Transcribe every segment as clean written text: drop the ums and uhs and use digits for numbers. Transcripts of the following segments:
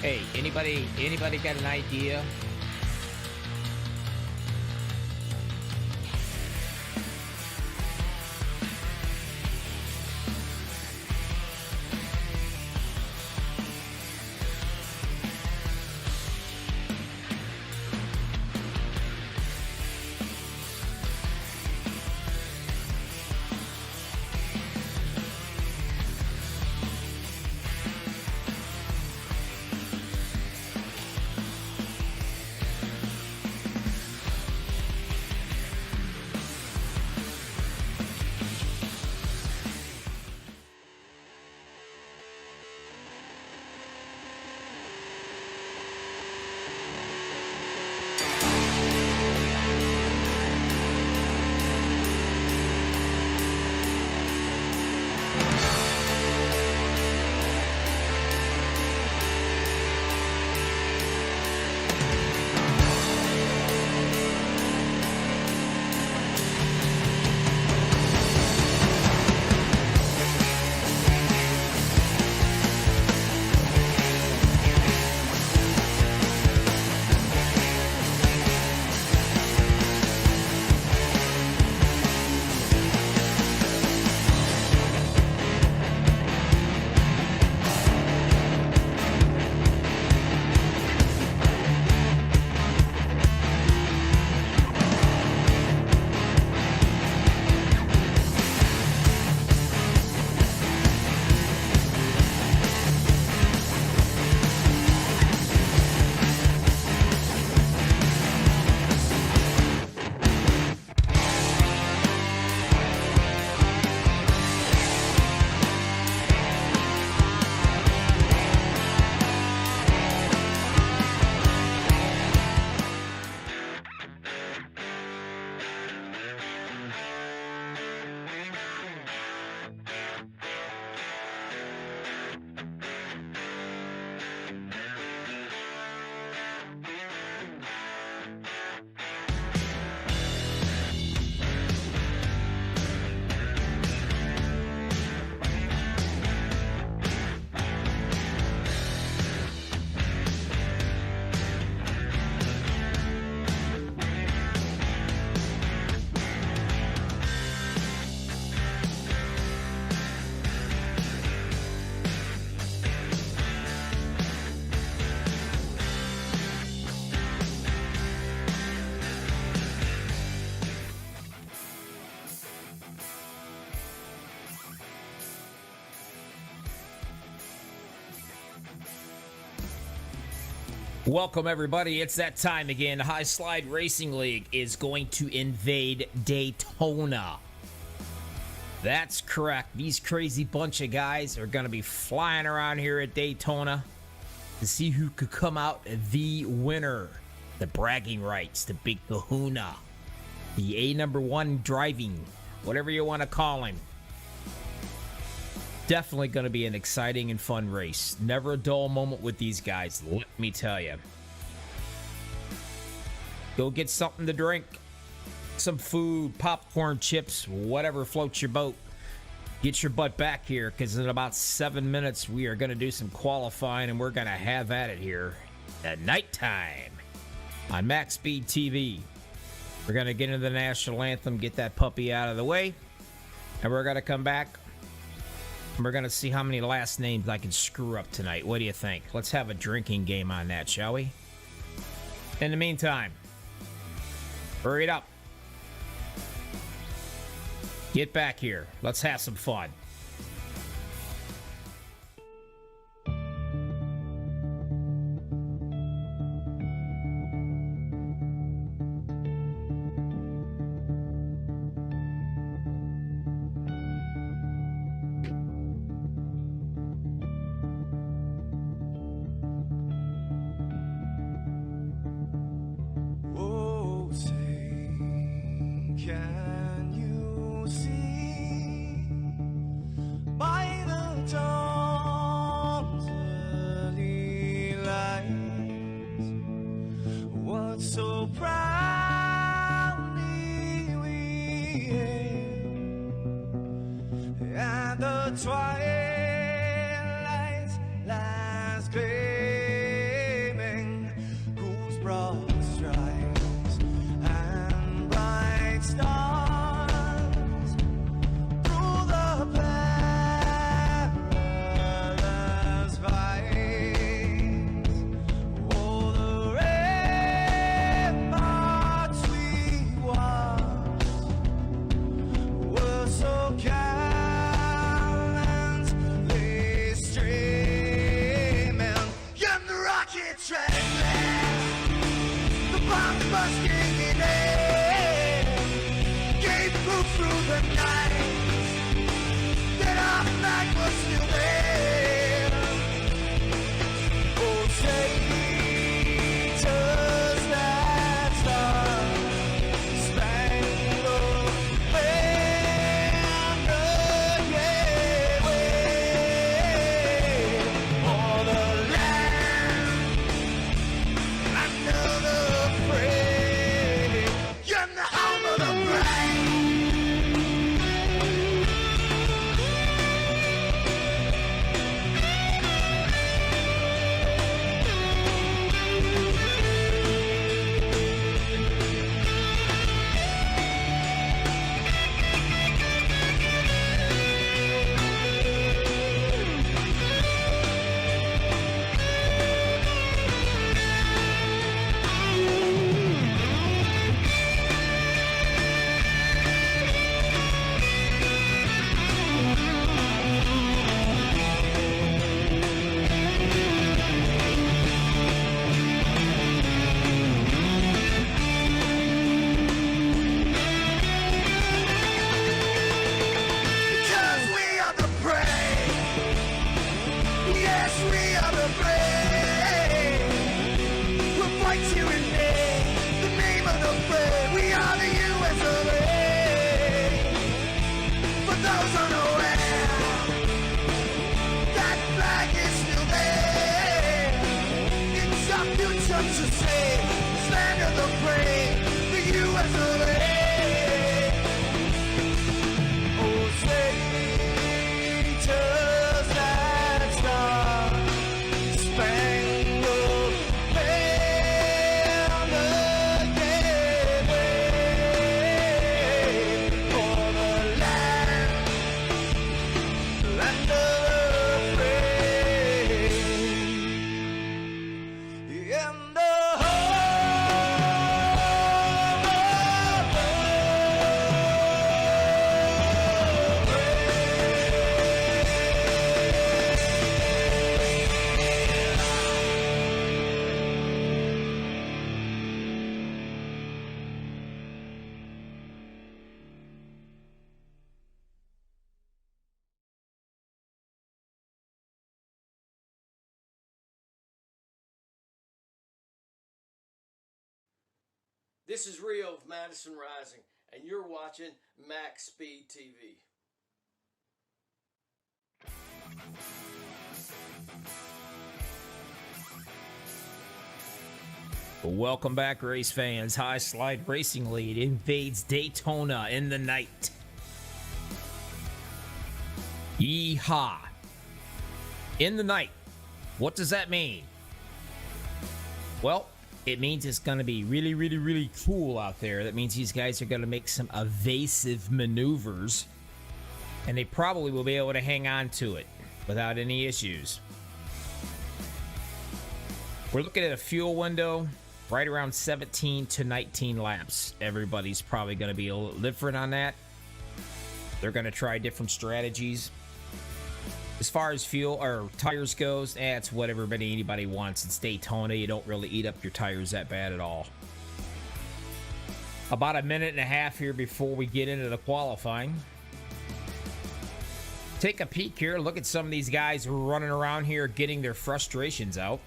Hey, anybody got an idea? Welcome, everybody. It's that time again. The High Slide Racing League is going to invade Daytona. That's correct. These crazy bunch of guys are going to be flying around here at Daytona to see who could come out the winner. The bragging rights, the big kahuna, the A number one driving, whatever you want to call him. Definitely going to be an exciting and fun race. Never a dull moment with these guys, let me tell you. Go get something to drink, some food, popcorn, chips, whatever floats your boat. Get your butt back here, because in about 7 minutes, we are going to do some qualifying, and we're going to have at it here at nighttime on MaxspeedTV. We're going to get into the national anthem, get that puppy out of the way, and we're going to come back. We're going to see how many last names I can screw up tonight. What do you think? Let's have a drinking game on that, shall we? In the meantime, hurry it up. Get back here. Let's have some fun. Twilight's last gleam. through the night, that our flag was still there. Oh, take us that star-spangled banner, yeah, wave for the land under the free, in the home of the brave. Because we are the brave. Yes, we are the brave. We'll fight you in name, the name of the brave. We are the US of A. For those unaware, that flag is still there. It's our future to save, this land of the brave, the US of A. Oh, say just that star-spangled banner, yeah, wave for the land of the free, in the This is Rio of Madison Rising, and you're watching Max Speed TV. Welcome back, race fans. High Slide Racing Lead invades Daytona in the night. Yeehaw. In the night. What does that mean? Well, it means it's going to be really, really, really cool out there. That means these guys are going to make some evasive maneuvers, and they probably will be able to hang on to it without any issues. We're looking at a fuel window right around 17 to 19 laps. Everybody's probably going to be a little different on that. They're going to try different strategies. As far as fuel or tires goes, it's whatever anybody wants. It's Daytona. You don't really eat up your tires that bad at all. About a minute and a half here before we get into the qualifying. Take a peek here. Look at some of these guys who are running around here getting their frustrations out.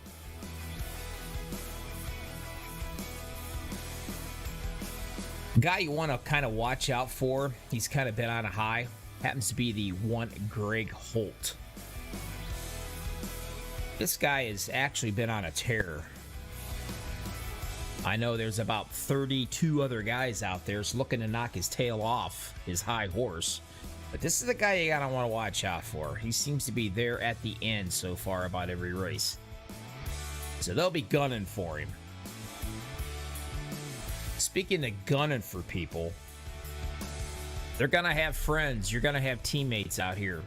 Guy you want to kind of watch out for, he's kind of been on a high, happens to be the one Greg Holt. This guy has actually been on a tear. I know there's about 32 other guys out there looking to knock his tail off his high horse. But this is the guy you gotta want to watch out for. He seems to be there at the end so far about every race. So they'll be gunning for him. Speaking of gunning for people, they're gonna have friends. You're gonna have teammates out here.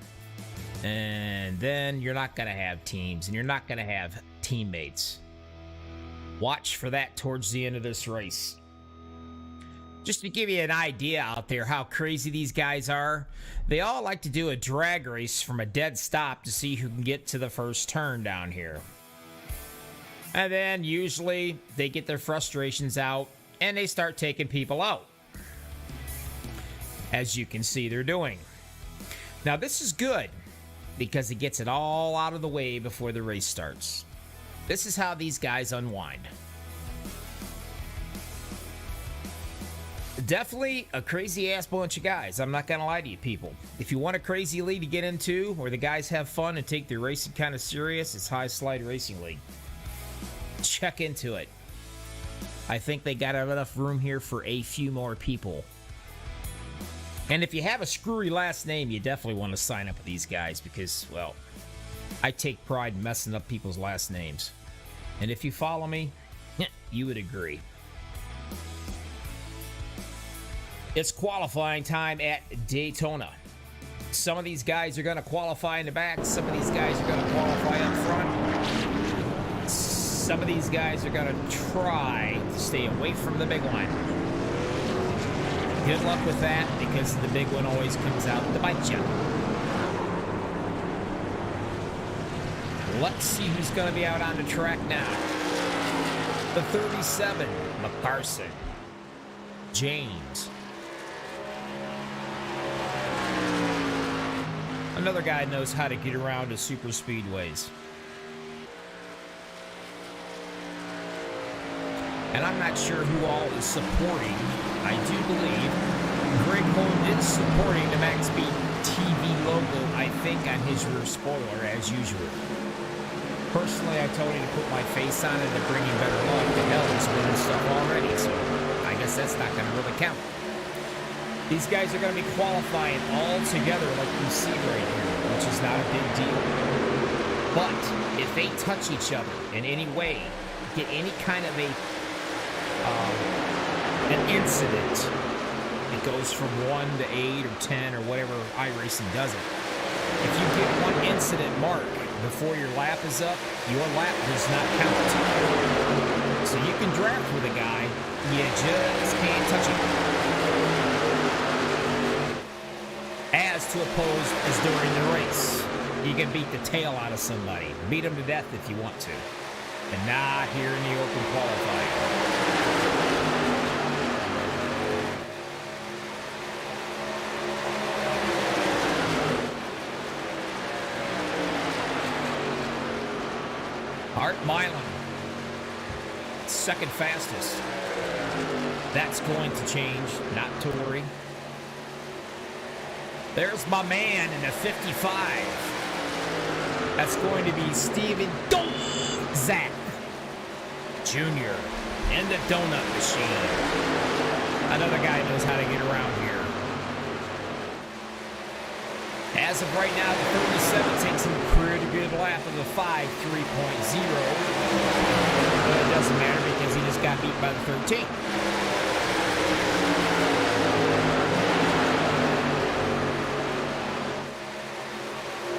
And then you're not gonna have teams, and you're not gonna have teammates. Watch for that towards the end of this race. Just to give you an idea out there how crazy these guys are, they all like to do a drag race from a dead stop to see who can get to the first turn down here. And then usually they get their frustrations out and they start taking people out. as you can see they're doing. Now, this is good because it gets it all out of the way before the race starts. This is how these guys unwind. Definitely a crazy-ass bunch of guys. I'm not going to lie to you, people. If you want a crazy league to get into, where the guys have fun and take their racing kind of serious, it's High Slide Racing League. Check into it. I think they got enough room here for a few more people. And if you have a screwy last name, you definitely want to sign up with these guys because, well, I take pride in messing up people's last names. And if you follow me, you would agree. It's qualifying time at Daytona. Some of these guys are going to qualify in the back. Some of these guys are going to qualify up front. Some of these guys are going to try to stay away from the big one. Good luck with that because the big one always comes out to bite you. Let's see who's going to be out on the track now. The 37, McCarson. James. Another guy knows how to get around to super speedways. And I'm not sure who all is supporting. I do believe Greg Holm is supporting the MaxspeedTV logo, I think, on his rear spoiler, as usual. Personally, I told him to put my face on it to bring him better luck. The hell, he's winning stuff already, so I guess that's not going to really count. These guys are going to be qualifying all together like you see right here, which is not a big deal. But if they touch each other in any way, get any kind of an incident, it goes from 1 to 8 or 10 or whatever iRacing does it. If you get one incident mark before your lap is up, your lap does not count. So you can draft with a guy, you just can't touch him. As to opposed as during the race. You can beat the tail out of somebody. Beat them to death if you want to. And not here in the open qualifying. Art Milan, second fastest. That's going to change, not to worry. There's my man in a 55. That's going to be Steven Zach Jr. in the donut machine. Another guy knows how to get around here. As of right now, the 37 takes him a pretty good lap of the 5.3.0. But it doesn't matter because he just got beat by the 13.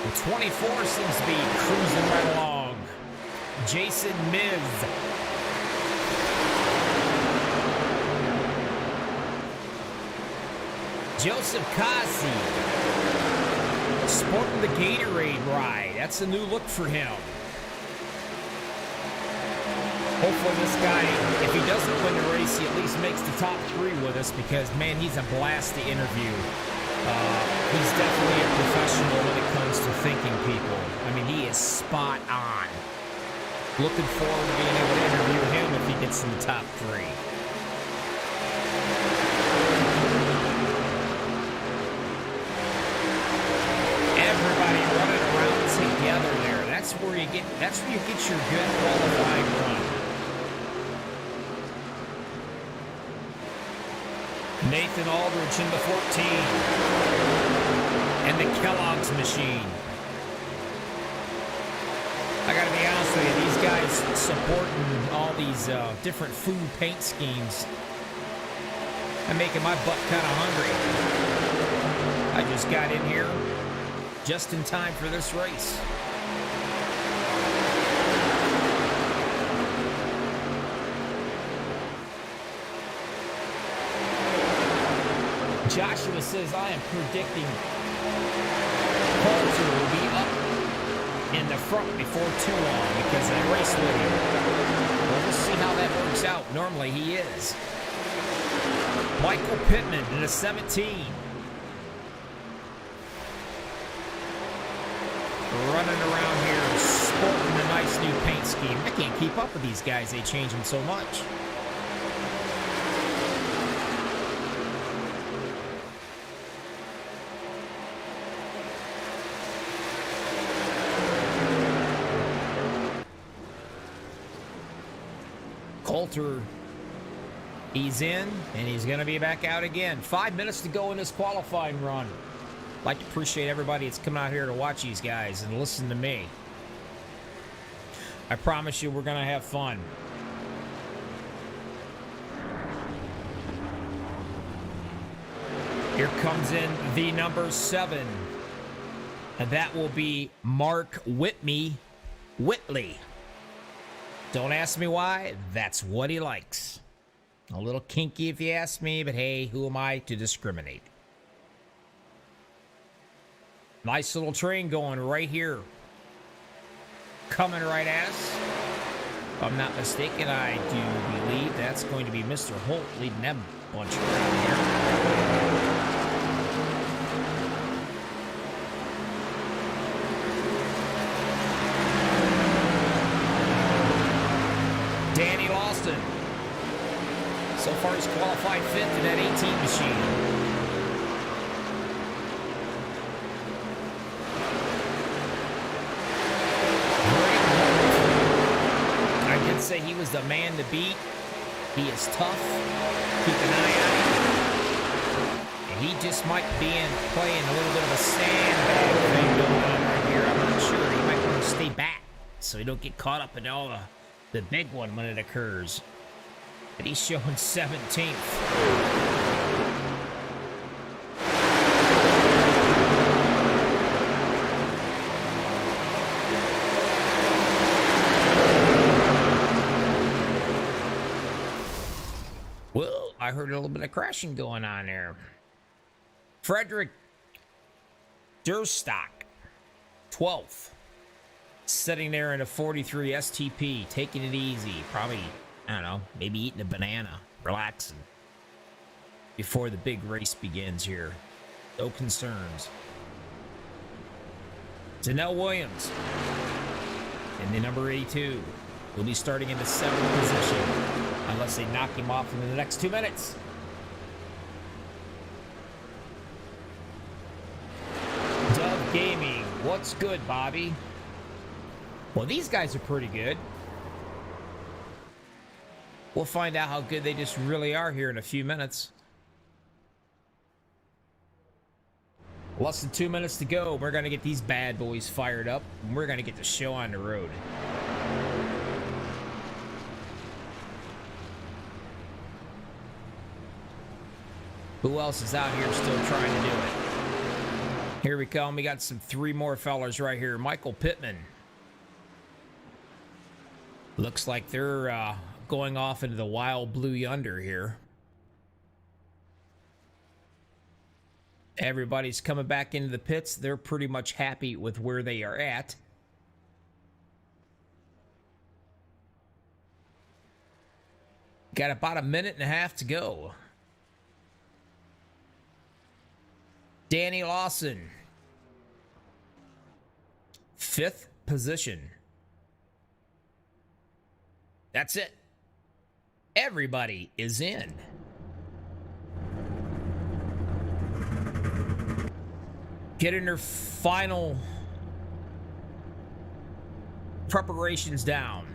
The 24 seems to be cruising right along. Jason Miz. Joseph Kasi. Sporting the Gatorade ride. That's a new look for him. Hopefully this guy, if he doesn't win the race, he at least makes the top 3 with us because, man, he's a blast to interview. He's definitely a professional when it comes to thinking people. I mean, he is spot on. Looking forward to being able to interview him if he gets in the top 3. Everybody running around together there. That's where you get your good qualifying run. Nathan Aldridge in the 14. And the Kellogg's machine. I gotta be honest with you, these guys supporting all these different food paint schemes are making my butt kind of hungry. I just got in here just in time for this race. Joshua says, I am predicting Coulter will be up in the front before too long because I raced with him. Well, we'll see how that works out. Normally he is. Michael Pittman in a 17. running around here sporting the nice new paint scheme. I can't keep up with these guys. They change them so much. Coulter, he's in, and he's going to be back out again. 5 minutes to go in this qualifying run. I'd like to appreciate everybody that's coming out here to watch these guys and listen to me. I promise you we're going to have fun. Here comes in the number 7. And that will be Mark Whitley. Don't ask me why, that's what he likes. A little kinky if you ask me, but hey, who am I to discriminate? Nice little train going right here. Coming right at us. If I'm not mistaken, I do believe that's going to be Mr. Holt leading them bunch around here. Danny Lawson. So far he's qualified 5th in that 18 machine. I did say he was the man to beat. He is tough. Keep an eye on him. And he just might be playing a little bit of a sandbag thing going on right here. I'm not sure. He might want to stay back so he don't get caught up in all the big one when it occurs. But he's showing 17th. Well, I heard a little bit of crashing going on there. Frederick Durstock, 12th. Sitting there in a 43 STP, taking it easy. Probably, I don't know, maybe eating a banana, relaxing. Before the big race begins here. No concerns. Janelle Williams in the number 82. Will be starting in the 7th position. Unless they knock him off in the next 2 minutes. Dove Gaming, what's good, Bobby? Well, these guys are pretty good. We'll find out how good they just really are here in a few minutes. Less than 2 minutes to go. We're going to get these bad boys fired up, and we're going to get the show on the road. Who else is out here still trying to do it? Here we come. We got 3 more fellas right here. Michael Pittman. Looks like they're going off into the wild blue yonder here. Everybody's coming back into the pits. They're pretty much happy with where they are at. Got about a minute and a half to go. Danny Lawson, 5th position. That's it. Everybody is in. Getting their final preparations down.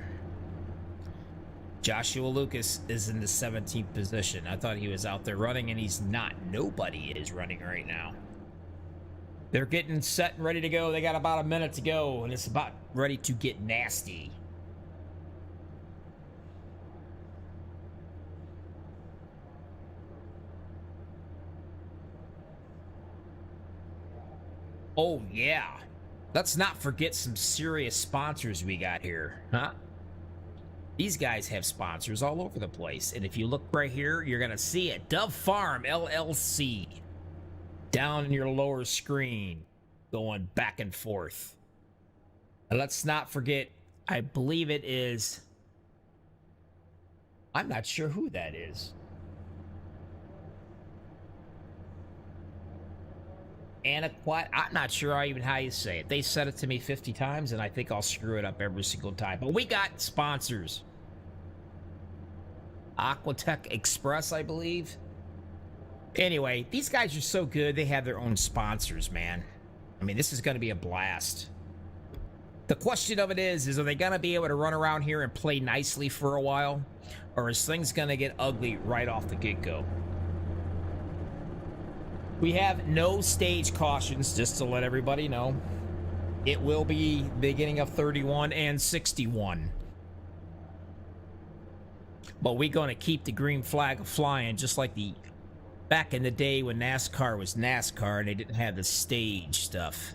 Joshua Lucas is in the 17th position. I thought he was out there running, and he's not. Nobody is running right now. They're getting set and ready to go. They got about a minute to go, and it's about ready to get nasty. Oh, yeah. Let's not forget some serious sponsors we got here, huh? These guys have sponsors all over the place. And if you look right here, you're going to see it. Dove Farm, LLC. Down in your lower screen. Going back and forth. And let's not forget, I believe it is... I'm not sure who that is. Anaquat. I'm not sure even how you say it. They said it to me 50 times, and I think I'll screw it up every single time. But we got sponsors. Aquatech Express, I believe. Anyway, these guys are so good. They have their own sponsors, man. I mean, this is going to be a blast. The question of it is are they going to be able to run around here and play nicely for a while? Or is things going to get ugly right off the get-go? We have no stage cautions, just to let everybody know. It will be beginning of 31 and 61. But we're going to keep the green flag flying, just like the back in the day when NASCAR was NASCAR and they didn't have the stage stuff.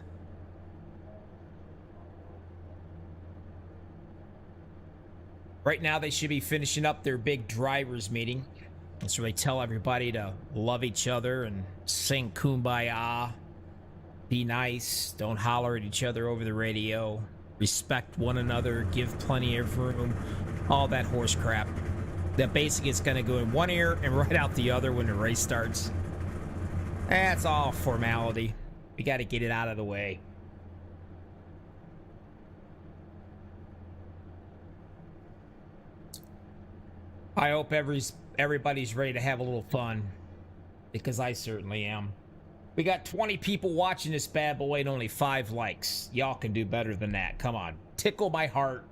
Right now, they should be finishing up their big drivers meeting. That's where they tell everybody to love each other and sing Kumbaya. Be nice. Don't holler at each other over the radio. Respect one another. Give plenty of room. All that horse crap. That basically is going to go in one ear and right out the other when the race starts. That's all formality. We got to get it out of the way. I hope everybody's ready to have a little fun, because I certainly am. We got 20 people watching this bad boy and only 5 likes. Y'all can do better than that. Come on. Tickle my heart.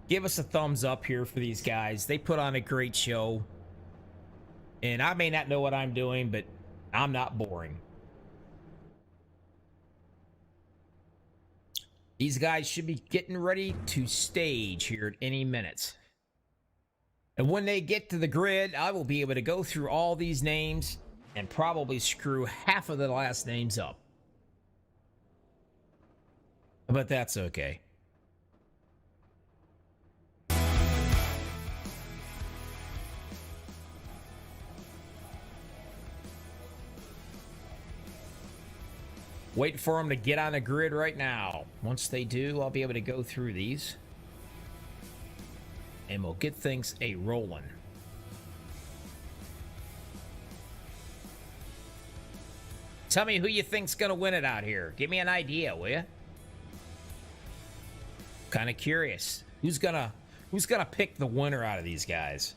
Give us a thumbs up here for these guys. They put on a great show. And I may not know what I'm doing, but I'm not boring. These guys should be getting ready to stage here at any minute. And when they get to the grid, I will be able to go through all these names and probably screw half of the last names up. But that's okay. Waiting for them to get on the grid right now. Once they do, I'll be able to go through these. And we'll get things a-rolling. Tell me who you think's gonna win it out here. Give me an idea, will you? Kind of curious. Who's gonna pick the winner out of these guys?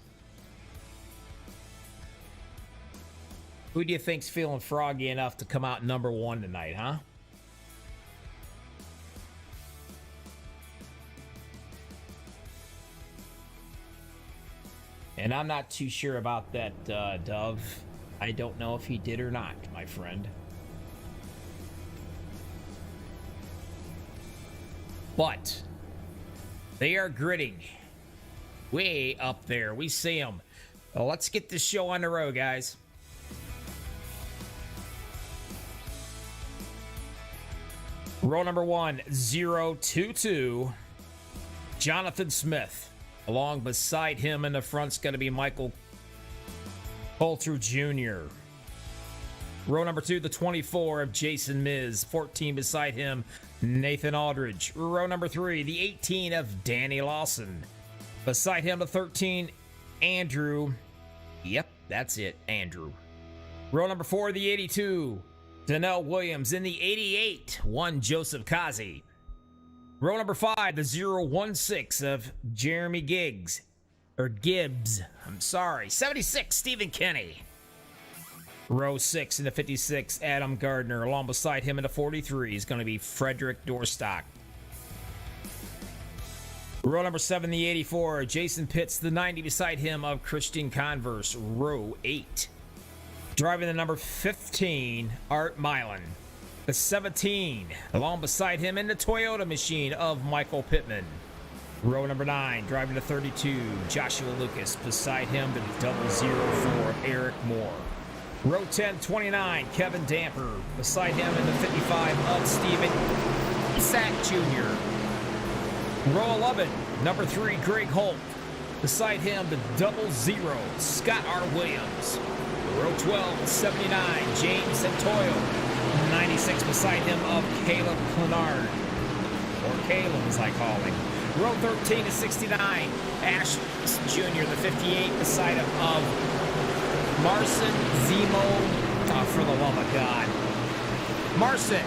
Who do you think's feeling froggy enough to come out number 1 tonight, huh? And I'm not too sure about that, Dove. I don't know if he did or not, my friend. But they are gritting way up there. We see them. Well, let's get this show on the road, guys. Row number 1, 022, Jonathan Smith. Along beside him in the front's going to be Michael Coulter Jr. Row number 2, the 24 of Jason Miz. 14 beside him, Nathan Aldridge. Row number 3, the 18 of Danny Lawson. Beside him, the 13, Andrew. Yep, that's it, Andrew. Row number 4, the 82, Donnell Williams. In the 88, one Joseph Kazi. Row number 5, the 016 of Jeremy Gibbs. I'm sorry. 76, Stephen Kenny. Row 6 in the 56, Adam Gardner. Along beside him in the 43 is going to be Frederick Dorstock. Row number 7, the 84, Jason Pitts. The 90 beside him of Christian Converse. Row 8. Driving the number 15, Art Milan. The 17, along beside him in the Toyota machine of Michael Pittman. Row number 9, driving the 32, Joshua Lucas. Beside him, the 004, Eric Moore. Row 10, 29, Kevin Damper. Beside him in the 55 of Steven Isak Jr. Row 11, number 3, Greg Holt. Beside him, the 00, Scott R. Williams. Row 12, 79, James Santoyo. 96 beside him of Caleb Clenard, or Caleb as I call him. Row 13 to 69, Ash Jr., the 58 beside him of Marcin Zemo. Oh, for the love of God. Marson.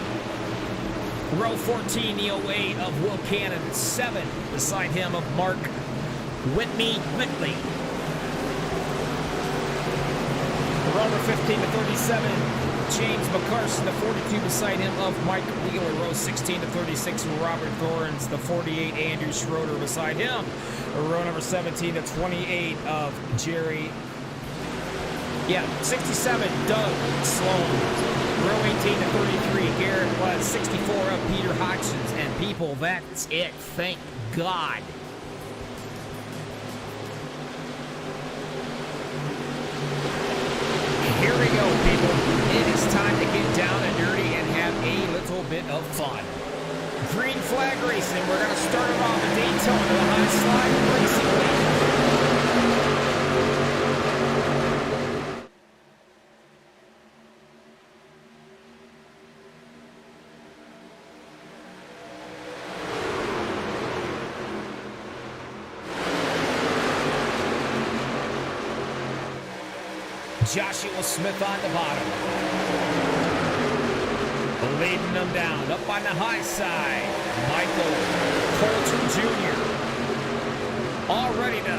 Row 14, the 08 of Will Cannon. 7 beside him of Mark Whitney. Row 15 to 37, James McCarson. The 42 beside him of Mike Wheeler. Row 16 to 36, Robert Thorns. The 48, Andrew Schroeder beside him. Row number 17 to 28 of Jerry. 67, Doug Sloan. Row 18 to 33, Garrett was 64 of Peter Hodgins. And people, that's it. Thank God. Here we go, people. It is time to get down and dirty and have a little bit of fun. Green flag racing. We're going to start it off at Daytona, the high slide racing league. Joshua Smith on the bottom. Leading them down. Up on the high side, Michael Coulter Jr. All ready to...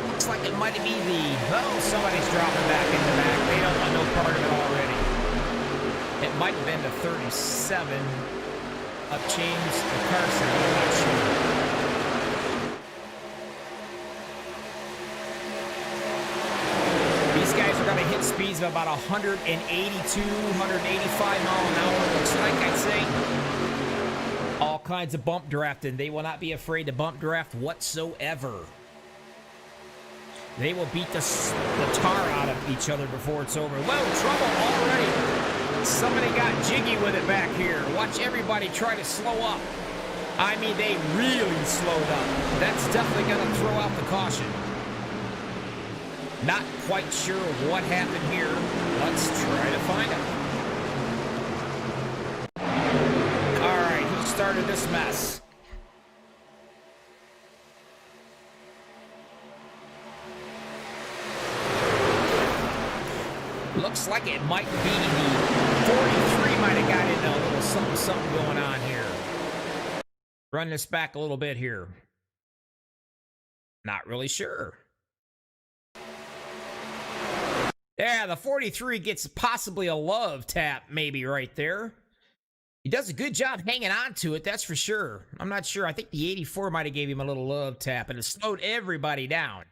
Looks like it might be the... Oh, somebody's dropping back in the back. They don't want no part of it already. It might have been the 37 of James Carson. I'm not sure. These guys are going to hit speeds of about 182, 185 mile an hour. Looks like, I'd say. All kinds of bump drafting. They will not be afraid to bump draft whatsoever. They will beat the tar out of each other before it's over. Whoa, trouble already. Somebody got jiggy with it back here. Watch everybody try to slow up. I mean, they really slowed up. That's definitely going to throw out the caution. Not quite sure what happened here. Let's try to find out. All right, who started this mess? Looks like it might be the 43 might have got into a little something going on here. Run this back a little bit here. Not really sure. Yeah, the 43 gets possibly a love tap maybe right there. He does a good job hanging on to it, that's for sure. I'm not sure. I think the 84 might have gave him a little love tap, and it slowed everybody down.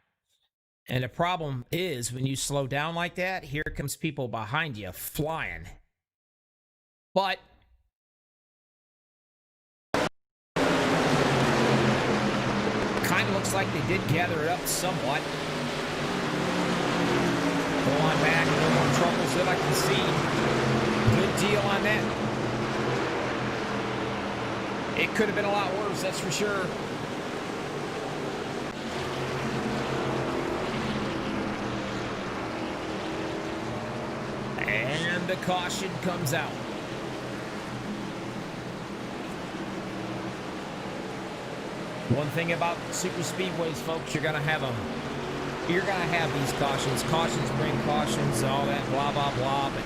And the problem is, when you slow down like that, here comes people behind you flying. But kind of looks like they did gather it up somewhat. Go on back, no more troubles that I can see. Good deal on that. It could have been a lot worse, that's for sure. And the caution comes out. One thing about super speedways, folks, you're going to have them. You're going to have these cautions. Cautions bring cautions, all that blah, blah, blah. But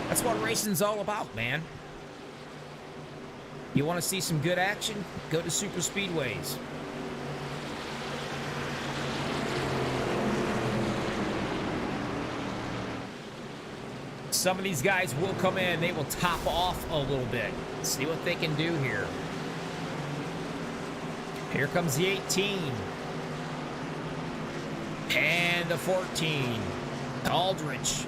that's what racing's all about, man. You want to see some good action? Go to super speedways. Some of these guys will come in. They will top off a little bit. See what they can do here. Here comes the 18. And the 14. Aldrich.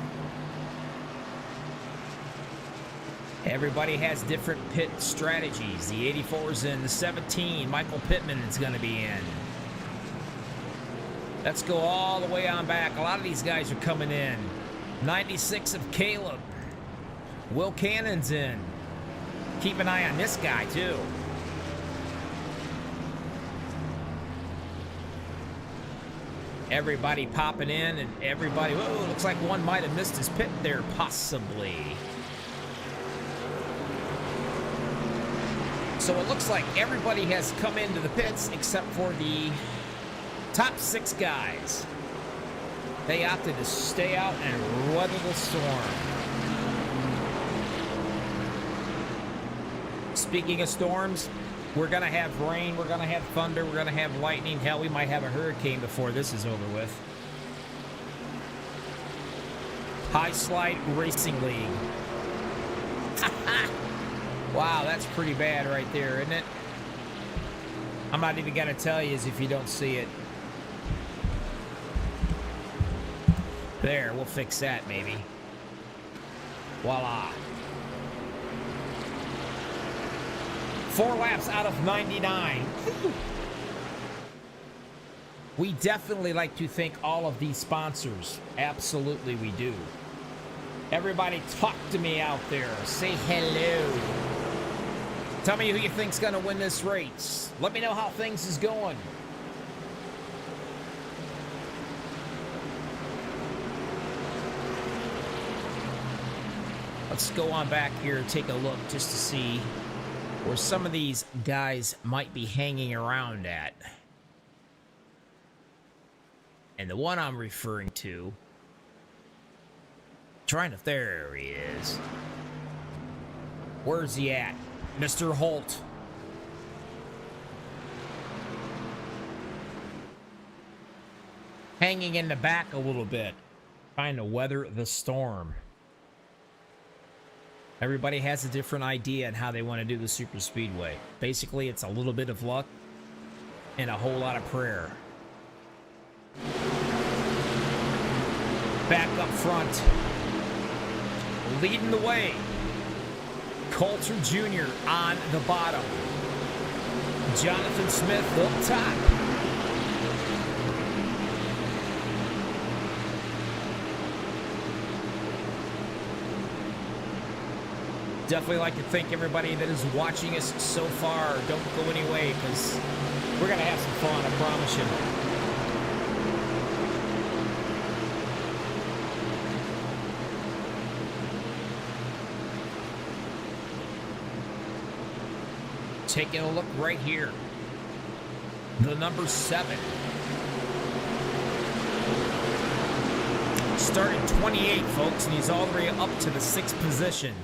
Everybody has different pit strategies. The 84's in. The 17. Michael Pittman is going to be in. Let's go all the way on back. A lot of these guys are coming in. 96 of Caleb. Will Cannon's in. Keep an eye on this guy, too. Everybody popping in, and everybody... Whoa, looks like one might have missed his pit there, possibly. So it looks like everybody has come into the pits except for the top 6 guys. They opted to stay out and weather the storm. speaking of storms, we're going to have rain, we're going to have thunder, we're going to have lightning. Hell, we might have a hurricane before this is over with. High Slide Racing League. Wow, that's pretty bad right there, isn't it? I'm not even going to tell you as if you don't see it. There, we'll fix that maybe. Voila. 4 laps out of 99. We definitely like to thank all of these sponsors. Absolutely we do. Everybody talk to me out there. Say hello. Tell me who you think's gonna win this race. Let me know how things is going. Let's go on back here and take a look just to see where some of these guys might be hanging around at. And the one I'm referring to, there he is. Where's he at? Mr. Holt. Hanging in the back a little bit, trying to weather the storm. Everybody has a different idea on how they want to do the super speedway. Basically, it's a little bit of luck and a whole lot of prayer. Back up front, leading the way, Coulter Jr. on the bottom, Jonathan Smith up top. Definitely like to thank everybody that is watching us so far. Don't go any way, because we're going to have some fun, I promise you. Taking a look right here. The number 7. Started 28, folks, and he's all the way up to the 6th position.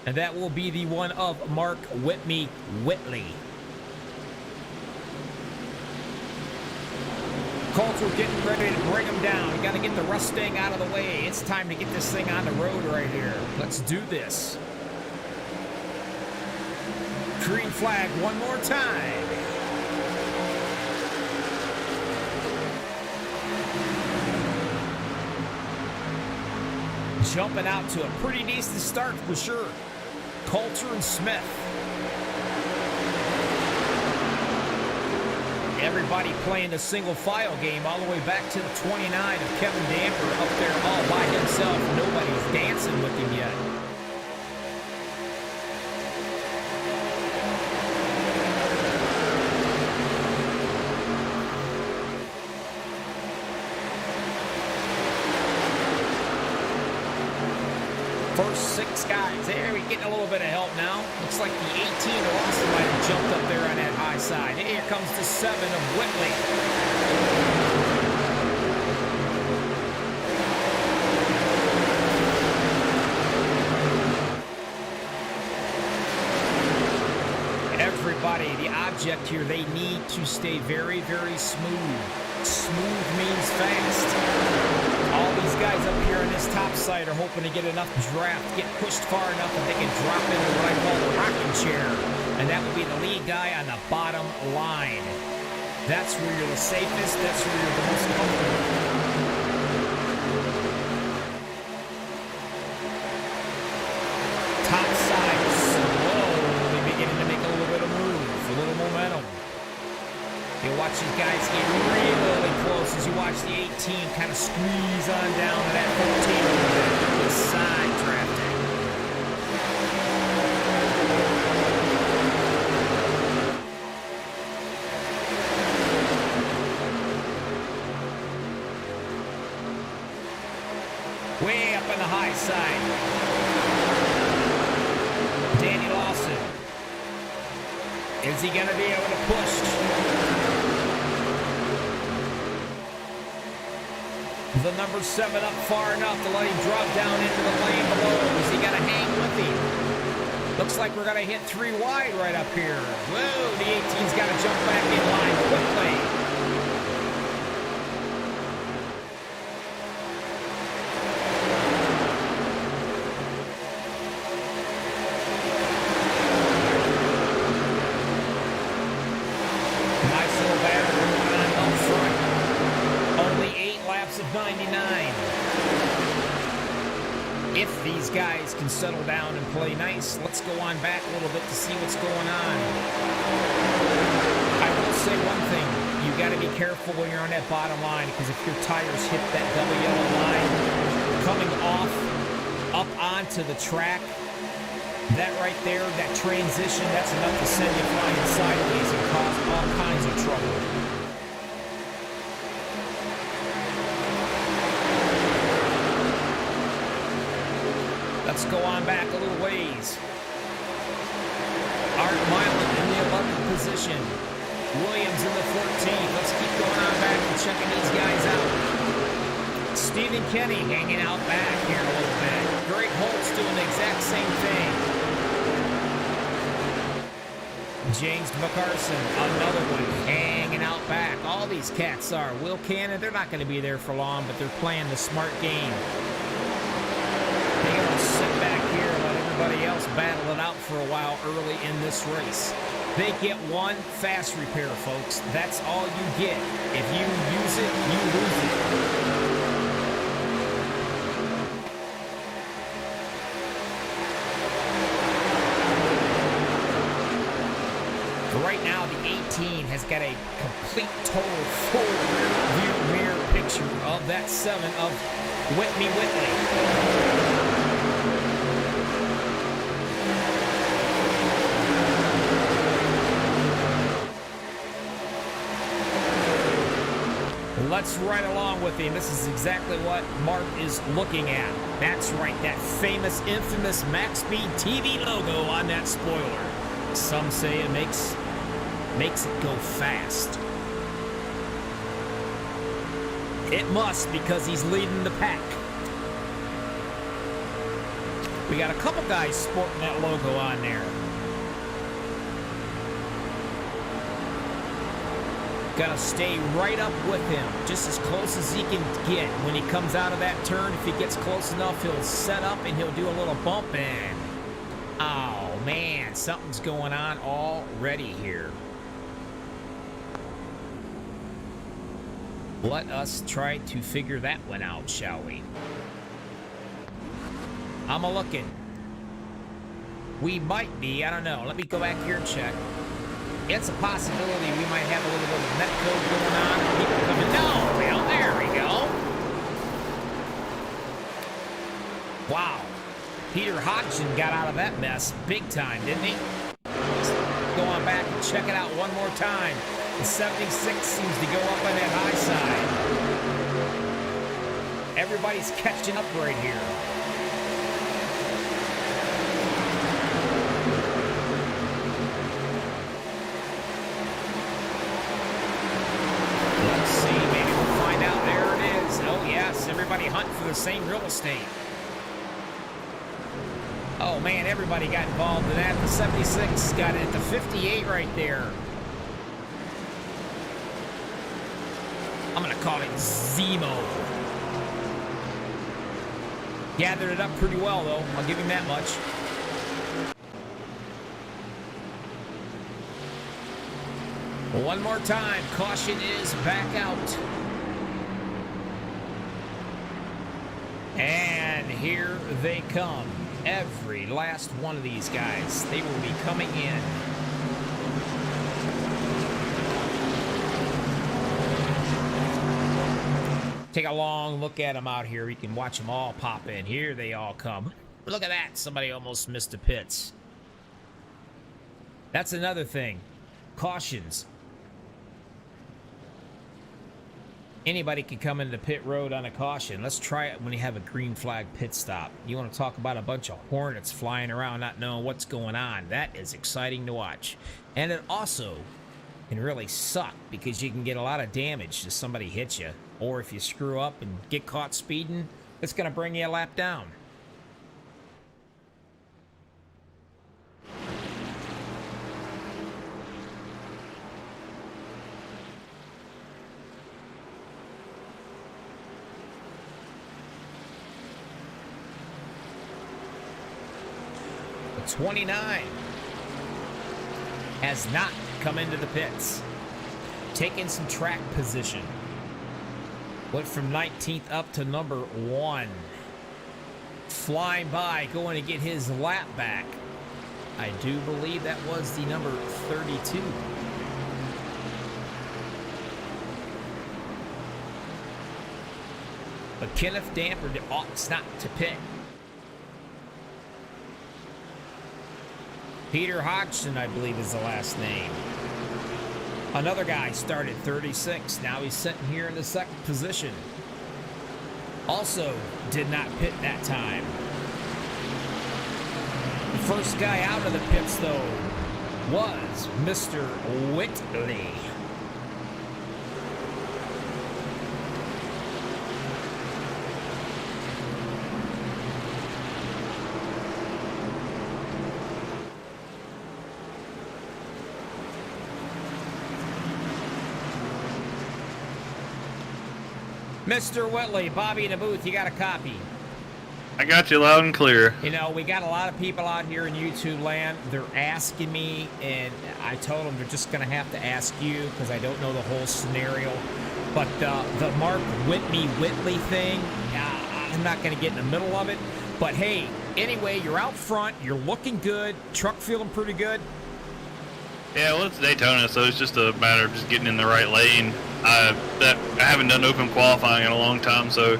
And that will be the one of Mark Whitney Whitley. Coulter getting ready to bring him down. You got to get the Mustang out of the way. It's time to get this thing on the road right here. Let's do this. Green flag one more time. Jumping out to a pretty decent start for sure. Coulter and Smith. Everybody playing the single file game all the way back to the 29 of Kevin Damper up there all by himself. Nobody's dancing with him yet. First 6 guys. There, we're getting a little bit of help now. Looks like the 18 of Austin might have jumped up there on that high side. Here comes the 7 of Whitley. Everybody, the object here, they need to stay very, very smooth. Smooth means fast. All these guys up here on this top side are hoping to get enough draft, get pushed far enough that they can drop into what I call the rocking chair. And that would be the lead guy on the bottom line. That's where you're the safest. That's where you're the most comfortable. Top side slowly beginning to make a little bit of move, a little momentum. You watch these guys get really close as you watch the 18 kind of squeeze on down to that 14 a little bit. The side drafting. Way up on the high side. Danny Lawson. Is he going to be able to push? The number 7 up far enough to let him drop down into the lane below. Is he going to hang with him? Looks looks like we're going to hit 3 wide right up here. Whoa, the 18's got to jump back in line quickly. Nice little battle going on up front. Only 8 laps of 99. If these guys can settle down and play nice, let's go on back a little bit to see what's going on. I will say one thing. You got to be careful when you're on that bottom line, because if your tires hit that double yellow line coming off up onto the track, that right there, that transition, that's enough to send you flying sideways and cause all kinds of trouble. Let's go on back a little ways. Art Milan in the 11th position. Williams in the 14th. Let's keep going on back and checking these guys out. Stephen Kenny hanging out back here a little bit. Greg Holt's doing the exact same thing. James McCarson, another one, hanging out back. All these cats are. Will Cannon, they're not going to be there for long, but they're playing the smart game. They're going to sit back here and let everybody else battle it out for a while early in this race. They get one fast repair, folks. That's all you get. If you use it, you lose it. Right now, the 18 has got a complete total full rear view mirror picture of that 7 of Whitney Whitley. Let's ride along with him. This is exactly what Mark is looking at. That's right, that famous, infamous MaxspeedTV logo on that spoiler. Some say it makes it go fast. It must, because he's leading the pack. We got a couple guys sporting that logo on there. Gotta stay right up with him, just as close as he can get. When he comes out of that turn, if he gets close enough, he'll set up and he'll do a little bump in. Oh, man, something's going on already here. Let us try to figure that one out, shall we? I'm a-looking. We might be, I don't know. Let me go back here and check. It's a possibility we might have a little bit of net code going on. People coming. No, well, there we go. Wow. Peter Hodgson got out of that mess big time, didn't he? Let's go on back and check it out one more time. The 76 seems to go up on that high side. Everybody's catching up right here. Let's see, maybe we'll find out. There it is. Oh, yes, everybody hunting for the same real estate. Oh, man, everybody got involved in that. The 76 got it at the 58 right there. I'm going to call it Zemo. Gathered it up pretty well, though. I'll give him that much. One more time. Caution is back out. And here they come. Every last one of these guys. They will be coming in. Take a long look at them out here. You can watch them all pop in. Here they all come. Look at that. Somebody almost missed the pits. That's another thing. Cautions. Anybody can come into pit road on a caution. Let's try it when you have a green flag pit stop. You want to talk about a bunch of hornets flying around not knowing what's going on. That is exciting to watch. And it also can really suck because you can get a lot of damage if somebody hits you. Or if you screw up and get caught speeding, it's going to bring you a lap down. 29 has not come into the pits. Taking some track position. Went from 19th up to number 1. Flying by, going to get his lap back. I do believe that was the number 32. But Kenneth Damper ought not to pit. Peter Hodgson, I believe, is the last name. Another guy started 36. Now he's sitting here in the second position. Also did not pit that time. The first guy out of the pits, though, was Mr. Whitley. Mr. Whitley, Bobby in the booth, you got a copy. I got you loud and clear. You know, we got a lot of people out here in YouTube land. They're asking me, and I told them they're just going to have to ask you because I don't know the whole scenario. But the Mark Whitley thing, I'm not going to get in the middle of it. But hey, anyway, you're out front. You're looking good. Truck feeling pretty good. Yeah, well, it's Daytona, so it's just a matter of just getting in the right lane. I haven't done open qualifying in a long time, so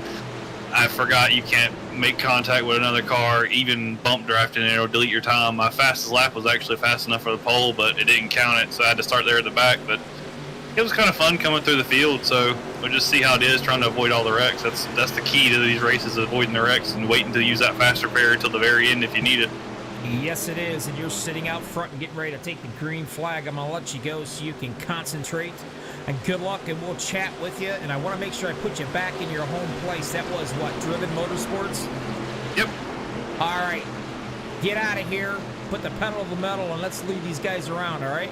I forgot you can't make contact with another car, even bump drafting, and it'll delete your time. My fastest lap was actually fast enough for the pole, but it didn't count it, so I had to start there at the back. But it was kind of fun coming through the field, so we'll just see how it is, trying to avoid all the wrecks. That's the key to these races, avoiding the wrecks and waiting to use that faster pair until the very end if you need it. Yes, it is, and you're sitting out front and getting ready to take the green flag. I'm going to let you go so you can concentrate. And good luck, and we'll chat with you. And I want to make sure I put you back in your home place. That was, what, Driven Motorsports? Yep. All right. Get out of here. Put the pedal to the metal, and let's leave these guys around, all right?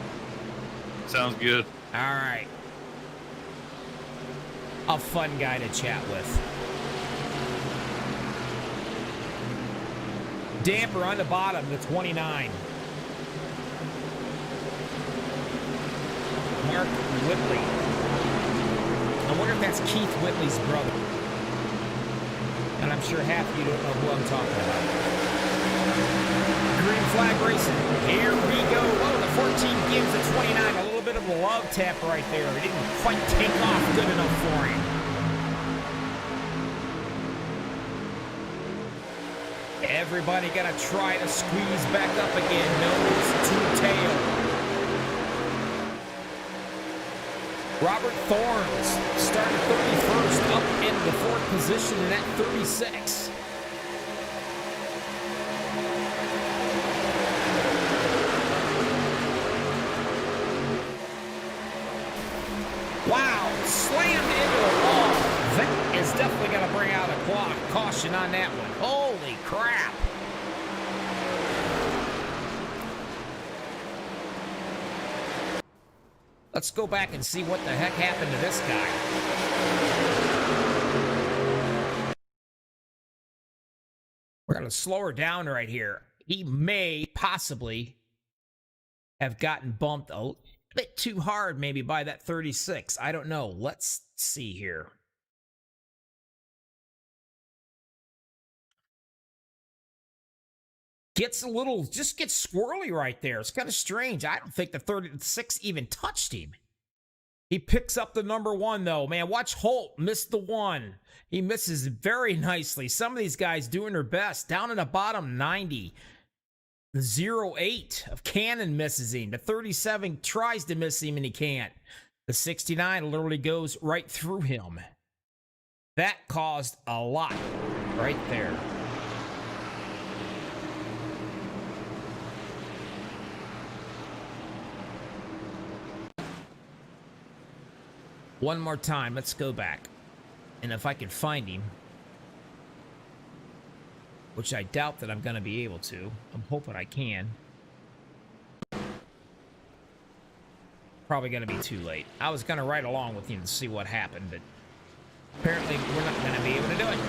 Sounds good. All right. A fun guy to chat with. Damper on the bottom, the 29. Mark Whitley. I wonder if that's Keith Whitley's brother. And I'm sure half of you don't know who I'm talking about. Green flag racing. Here we go. Oh, the 14 gives the 29 a little bit of a love tap right there. It didn't quite take off good enough for him. Everybody got to try to squeeze back up again. Nose to tail. Robert Thorns started 31st up into the 4th position and at 36. Wow, slammed into the wall. That is definitely going to bring out a caution on that one. Holy crap. Let's go back and see what the heck happened to this guy. We're going to slow her down right here. He may possibly have gotten bumped a bit too hard maybe by that 36. I don't know. Let's see here. Gets a little, just gets squirrely right there. It's kind of strange. I don't think the 36 even touched him. He picks up the number 1, though. Man, watch Holt miss the 1. He misses very nicely. Some of these guys doing their best. Down in the bottom 90. The 08 of Cannon misses him. The 37 tries to miss him, and he can't. The 69 literally goes right through him. That caused a lot right there. One more time. Let's go back. And if I can find him, which I doubt that I'm going to be able to. I'm hoping I can. Probably going to be too late. I was going to ride along with him to see what happened, but apparently we're not going to be able to do it.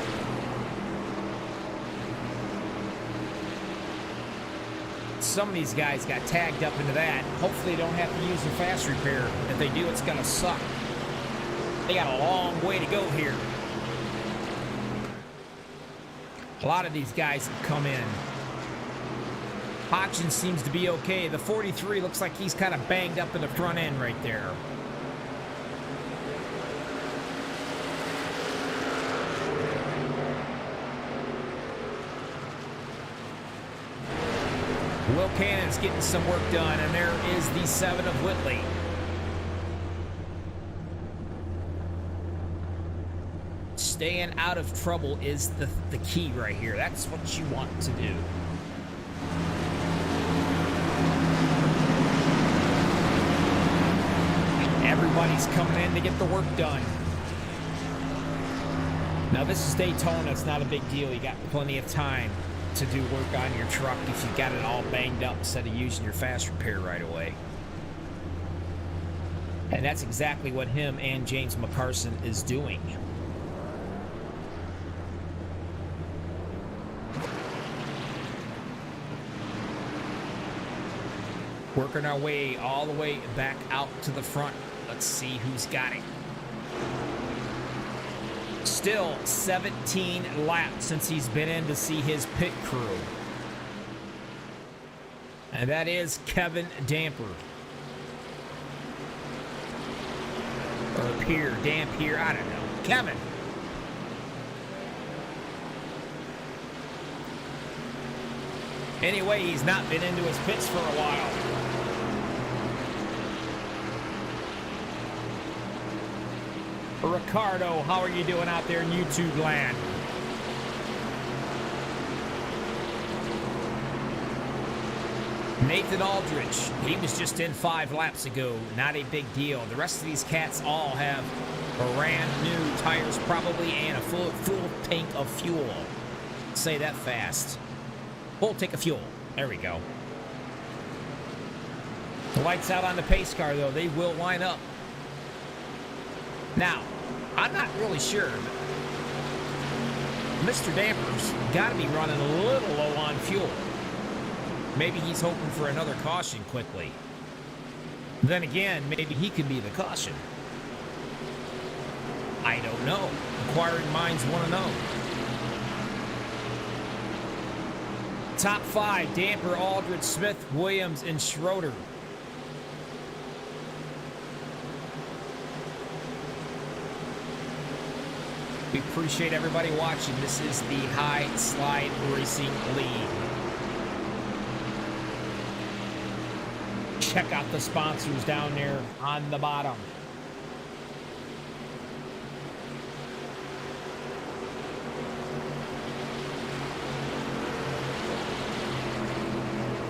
some of these guys got tagged up into that. Hopefully they don't have to use their fast repair. If they do, it's going to suck. They got a long way to go here. A lot of these guys have come in. Hodgins seems to be okay. The 43 looks like he's kind of banged up in the front end right there. Will Cannon's getting some work done, and there is the 7 of Whitley. Staying out of trouble is the key right here. That's what you want to do. Everybody's coming in to get the work done. Now, this is Daytona. It's not a big deal. You got plenty of time to do work on your truck if you got it all banged up instead of using your fast repair right away. And that's exactly what him and James McCarson is doing. Working our way all the way back out to the front. Let's see who's got it. Still 17 laps since he's been in to see his pit crew. And that is Kevin Damper. Or Pier, Dampier, I don't know. Kevin. Anyway, he's not been into his pits for a while. Ricardo, how are you doing out there in YouTube land? Nathan Aldrich, he was just in 5 laps ago. Not a big deal. The rest of these cats all have brand new tires probably and a full tank of fuel. Say that fast. Full tank of fuel. There we go. The lights out on the pace car, though. They will line up. Now, I'm not really sure. Mr. Damper's got to be running a little low on fuel. Maybe he's hoping for another caution quickly. Then again, maybe he could be the caution. I don't know. Inquiring minds want to know. Top 5, Damper, Aldrich, Smith, Williams, and Schroeder. We appreciate everybody watching. This is the High Slide Racing League. Check out the sponsors down there on the bottom.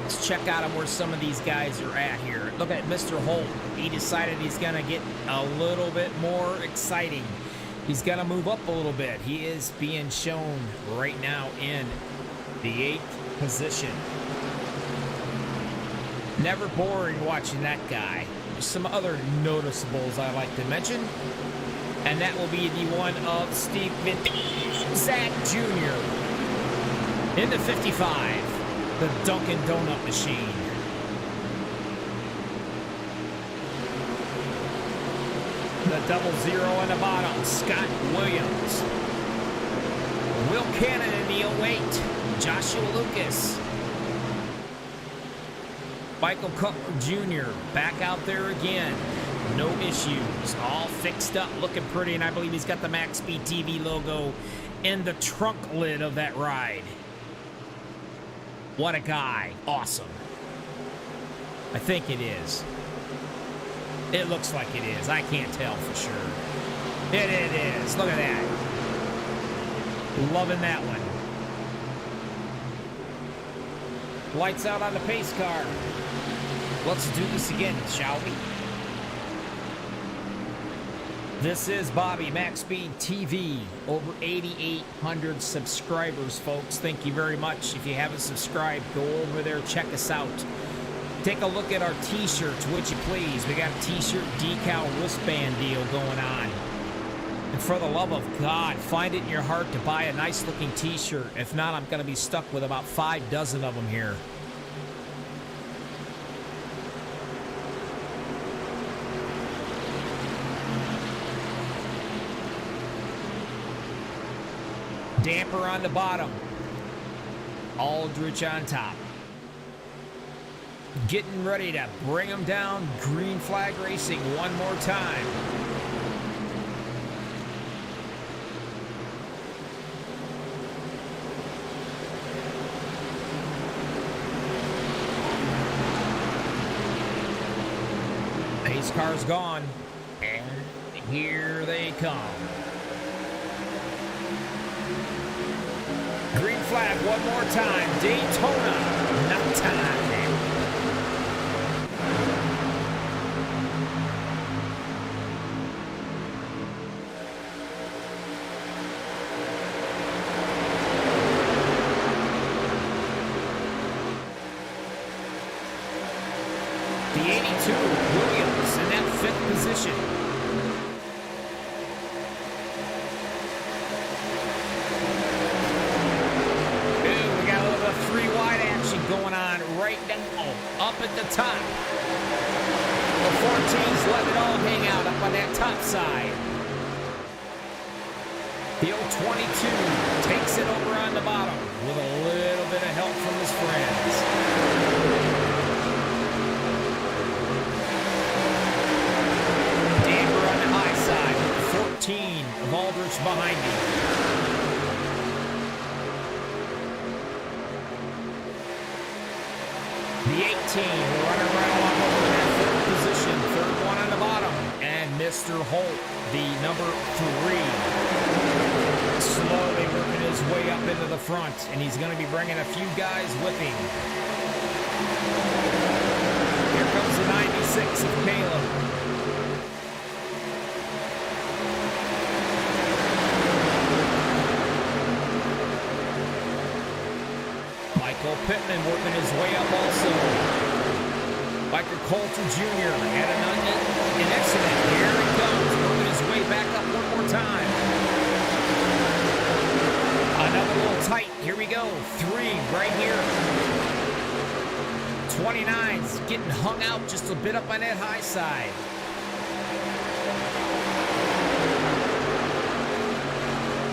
Let's check out where some of these guys are at here. Look at Mr. Holt. He decided he's going to get a little bit more exciting. He's got to move up a little bit. He is being shown right now in the 8th position. Never boring watching that guy. There's some other noticeables I like to mention. And that will be the one of Steven Zach Jr. in the 55, the Dunkin' Donut machine. The 00 on the bottom, Scott Williams. Will Cannon in the 08, Joshua Lucas. Michael Cutler Jr. back out there again. No issues. All fixed up, looking pretty, and I believe he's got the MaxspeedTV logo in the trunk lid of that ride. What a guy. Awesome. I think it is. It looks like it is. I can't tell for sure. It is. Look at that. Loving that one. Lights out on the pace car. Let's do this again, shall we? This is Bobby, MaxspeedTV. Over 8,800 subscribers, folks. Thank you very much. If you haven't subscribed, go over there, check us out. Take a look at our T-shirts, would you please? We got a T-shirt decal wristband deal going on. And for the love of God, find it in your heart to buy a nice-looking T-shirt. If not, I'm going to be stuck with about 5 dozen of them here. Damper on the bottom. Aldrich on top. Getting ready to bring them down. Green flag racing one more time. Pace car's gone. And here they come. Green flag one more time. Daytona. Not time. The 82 Williams in that 5th position. Ooh, we got a little bit of 3 wide action going on right now, up at the top. The 14's letting it all hang out up on that top side. The old 22 takes it over on the bottom with a little bit of help from his friends. Side, 14 of Aldrich behind him. The 18 running right along over that 3rd position. 3rd one on the bottom. And Mr. Holt, the number 3. Slowly working his way up into the front. And he's going to be bringing a few guys with him. Here comes the 96 of Caleb. Pittman working his way up also. Michael Coulter Jr. had an accident. Here he comes, working his way back up one more time. Another little tight. Here we go. 3 right here. 29's getting hung out just a bit up on that high side.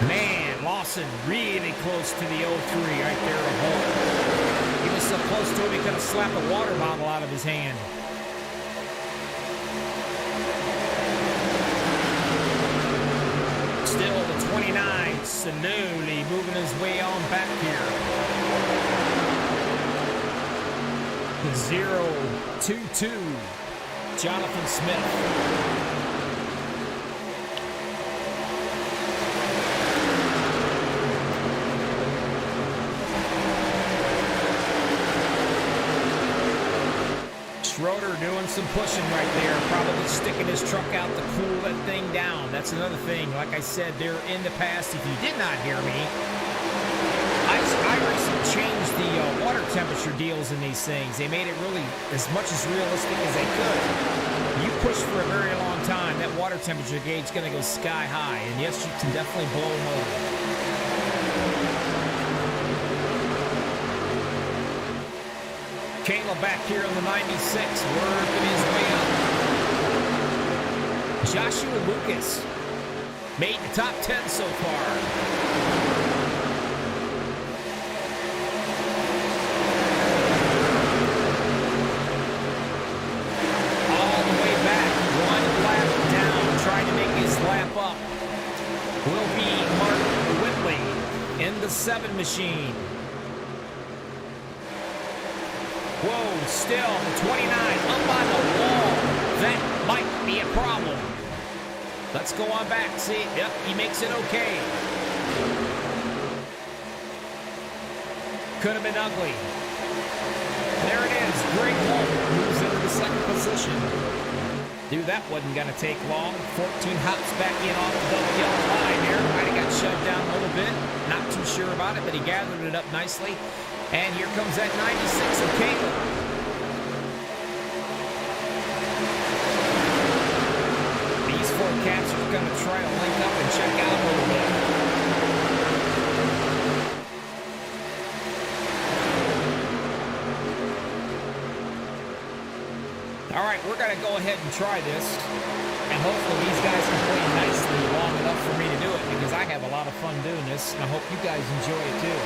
Man, Lawson really close to the 03 right there at home. He was so close to him, he could have slapped a water bottle out of his hand. Still the 29, slowly moving his way on back here. The 0-2-2, Jonathan Smith. Schroeder doing some pushing right there, probably sticking his truck out to cool that thing down. That's another thing. Like I said there in the past, if you did not hear me, iRacing changed the water temperature deals in these things. They made it really as much as realistic as they could. You push for a very long time, that water temperature gauge is going to go sky high. And yes, you can definitely blow them over. Caleb back here on the 96, working his way up. Joshua Lucas made the top 10 so far. All the way back, 1 lap down, trying to make his lap up. Will be Mark Whitley in the 7 machine. Whoa, still, the 29 up on the wall. That might be a problem. Let's go on back. See, yep, he makes it okay. Could have been ugly. There it is. Greg Holt moves into the 2nd position. Dude, that wasn't going to take long. 14 hops back in off the double yellow line there. Might have got shoved down a little bit. Not too sure about it, but he gathered it up nicely. And here comes that 96 of Caleb. These 4 cats are going to try to link up and check out a little bit. All right, we're going to go ahead and try this. And hopefully these guys can play nicely long enough for me to do it, because I have a lot of fun doing this, and I hope you guys enjoy it too.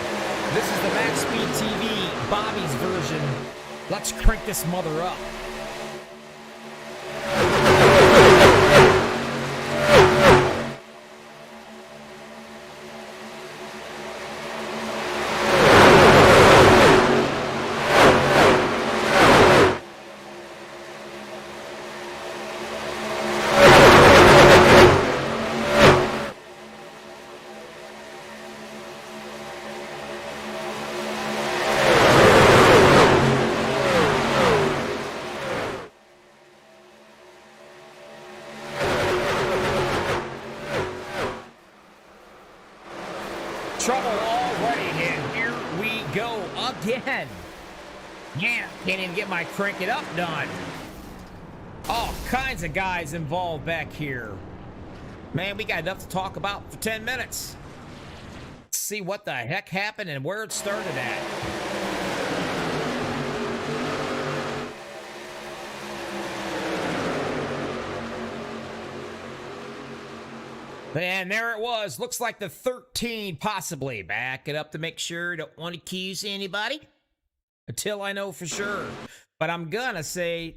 This is the MaxspeedTV Bobby's version. Let's crank this mother up. Trouble already, and here we go again. Yeah, can't even get my crank it up done. All kinds of guys involved back here. Man, we got enough to talk about for 10 minutes. Let's see what the heck happened and where it started at. And there it was. Looks like the 13, possibly. Back it up to make sure. Don't want to accuse anybody until I know for sure. But I'm gonna say,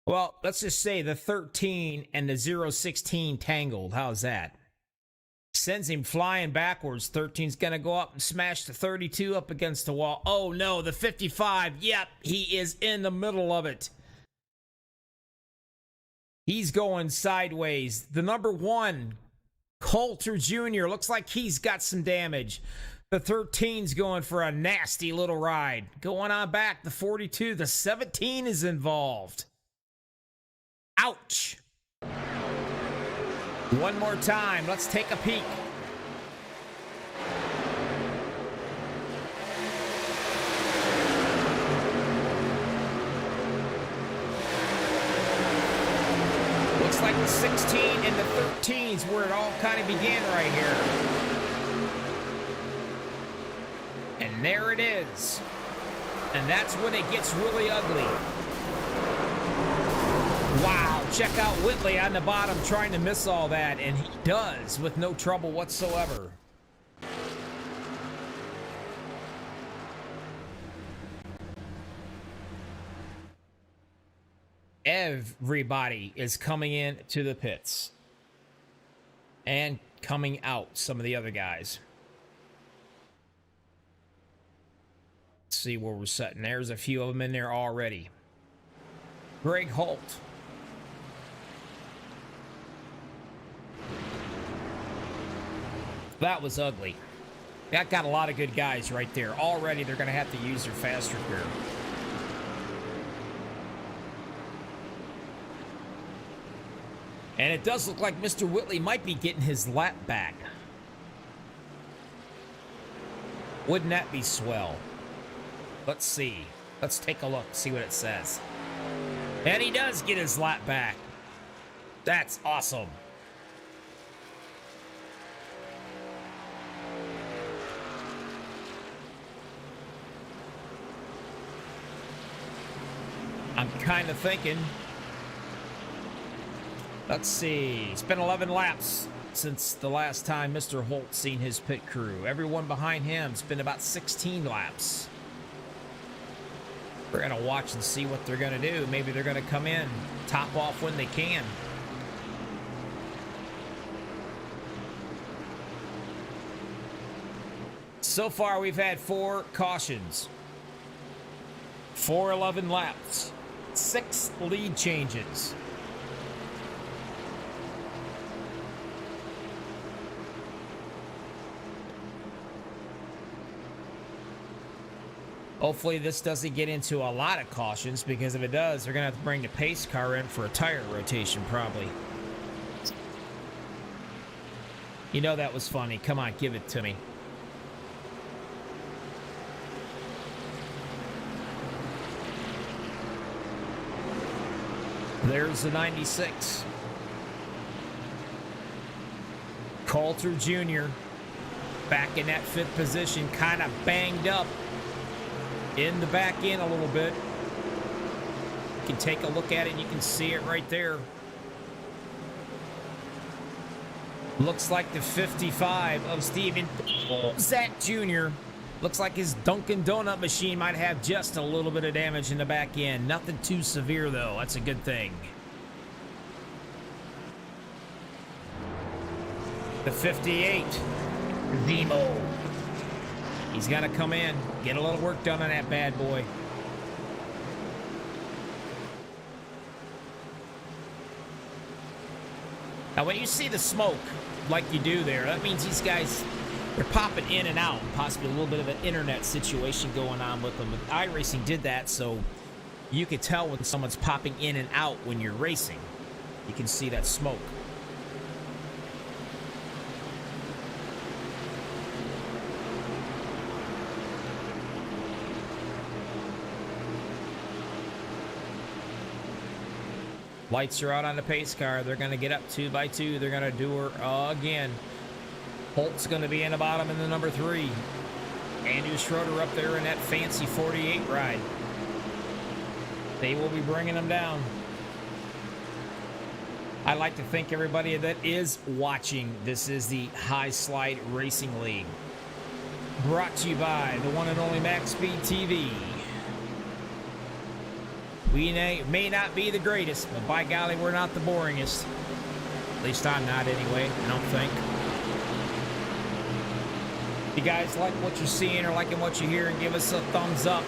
well, let's just say the 13 and the 016 tangled. How's that? Sends him flying backwards. 13's gonna go up and smash the 32 up against the wall. Oh no, the 55. Yep, he is in the middle of it. He's going sideways. The number 1, Coulter Jr., looks like he's got some damage. The 13's going for a nasty little ride. Going on back, the 42, the 17 is involved. Ouch. One more time, let's take a peek. Looks like the 16 and the 13s where it all kind of began right here. And there it is. And that's when it gets really ugly. Wow, check out Whitley on the bottom trying to miss all that, and he does with no trouble whatsoever. Everybody is coming in to the pits and coming out, some of the other guys. Let's see where we're sitting. There's a few of them in there already. Greg Holt. That was ugly. That got a lot of good guys right there. Already they're going to have to use their fast repair. And it does look like Mr. Whitley might be getting his lap back. Wouldn't that be swell? Let's see. Let's take a look, see what it says. And he does get his lap back. That's awesome. I'm kind of thinking... Let's see. It's been 11 laps since the last time Mr. Holt's seen his pit crew. Everyone behind him's been about 16 laps. We're going to watch and see what they're going to do. Maybe they're going to come in, top off when they can. So far, we've had 4 cautions. 4 11 laps. 6 lead changes. Hopefully this doesn't get into a lot of cautions, because if it does, they're going to have to bring the pace car in for a tire rotation, probably. You know that was funny. Come on, give it to me. There's the 96. Coulter Jr. back in that 5th position, kind of banged up. In the back end a little bit. You can take a look at it and you can see it right there. Looks like the 55 of Steven Zach Jr. Looks like his Dunkin' Donut machine might have just a little bit of damage in the back end. Nothing too severe, though. That's a good thing. The 58, Zemo. He's got to come in, get a little work done on that bad boy. Now, when you see the smoke like you do there, that means these guys, they're popping in and out. Possibly a little bit of an internet situation going on with them. iRacing did that, so you can tell when someone's popping in and out when you're racing. You can see that smoke. Lights are out on the pace car. They're going to get up 2 by 2. They're going to do her again. Holt's going to be in the bottom in the number 3. Andrew Schroeder up there in that fancy 48 ride. They will be bringing them down. I'd like to thank everybody that is watching. This is the High Slide Racing League. Brought to you by the one and only MaxspeedTV. We may not be the greatest, but by golly, we're not the boringest. At least I'm not anyway, I don't think. If you guys like what you're seeing or liking what you hear, and give us a thumbs up.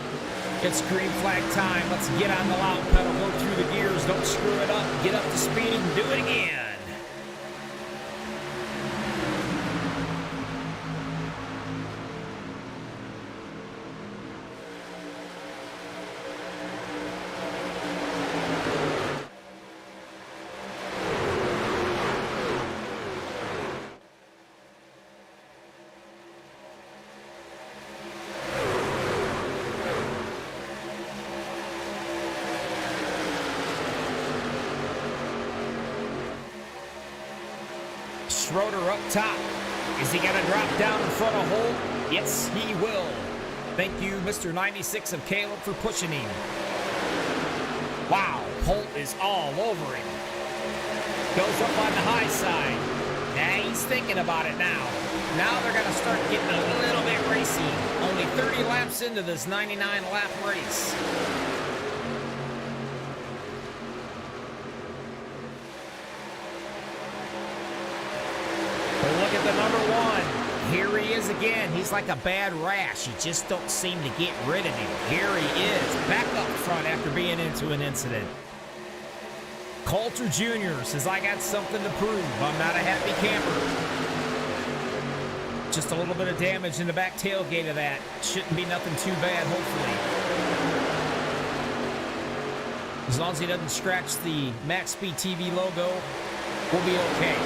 It's green flag time. Let's get on the loud pedal, go through the gears, don't screw it up, get up to speed and do it again. Schroeder up top. Is he going to drop down in front of Holt? Yes, he will. Thank you, Mr. 96 of Caleb, for pushing him. Wow, Holt is all over him. Goes up on the high side. Now he's thinking about it now. Now they're going to start getting a little bit racy. Only 30 laps into this 99-lap race. Look at the number 1. Here he is again. He's like a bad rash. You just don't seem to get rid of him. Here he is, back up front after being into an incident. Coulter Jr. says, I got something to prove. I'm not a happy camper. Just a little bit of damage in the back tailgate of that. Shouldn't be nothing too bad, hopefully. As long as he doesn't scratch the MaxspeedTV logo, we'll be okay.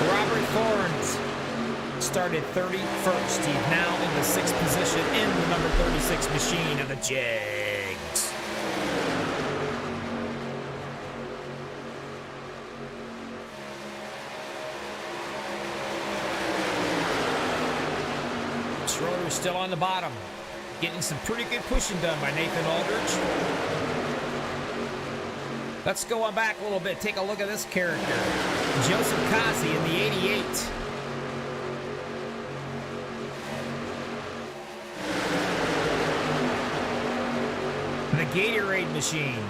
Robert Thorns started 31st. He's now in the 6th position in the number 36 machine of the Jags. Schroeder's still on the bottom. Getting some pretty good pushing done by Nathan Aldridge. Let's go on back a little bit. Take a look at this character. Joseph Kazi in the 88. The Gatorade machine.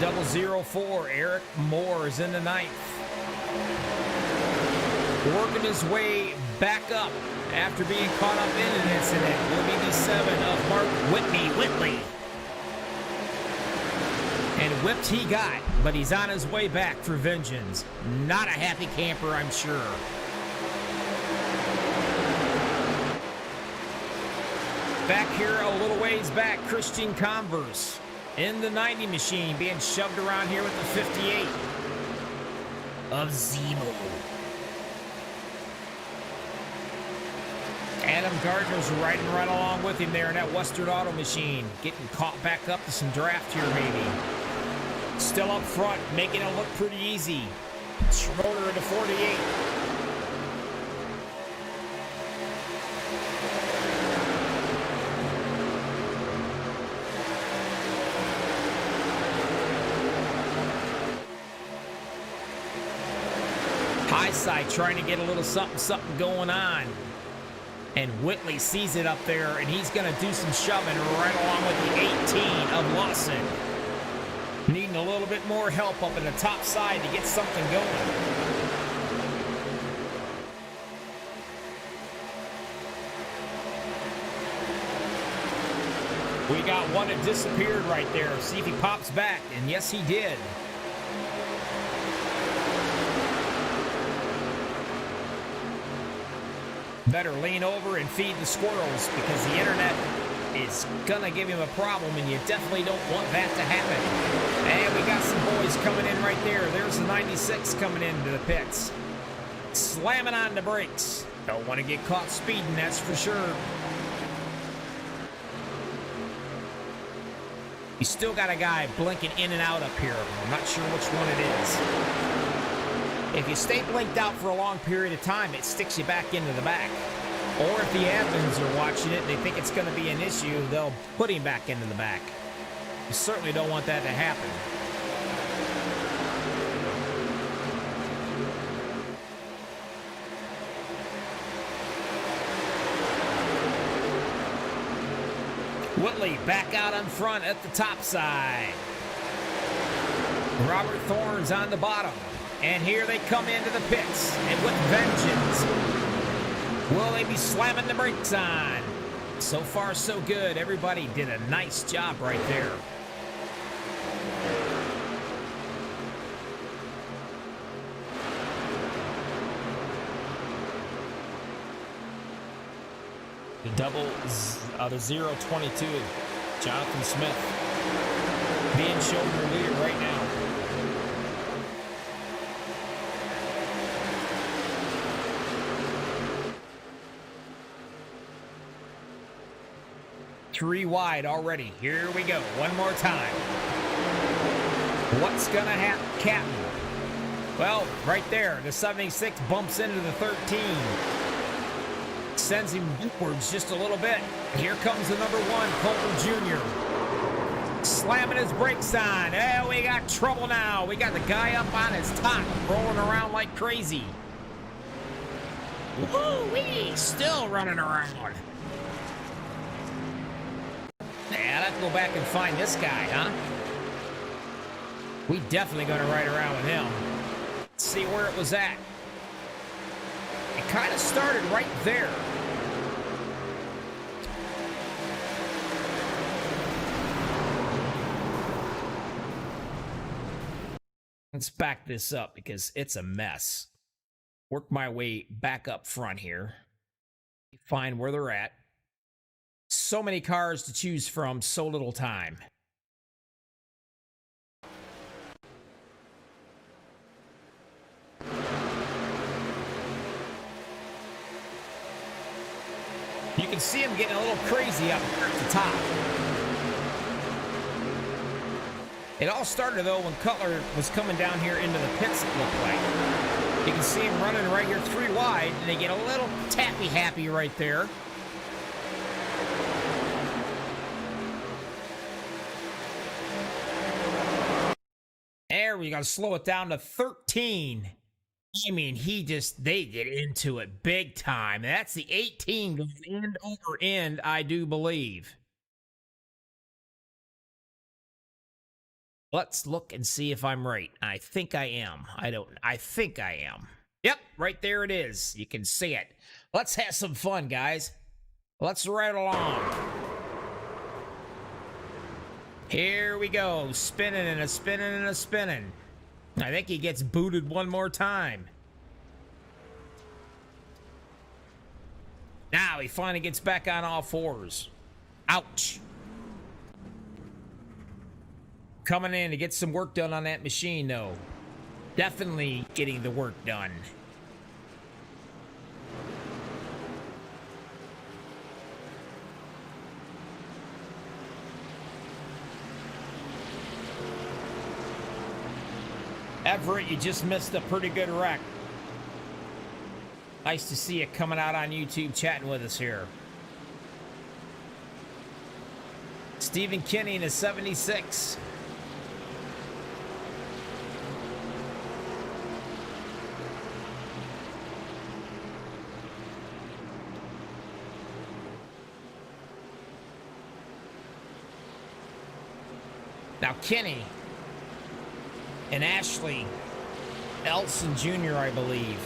The 004, Eric Moore is in the 9th. Working his way back up after being caught up in an incident will be the 7 of Mark Whitley. And whipped he got, but he's on his way back for vengeance. Not a happy camper, I'm sure. Back here a little ways back, Christian Converse in the 90 machine being shoved around here with the 58 of Zemo. Adam Gardner's riding right along with him there in that Western Auto machine. Getting caught back up to some draft here, maybe. Still up front, making it look pretty easy. Schroeder into 48. Eyesight trying to get a little something going on. And Whitley sees it up there, and he's going to do some shoving right along with the 18 of Lawson. Needing a little bit more help up in the top side to get something going. We got one that disappeared right there. See if he pops back, and yes, he did. Better lean over and feed the squirrels because the internet is gonna give him a problem, and you definitely don't want that to happen. And we got some boys coming in right there. There's the 96 coming into the pits. Slamming on the brakes. Don't want to get caught speeding, that's for sure. You still got a guy blinking in and out up here. I'm not sure which one it is. If you stay blinked out for a long period of time, it sticks you back into the back. Or if the admins are watching it and they think it's going to be an issue, they'll put him back into the back. You certainly don't want that to happen. Whitley back out on front at the top side. Robert Thorne's on the bottom. And here they come into the pits, and with vengeance. Will they be slamming the brakes on? So far, so good. Everybody did a nice job right there. The 022, Jonathan Smith, being shown the leader right now. Three wide already. Here we go. One more time. What's gonna happen, Captain? Well, right there, the 76 bumps into the 13. Sends him backwards just a little bit. Here comes the number 1, Colton Jr. Slamming his brakes on. Oh, we got trouble now. We got the guy up on his top, rolling around like crazy. Woo-wee! Still running around. Yeah, I'd have to go back and find this guy, huh? We definitely gonna ride around with him. Let's see where it was at. It kind of started right there. Let's back this up because it's a mess. Work my way back up front here. Find where they're at. So many cars to choose from, so little time. You can see him getting a little crazy up here at the top. It all started, though, when Cutler was coming down here into the pits, it looked like. You can see him running right here 3 wide, and they get a little tappy-happy right there. There, we got to slow it down to 13. I mean, they get into it big time. That's the 18 going end over end, I do believe. Let's look and see if I'm right. I think I am. I think I am. Yep, right there it is. You can see it. Let's have some fun, guys. Let's ride along. Here we go. Spinning and a spinning and a spinning. I think he gets booted one more time. Now he finally gets back on all fours. Ouch. Coming in to get some work done on that machine, though. Definitely getting the work done. Everett, you just missed a pretty good wreck. Nice to see you coming out on YouTube chatting with us here. Stephen Kinney in a 76. Now, Kenny and Ashley Elson Jr., I believe.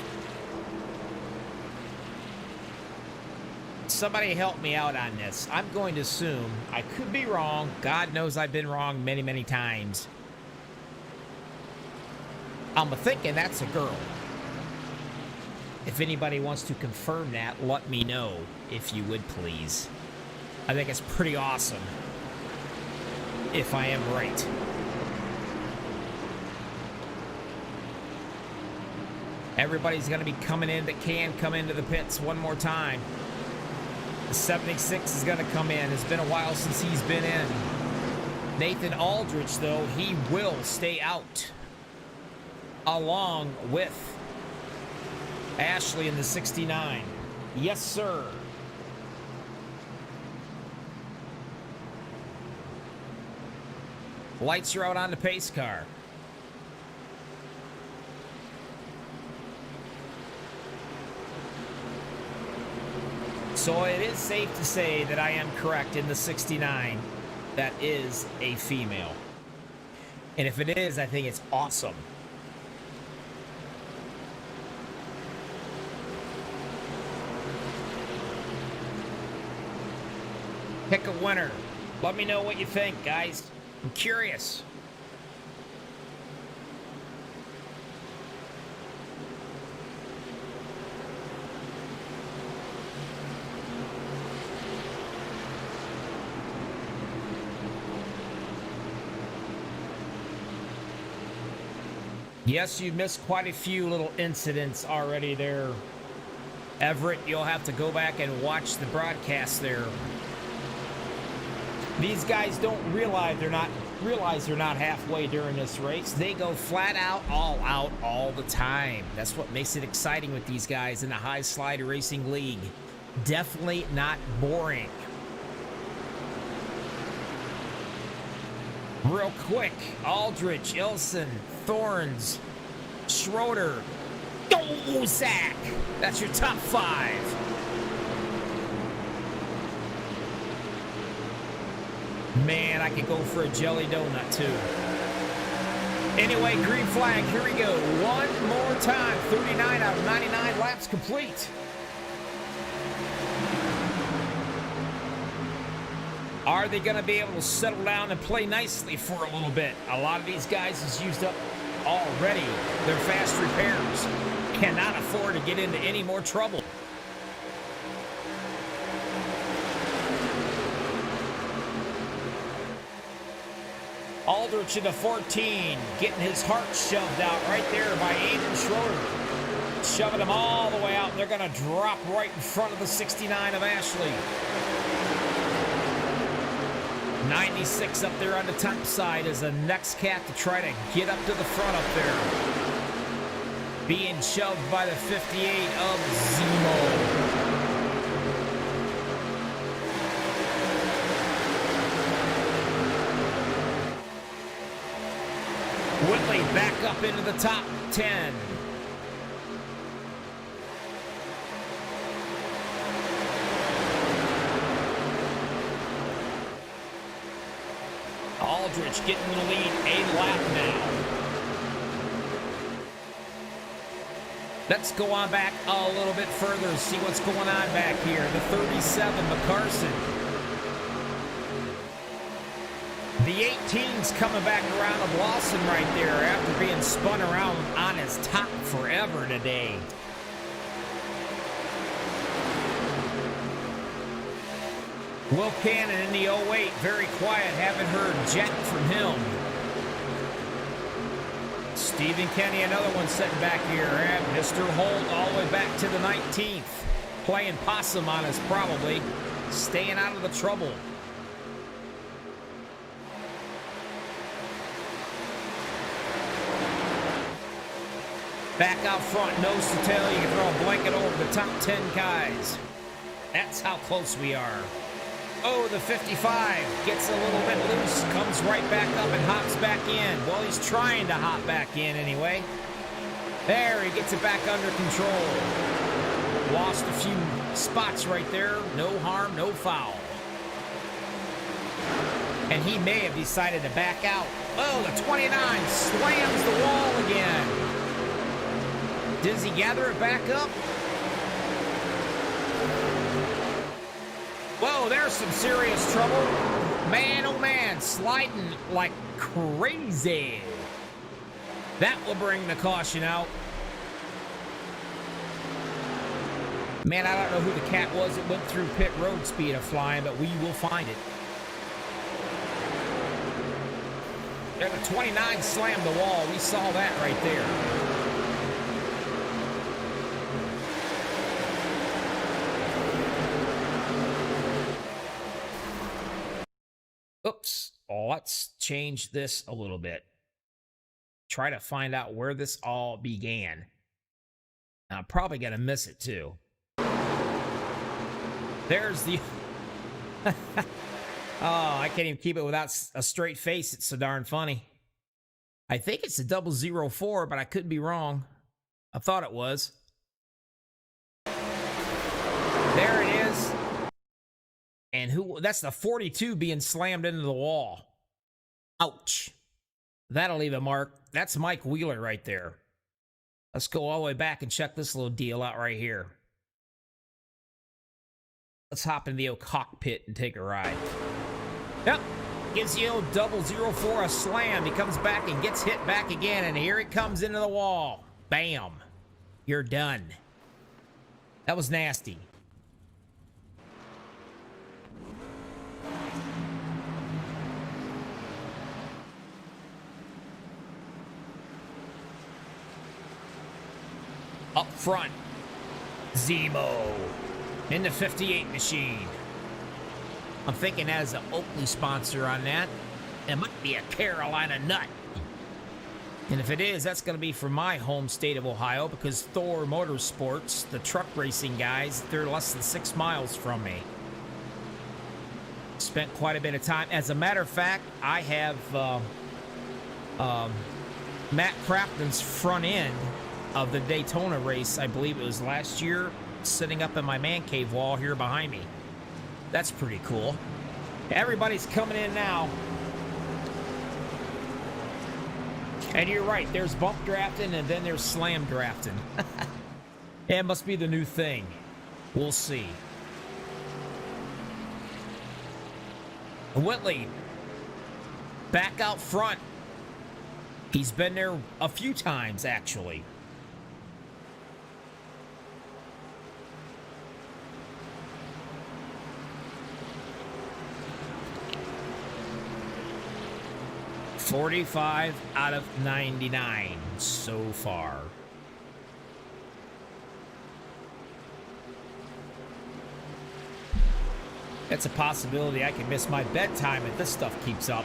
Somebody help me out on this. I'm going to assume, I could be wrong. God knows I've been wrong many, many times. I'm thinking that's a girl. If anybody wants to confirm that, let me know, if you would, please. I think it's pretty awesome, if I am right. Everybody's going to be coming in that can come into the pits one more time. The 76 is going to come in. It's been a while since he's been in. Nathan Aldrich, though, he will stay out, along with Ashley in the 69. Yes, sir. Lights are out on the pace car. So it is safe to say that I am correct in the 69. That is a female. And if it is, I think it's awesome. Pick a winner. Let me know what you think, guys. I'm curious. Yes, you missed quite a few little incidents already there. Everett, you'll have to go back and watch the broadcast there. These guys don't realize they're not halfway during this race. They go flat out, all the time. That's what makes it exciting with these guys in the High Slide Racing League. Definitely not boring. Real quick, Aldrich, Ilson, Thorns, Schroeder. Oh, Zach! That's your top 5. Man, I could go for a jelly donut, too. Anyway, green flag. Here we go. One more time. 39 out of 99 laps complete. Are they going to be able to settle down and play nicely for a little bit? A lot of these guys has used up already their fast repairs. Cannot afford to get into any more trouble. Aldrich in the 14, getting his heart shoved out right there by Aiden Schroeder. Shoving him all the way out, and they're going to drop right in front of the 69 of Ashley. 96 up there on the top side is the next cat to try to get up to the front up there. Being shoved by the 58 of Zemo. Whitley back up into the top 10. Aldrich getting the lead a lap now. Let's go on back a little bit further and see what's going on back here. The 37, McCarson. The 18's coming back around to Blossom right there after being spun around on his top forever today. Will Cannon in the 08, very quiet, haven't heard jack from him. Stephen Kenny, another one sitting back here, and Mr. Holt all the way back to the 19th. Playing possum on us probably, staying out of the trouble. Back out front, nose to tail, you can throw a blanket over the top 10 guys. That's how close we are. Oh, the 55 gets a little bit loose, comes right back up and hops back in. Well, he's trying to hop back in anyway. There, he gets it back under control. Lost a few spots right there. No harm, no foul. And he may have decided to back out. Oh, the 29 slams the wall again. Does he gather it back up? Whoa, there's some serious trouble. Man, oh man, sliding like crazy. That will bring the caution out. Man, I don't know who the cat was that went through pit road speed of flying, but we will find it. Yeah, the 29 slammed the wall. We saw that right there. Oops. Let's change this a little bit. Try to find out where this all began. I'm probably going to miss it, too. There's the... Oh, I can't even keep it without a straight face. It's so darn funny. I think it's a 004, but I could be wrong. I thought it was. There it is. And who? That's the 42 being slammed into the wall. Ouch. That'll leave a mark. That's Mike Wheeler right there. Let's go all the way back and check this little deal out right here. Let's hop in the old cockpit and take a ride. Yep. Gives the old 004 a slam. He comes back and gets hit back again. And here it comes into the wall. Bam. You're done. That was nasty. Up front, Zemo in the 58 machine. I'm thinking as an Oakley sponsor on that. It might be a Carolina nut. And if it is, that's going to be from my home state of Ohio, because Thor Motorsports, the truck racing guys, they're less than 6 miles from me. Spent quite a bit of time. As a matter of fact, I have Matt Crafton's front end of the Daytona race, I believe it was last year, sitting up in my man cave wall here behind me. That's pretty cool. Everybody's coming in now. And you're right, there's bump drafting and then there's slam drafting. It must be the new thing. We'll see. Whitley, back out front. He's been there a few times, actually. $45 out of 99 so far. It's a possibility I can miss my bedtime if this stuff keeps up.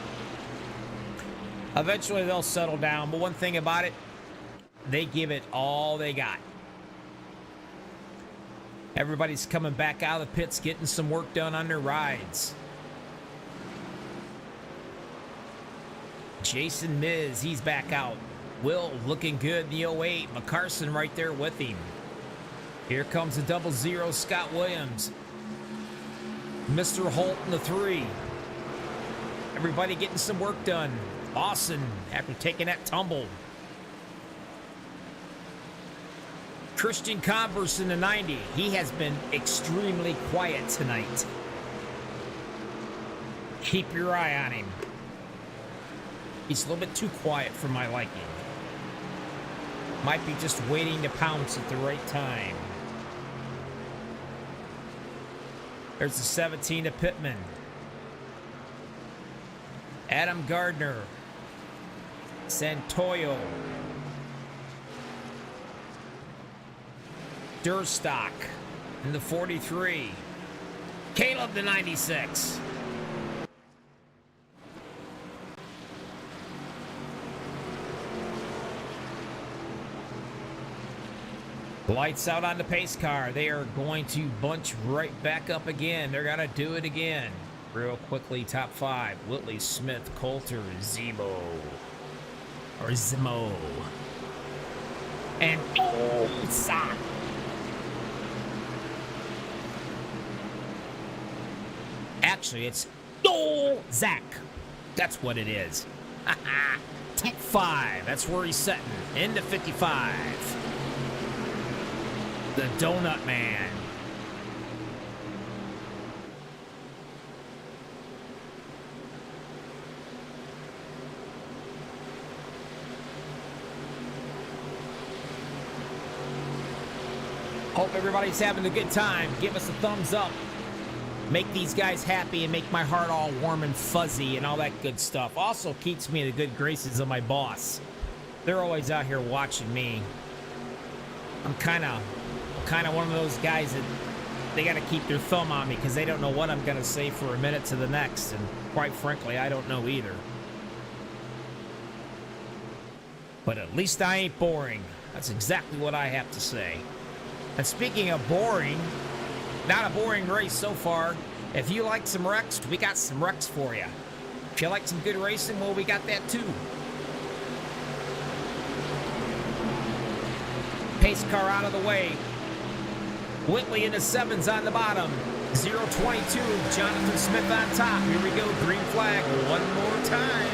Eventually they'll settle down, but one thing about it, they give it all they got. Everybody's coming back out of the pits, getting some work done on their rides. Jason Miz, he's back out. Will looking good in the 08. McCarson right there with him. Here comes the 00 Scott Williams. Mr. Holt in the 3. Everybody getting some work done. Lawson after taking that tumble. Christian Converse in the 90. He has been extremely quiet tonight. Keep your eye on him. He's a little bit too quiet for my liking. Might be just waiting to pounce at the right time. There's the 17 to Pittman. Adam Gardner. Santoyo. Durstock in the 43. Caleb the 96. Lights out on the pace car. They are going to bunch right back up again. They're going to do it again. Real quickly, top 5. Whitley, Smith, Coulter, Zemo. Or Zemo. And Olson. Actually, it's Zach. That's what it is. Top 5. That's where he's setting. Into 55. The Donut Man. Hope everybody's having a good time. Give us a thumbs up. Make these guys happy and make my heart all warm and fuzzy and all that good stuff. Also keeps me in the good graces of my boss. They're always out here watching me. I'm kind of one of those guys that they got to keep their thumb on me because they don't know what I'm going to say for a minute to the next. And quite frankly, I don't know either. But at least I ain't boring. That's exactly what I have to say. And speaking of boring, not a boring race so far. If you like some wrecks, we got some wrecks for you. If you like some good racing, well, we got that too. Pace car out of the way. Whitley in the 7s on the bottom. 022, Jonathan Smith on top. Here we go, green flag one more time.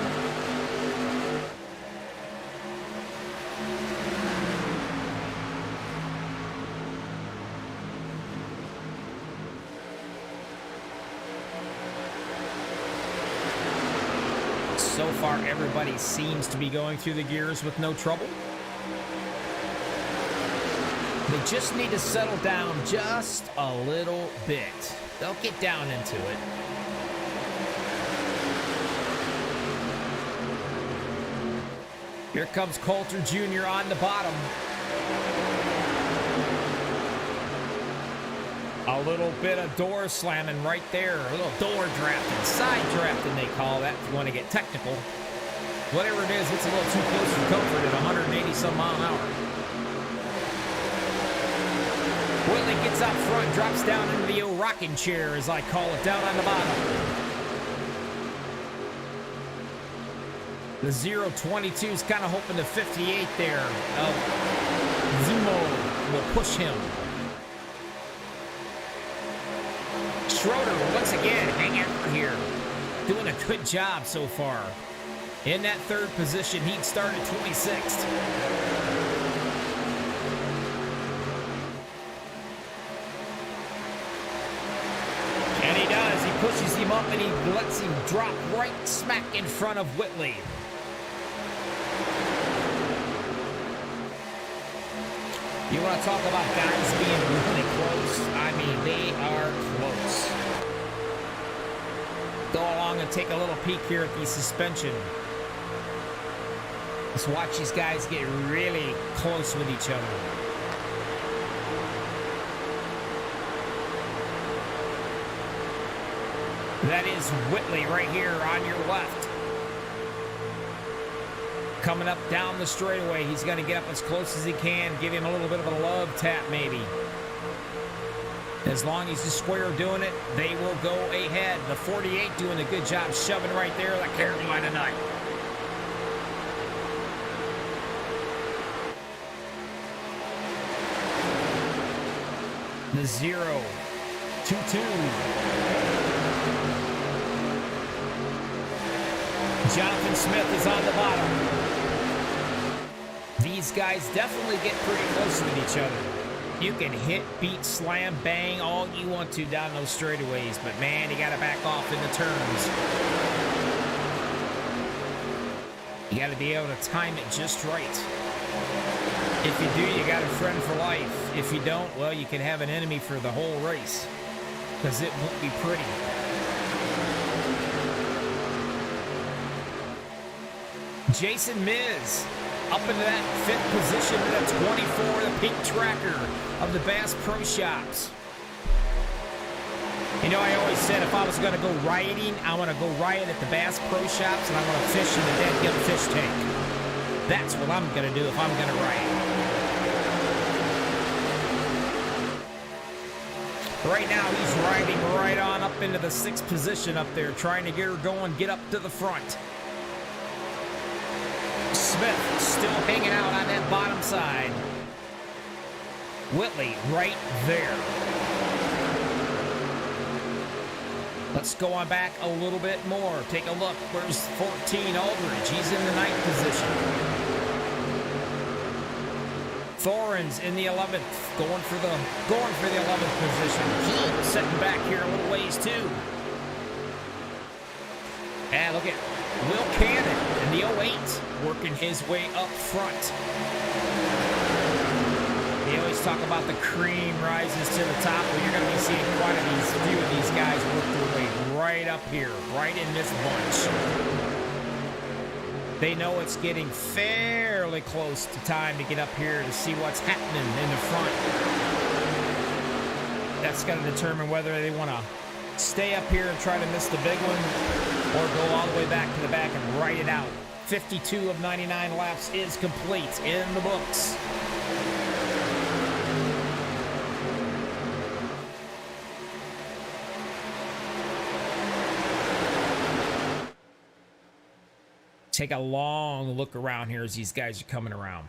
So far, everybody seems to be going through the gears with no trouble. They just need to settle down just a little bit. They'll get down into it. Here comes Coulter Jr. on the bottom. A little bit of door slamming right there. A little door drafting, side drafting they call that if you want to get technical. Whatever it is, it's a little too close for comfort at 180 some mile an hour. Whitley gets out front, drops down into the old rocking chair, as I call it, down on the bottom. The 022 is kind of hoping the 58 there of Zemo will push him. Schroeder, once again, hanging out here. Doing a good job so far. In that third position, he'd started 26th. And he does. He pushes him up and he lets him drop right smack in front of Whitley. You want to talk about guys being really close? I mean, they are close. Go along and take a little peek here at the suspension. Let's watch these guys get really close with each other. That is Whitley right here on your left. Coming up down the straightaway, he's going to get up as close as he can, give him a little bit of a love tap maybe. As long as the square doing it, they will go ahead. The 48 doing a good job shoving right there, the Carolina Knight. The 022. Jonathan Smith is on the bottom. These guys definitely get pretty close with each other. You can hit, beat, slam, bang all you want to down those straightaways, but man, you got to back off in the turns. You got to be able to time it just right. If you do, you got a friend for life. If you don't, well, you can have an enemy for the whole race, because it won't be pretty. Jason Miz up into that 5th position to the 24, the pink tracker of the Bass Pro Shops. You know, I always said if I was going to go riding, I want to go ride at the Bass Pro Shops and I want to fish in the dead gill fish tank. That's what I'm going to do if I'm going to ride. Right now, he's riding right on up into the 6th position up there, trying to get her going, get up to the front. Smith still hanging out on that bottom side. Whitley right there. Let's go on back a little bit more. Take a look. Where's 14 Aldridge? He's in the 9th position. Thorn's in the 11th, going for the 11th position. He's sitting back here a little ways too. And look at Will Cannon in the 08, working his way up front. They always talk about the cream rises to the top. Well, you're going to be seeing quite a few of these guys work their way right up here, right in this bunch. They know it's getting fairly close to time to get up here to see what's happening in the front. That's going to determine whether they want to stay up here and try to miss the big one or go all the way back to the back and ride it out. 52 of 99 laps is complete in the books. Take a long look around here as these guys are coming around.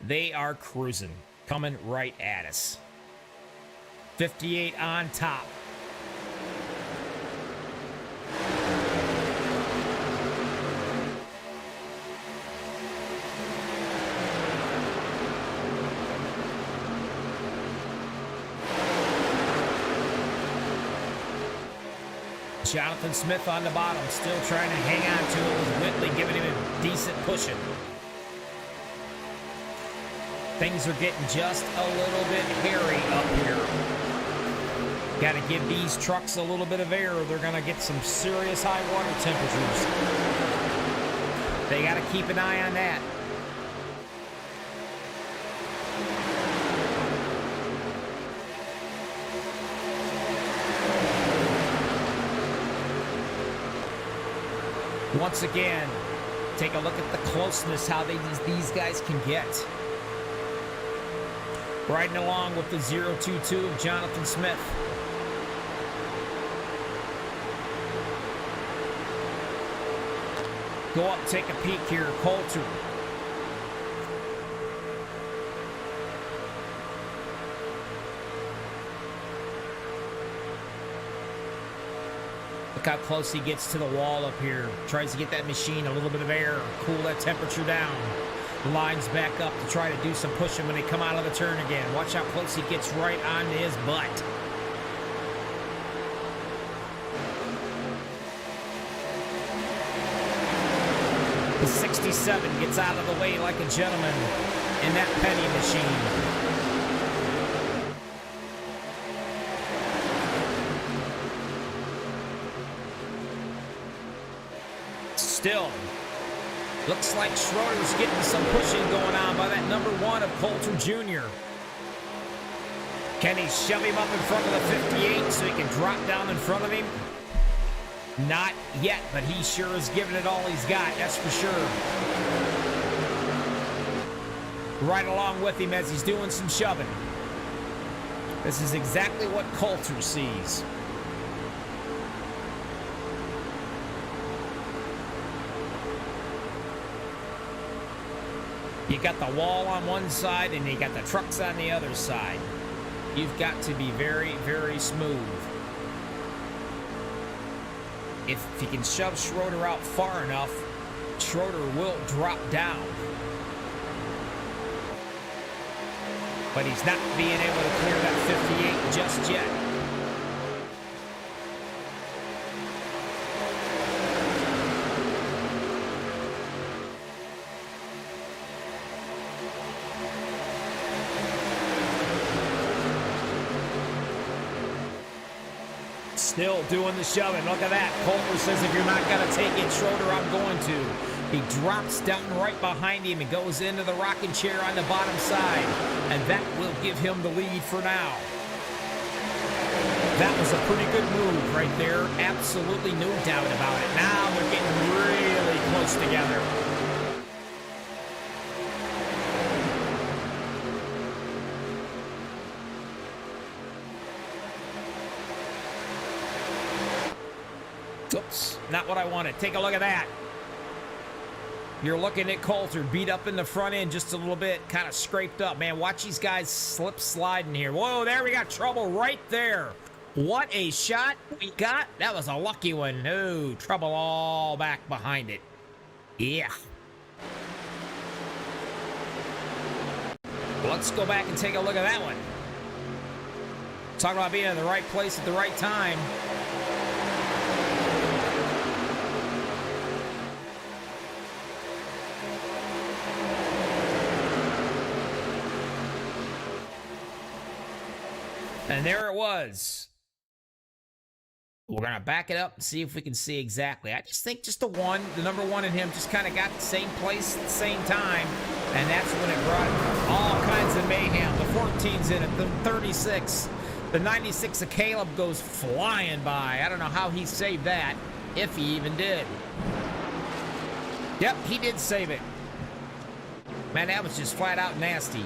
They are cruising, coming right at us. 58 on top. Jonathan Smith on the bottom, still trying to hang on to it with Whitley giving him a decent pushing. Things are getting just a little bit hairy up here. Got to give these trucks a little bit of air or they're going to get some serious high water temperatures. They got to keep an eye on that. Once again, take a look at the closeness, how these guys can get. Riding along with the 022 of Jonathan Smith. Go up, take a peek here, Coulter. Look how close he gets to the wall up here. Tries to get that machine a little bit of air, cool that temperature down. Lines back up to try to do some pushing when they come out of the turn again. Watch how close he gets right onto his butt. The 67 gets out of the way like a gentleman in that penny machine. Still, looks like Schroeder's getting some pushing going on by that number 1 of Coulter Jr. Can he shove him up in front of the 58 so he can drop down in front of him? Not yet, but he sure is giving it all he's got, that's for sure. Right along with him as he's doing some shoving. This is exactly what Coulter sees. You got the wall on one side and you got the trucks on the other side. You've got to be very, very smooth. If you can shove Schroeder out far enough, Schroeder will drop down. But he's not being able to clear that 58 just yet. Still doing the shoving. Look at that. Coulter says, if you're not going to take it, Schroeder, I'm going to. He drops down right behind him and goes into the rocking chair on the bottom side. And that will give him the lead for now. That was a pretty good move right there. Absolutely no doubt about it. Now they're getting really close together. Oops, not what I wanted. Take a look at that. You're looking at Coulter beat up in the front end just a little bit, kind of scraped up. Man, watch these guys slip sliding here. Whoa, there we got trouble right there. What a shot we got. That was a lucky one. No, trouble all back behind it. Yeah. Let's go back and take a look at that one. Talk about being in the right place at the right time. And there it was. We're going to back it up and see if we can see exactly. I just think just the number one in him just kind of got the same place at the same time. And that's when it brought all kinds of mayhem. The 14's in it, the 36. The 96 of Caleb goes flying by. I don't know how he saved that, if he even did. Yep, he did save it. Man, that was just flat out nasty.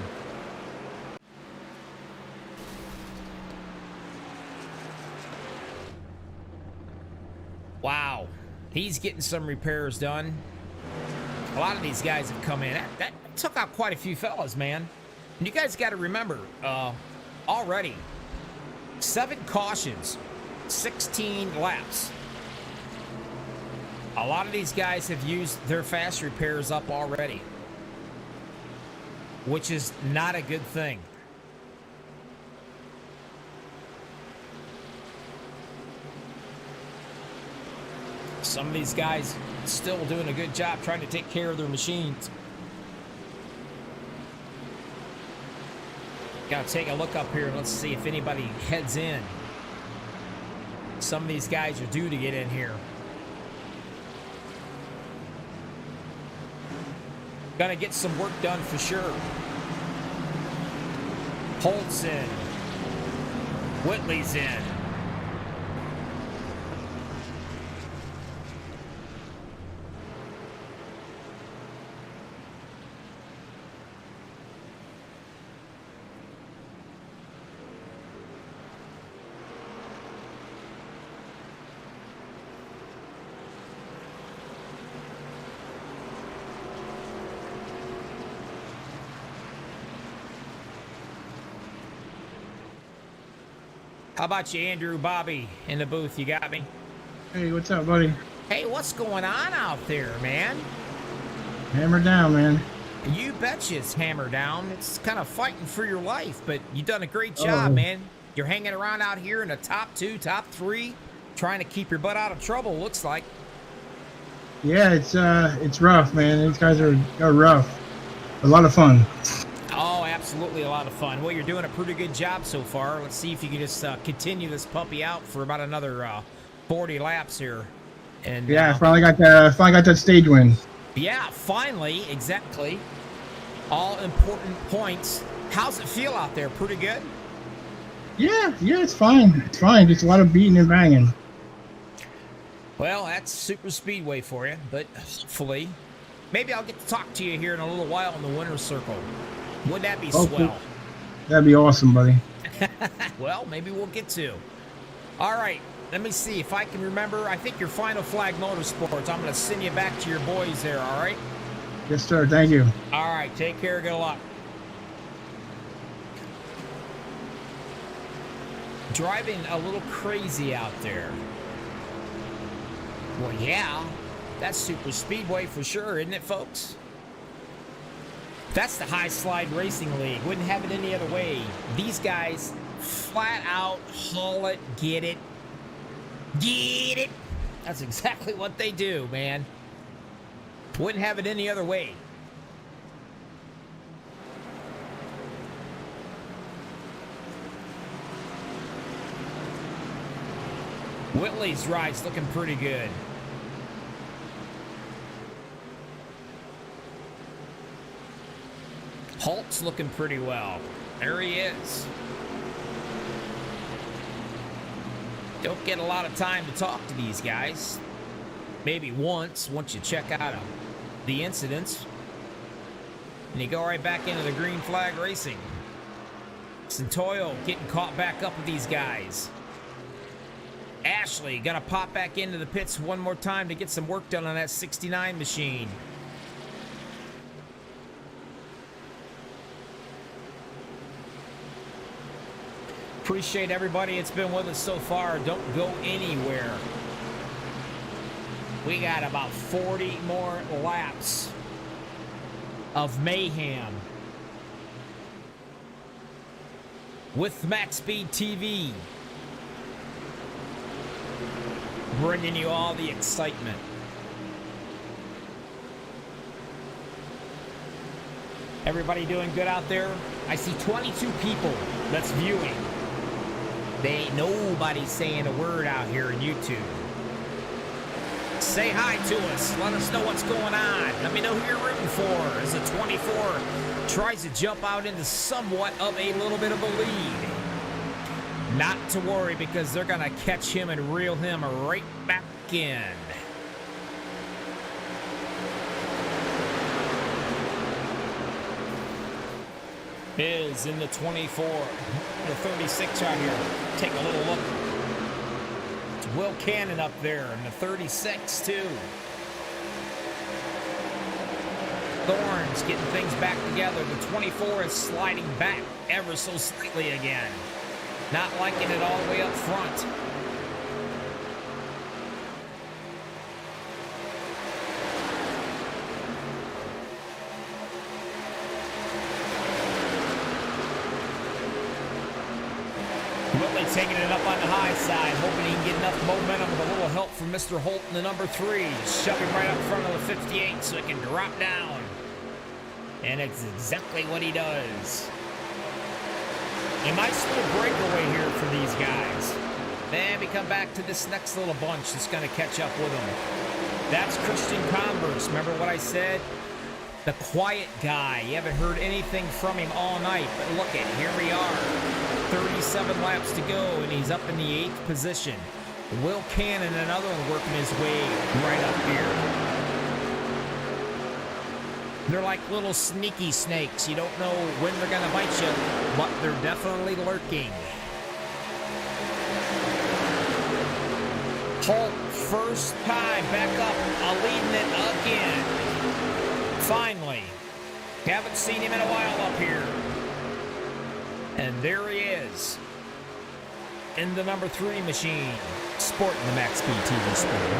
Wow, he's getting some repairs done. A lot of these guys have come in. That took out quite a few fellas, man. And you guys got to remember, already, 7 cautions, 16 laps. A lot of these guys have used their fast repairs up already, which is not a good thing. Some of these guys still doing a good job trying to take care of their machines. Got to take a look up here and let's see if anybody heads in. Some of these guys are due to get in here. Gonna get some work done for sure. Holt's in. Whitley's in. How about you, Andrew, Bobby, in the booth? You got me? Hey, what's up, buddy? Hey, what's going on out there, man? Hammer down, man. You betcha it's hammer down. It's kind of fighting for your life, but you done a great job, man. You're hanging around out here in the top 2, top 3, trying to keep your butt out of trouble, looks like. Yeah, it's rough, man. These guys are rough. A lot of fun. Oh, absolutely a lot of fun. Well, you're doing a pretty good job so far. Let's see if you can just continue this puppy out for about another 40 laps here. And yeah, finally got that stage win. Yeah, finally, exactly. All important points. How's it feel out there? Pretty good? Yeah, it's fine. It's fine. Just a lot of beating and banging. Well, that's super speedway for you, but hopefully, maybe I'll get to talk to you here in a little while in the winner's circle. Wouldn't that be swell? That'd be awesome, buddy. Well, maybe we'll get to. All right, let me see if I can remember. I think your Final Flag Motorsports. I'm going to send you back to your boys there, all right? Yes, sir. Thank you. All right, take care. Good luck. Driving a little crazy out there. Well, yeah, that's super speedway for sure, isn't it, folks? That's the High Slide Racing League. Wouldn't have it any other way. These guys flat out haul it, get it. Get it. That's exactly what they do, man. Wouldn't have it any other way. Whitley's ride's looking pretty good. Holt's looking pretty well. There he is. Don't get a lot of time to talk to these guys. Maybe once you check out the incidents. And you go right back into the green flag racing. Centoyo getting caught back up with these guys. Ashley gonna pop back into the pits one more time to get some work done on that 69 machine. Appreciate everybody that's been with us so far. Don't go anywhere. We got about 40 more laps of mayhem with MaxspeedTV, bringing you all the excitement. Everybody doing good out there? I see 22 people that's viewing. They ain't nobody saying a word out here in YouTube. Say hi to us. Let us know what's going on. Let me know who you're rooting for as the 24 tries to jump out into somewhat of a little bit of a lead. Not to worry, because they're going to catch him and reel him right back in. Is in the 24, the 36 right here. Take a little look. It's Will Cannon up there in the 36 too. Thorns getting things back together. The 24 is sliding back ever so slightly again. Not liking it all the way up front. Whitley taking it up on the high side, hoping he can get enough momentum with a little help from Mr. Holt in the number 3. Shoving right up front of the 58 so it can drop down. And it's exactly what he does. A nice little breakaway here for these guys. Then we come back to this next little bunch that's going to catch up with them. That's Christian Converse. Remember what I said? The quiet guy. You haven't heard anything from him all night. But look at, here we are. 37 laps to go, and he's up in the 8th position. Will Cannon, another one, working his way right up here. They're like little sneaky snakes. You don't know when they're going to bite you, but they're definitely lurking. Holt, first time back up, leading it again. Finally. Haven't seen him in a while up here. And there he is. In the number 3 machine. Sporting the MaxspeedTV Sport.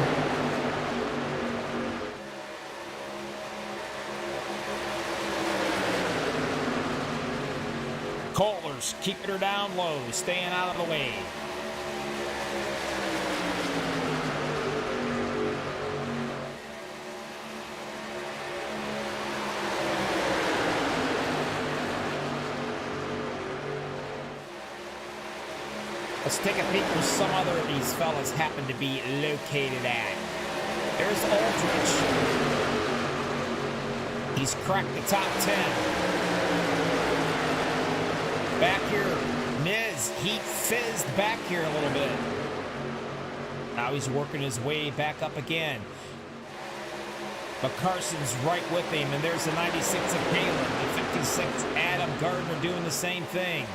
Coulter's keeping her down low, staying out of the way. Let's take a peek where some other of these fellas happen to be located at. There's Aldrich. He's cracked the top 10. Back here, Miz, he fizzed back here a little bit. Now he's working his way back up again. But Carson's right with him, and there's the 96 of Caleb, the 56 Adam Gardner doing the same thing.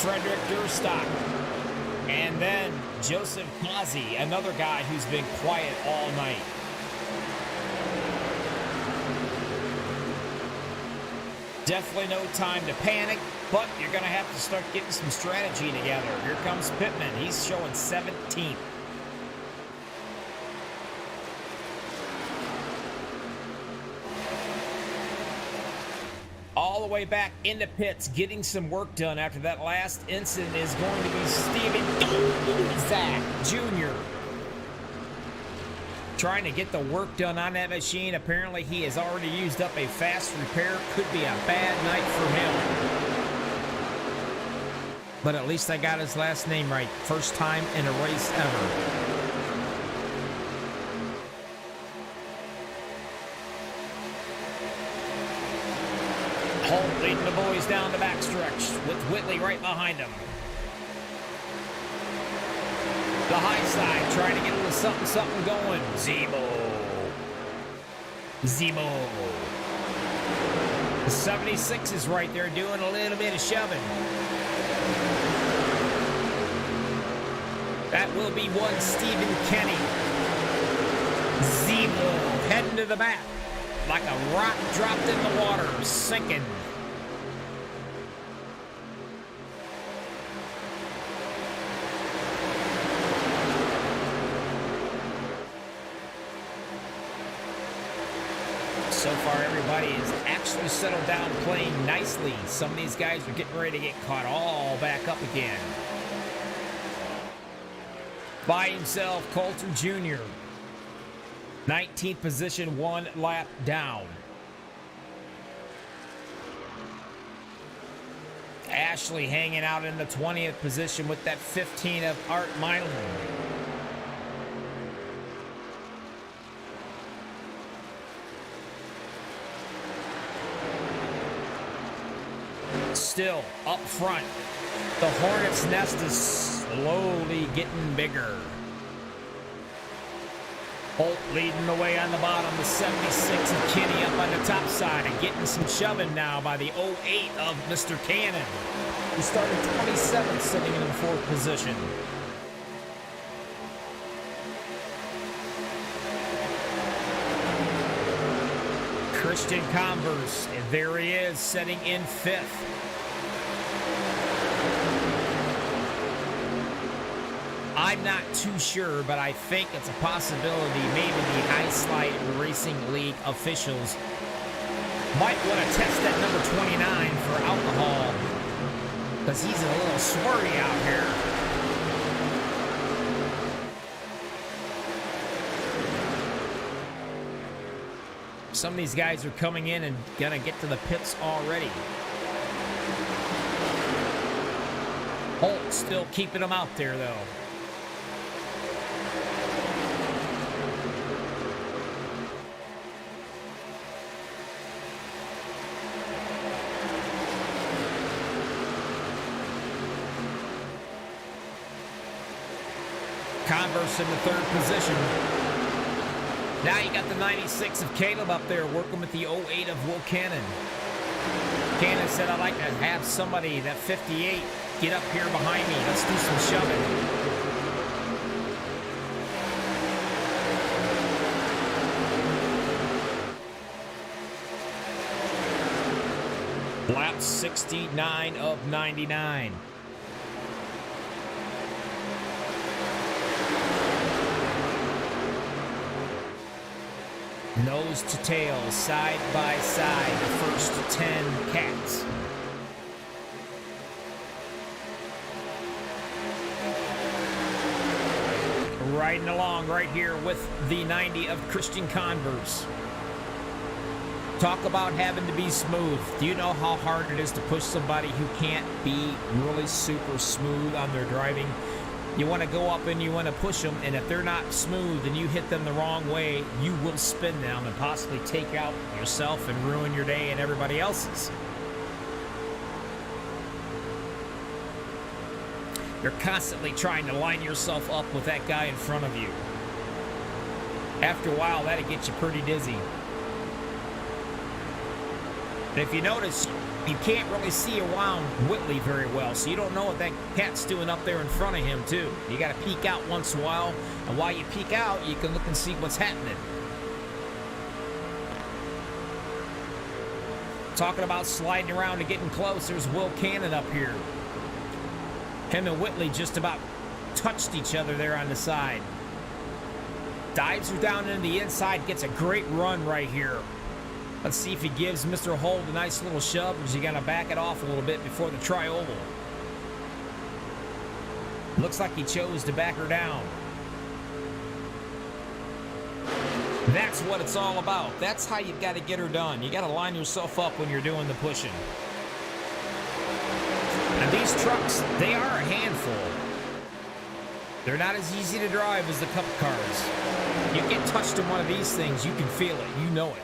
Frederick Durstock. And then Joseph Kazi, another guy who's been quiet all night. Definitely no time to panic, but you're going to have to start getting some strategy together. Here comes Pittman. He's showing 17th. All the way back into pits, getting some work done after that last incident is going to be Steven Zach Jr. Trying to get the work done on that machine. Apparently he has already used up a fast repair. Could be a bad night for him. But at least I got his last name right. First time in a race ever. Holt leading the boys down the backstretch with Whitley right behind him. The high side trying to get a little something going. Zemo. The 76 is right there doing a little bit of shoving. That will be one Stephen Kenny. Zemo heading to the back like a rock dropped in the water, sinking. So far, everybody is actually settled down playing nicely. Some of these guys are getting ready to get caught all back up again. By himself, Coulter Jr. 19th position, 1 lap down. Ashley hanging out in the 20th position with that 15 of Art Milan. Still up front, the Hornets' nest is slowly getting bigger. Holt leading the way on the bottom, the 76 of Kinney up on the top side and getting some shoving now by the 08 of Mr. Cannon, who started 27th, sitting in the 4th position. Christian Converse, and there he is, sitting in 5th. I'm not too sure, but I think it's a possibility maybe the High Slide Racing League officials might want to test that number 29 for alcohol, because he's a little swarty out here. Some of these guys are coming in and gonna get to the pits already. Holt still keeping them out there, though. Converse in the 3rd position. Now you got the 96 of Caleb up there working with the 08 of Will Cannon. Cannon said, I'd like to have somebody, that 58, get up here behind me. Let's do some shoving. Lap 69 of 99. Nose to tail, side by side, the first 10 cats. Riding along right here with the 90 of Christian Converse. Talk about having to be smooth. Do you know how hard it is to push somebody who can't be really super smooth on their driving? You want to go up and you want to push them, and if they're not smooth and you hit them the wrong way, you will spin them and possibly take out yourself and ruin your day and everybody else's. You're constantly trying to line yourself up with that guy in front of you. After a while, that'll get you pretty dizzy. And if you notice, you can't really see around Whitley very well, so you don't know what that cat's doing up there in front of him, too. You got to peek out once in a while, and while you peek out, you can look and see what's happening. Talking about sliding around and getting close, there's Will Cannon up here. Him and Whitley just about touched each other there on the side. Dives her down into the inside, gets a great run right here. Let's see if he gives Mr. Holt a nice little shove, or is he going to back it off a little bit before the tri-oval? Looks like he chose to back her down. That's what it's all about. That's how you've got to get her done. You got to line yourself up when you're doing the pushing. And these trucks, they are a handful. They're not as easy to drive as the Cup cars. You get touched in one of these things, you can feel it. You know it.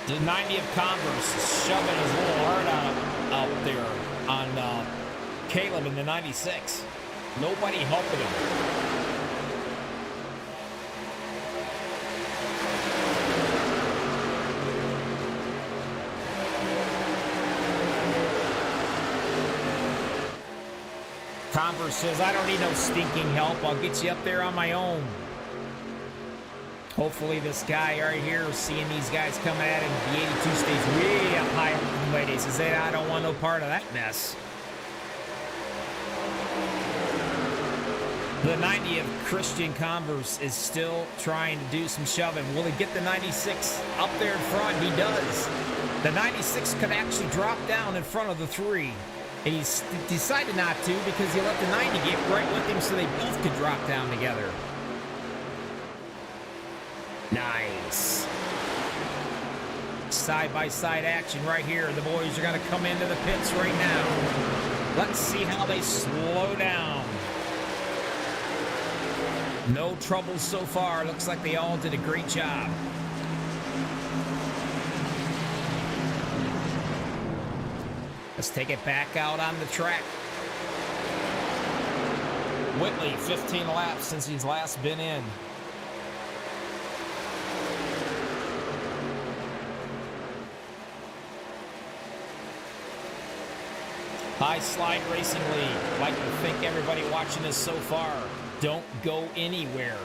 The 90 of Converse is shoving his little heart out there on Caleb in the 96. Nobody helping him. Converse says, I don't need no stinking help. I'll get you up there on my own. Hopefully this guy right here, seeing these guys coming at him, the 82 stays way up high on the ladies, says, hey, I don't want no part of that mess. The 90 of Christian Converse is still trying to do some shoving. Will he get the 96 up there in front? He does. The 96 could actually drop down in front of the 3. And he decided not to because he let the 90 get right with him so they both could drop down together. Nice. Side-by-side action right here. The boys are going to come into the pits right now. Let's see how they slow down. No trouble so far. Looks like they all did a great job. Let's take it back out on the track. Whitley, 15 laps since he's last been in. High Slide Racing League. Like to thank everybody watching this so far. Don't go anywhere.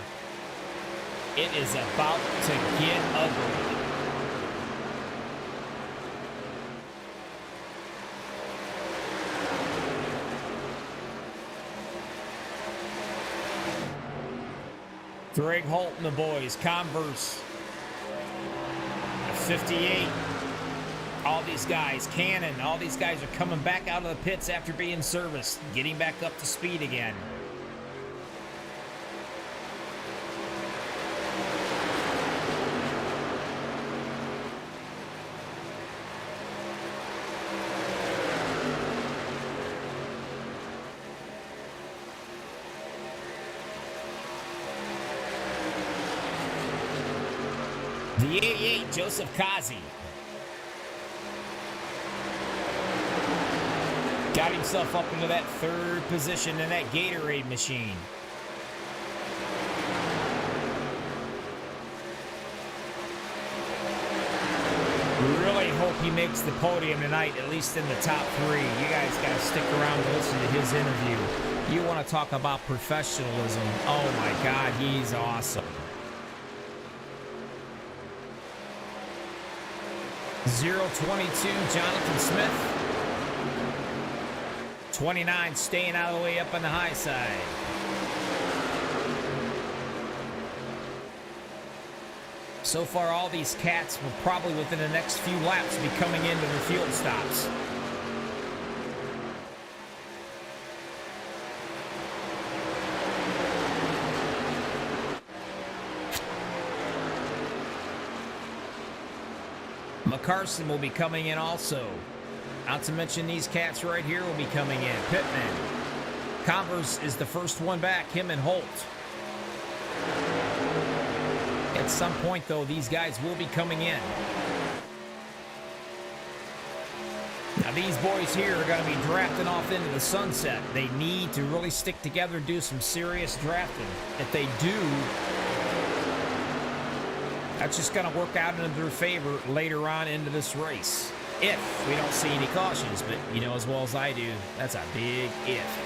It is about to get ugly. Greg Holt and the boys, Converse, 58. All these guys, Cannon, all these guys are coming back out of the pits after being serviced, getting back up to speed again. The 88, Joseph Kazi. Got himself up into that third position in that Gatorade machine. Really hope he makes the podium tonight, at least in the top 3. You guys got to stick around to listen to his interview. You want to talk about professionalism. Oh my God, he's awesome. 022, Jonathan Smith. 29, staying out of the way up on the high side. So far, all these cats will probably within the next few laps be coming into their field stops. McCarson will be coming in also. Not to mention these cats right here will be coming in. Pittman. Converse is the first one back, him and Holt. At some point, though, these guys will be coming in. Now, these boys here are going to be drafting off into the sunset. They need to really stick together and do some serious drafting. If they do, that's just going to work out in their favor later on into this race. If we don't see any cautions, but you know as well as I do, that's a big if.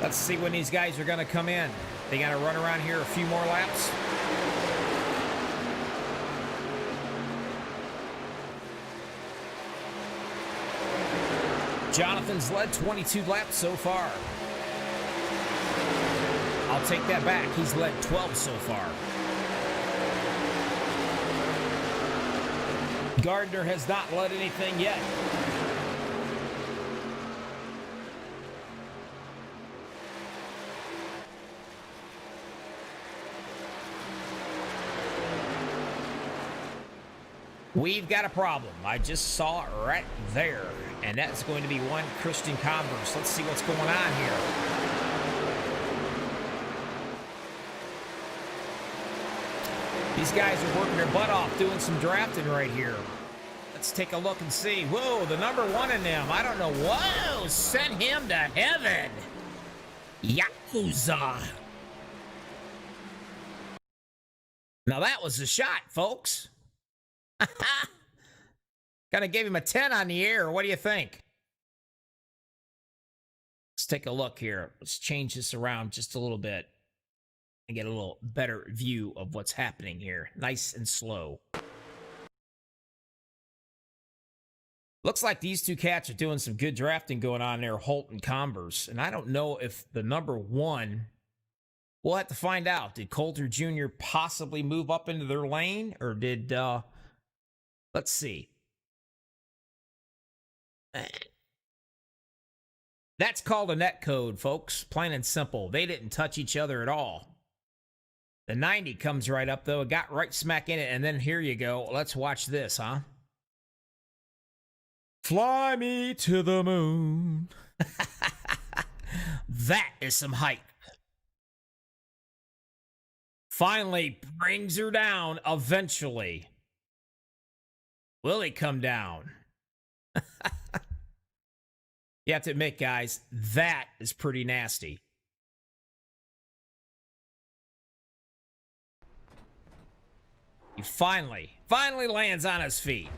Let's see when these guys are going to come in. They got to run around here a few more laps. Jonathan's led 22 laps so far. I'll take that back. He's led 12 so far. Gardner has not led anything yet. We've got a problem. I just saw it right there. And that's going to be one Christian Converse. Let's see what's going on here. These guys are working their butt off doing some drafting right here. Let's take a look and see. Whoa, the number one in them. I don't know. Whoa, send him to heaven. Yakuza. Now that was a shot, folks. Kind of gave him a 10 on the air. What do you think? Let's take a look here. Let's change this around just a little bit and get a little better view of what's happening here. Nice and slow. Looks like these two cats are doing some good drafting going on there, Holt and Converse. And I don't know if the number one, we'll have to find out. Did Coulter Jr. possibly move up into their lane? Or did, let's see. That's called a net code, folks. Plain and simple. They didn't touch each other at all. The 90 comes right up, though. It got right smack in it. And then here you go. Let's watch this, huh? Fly me to the moon. That is some hype. Finally brings her down eventually. Will he come down? You have to admit, guys, that is pretty nasty. He finally lands on his feet.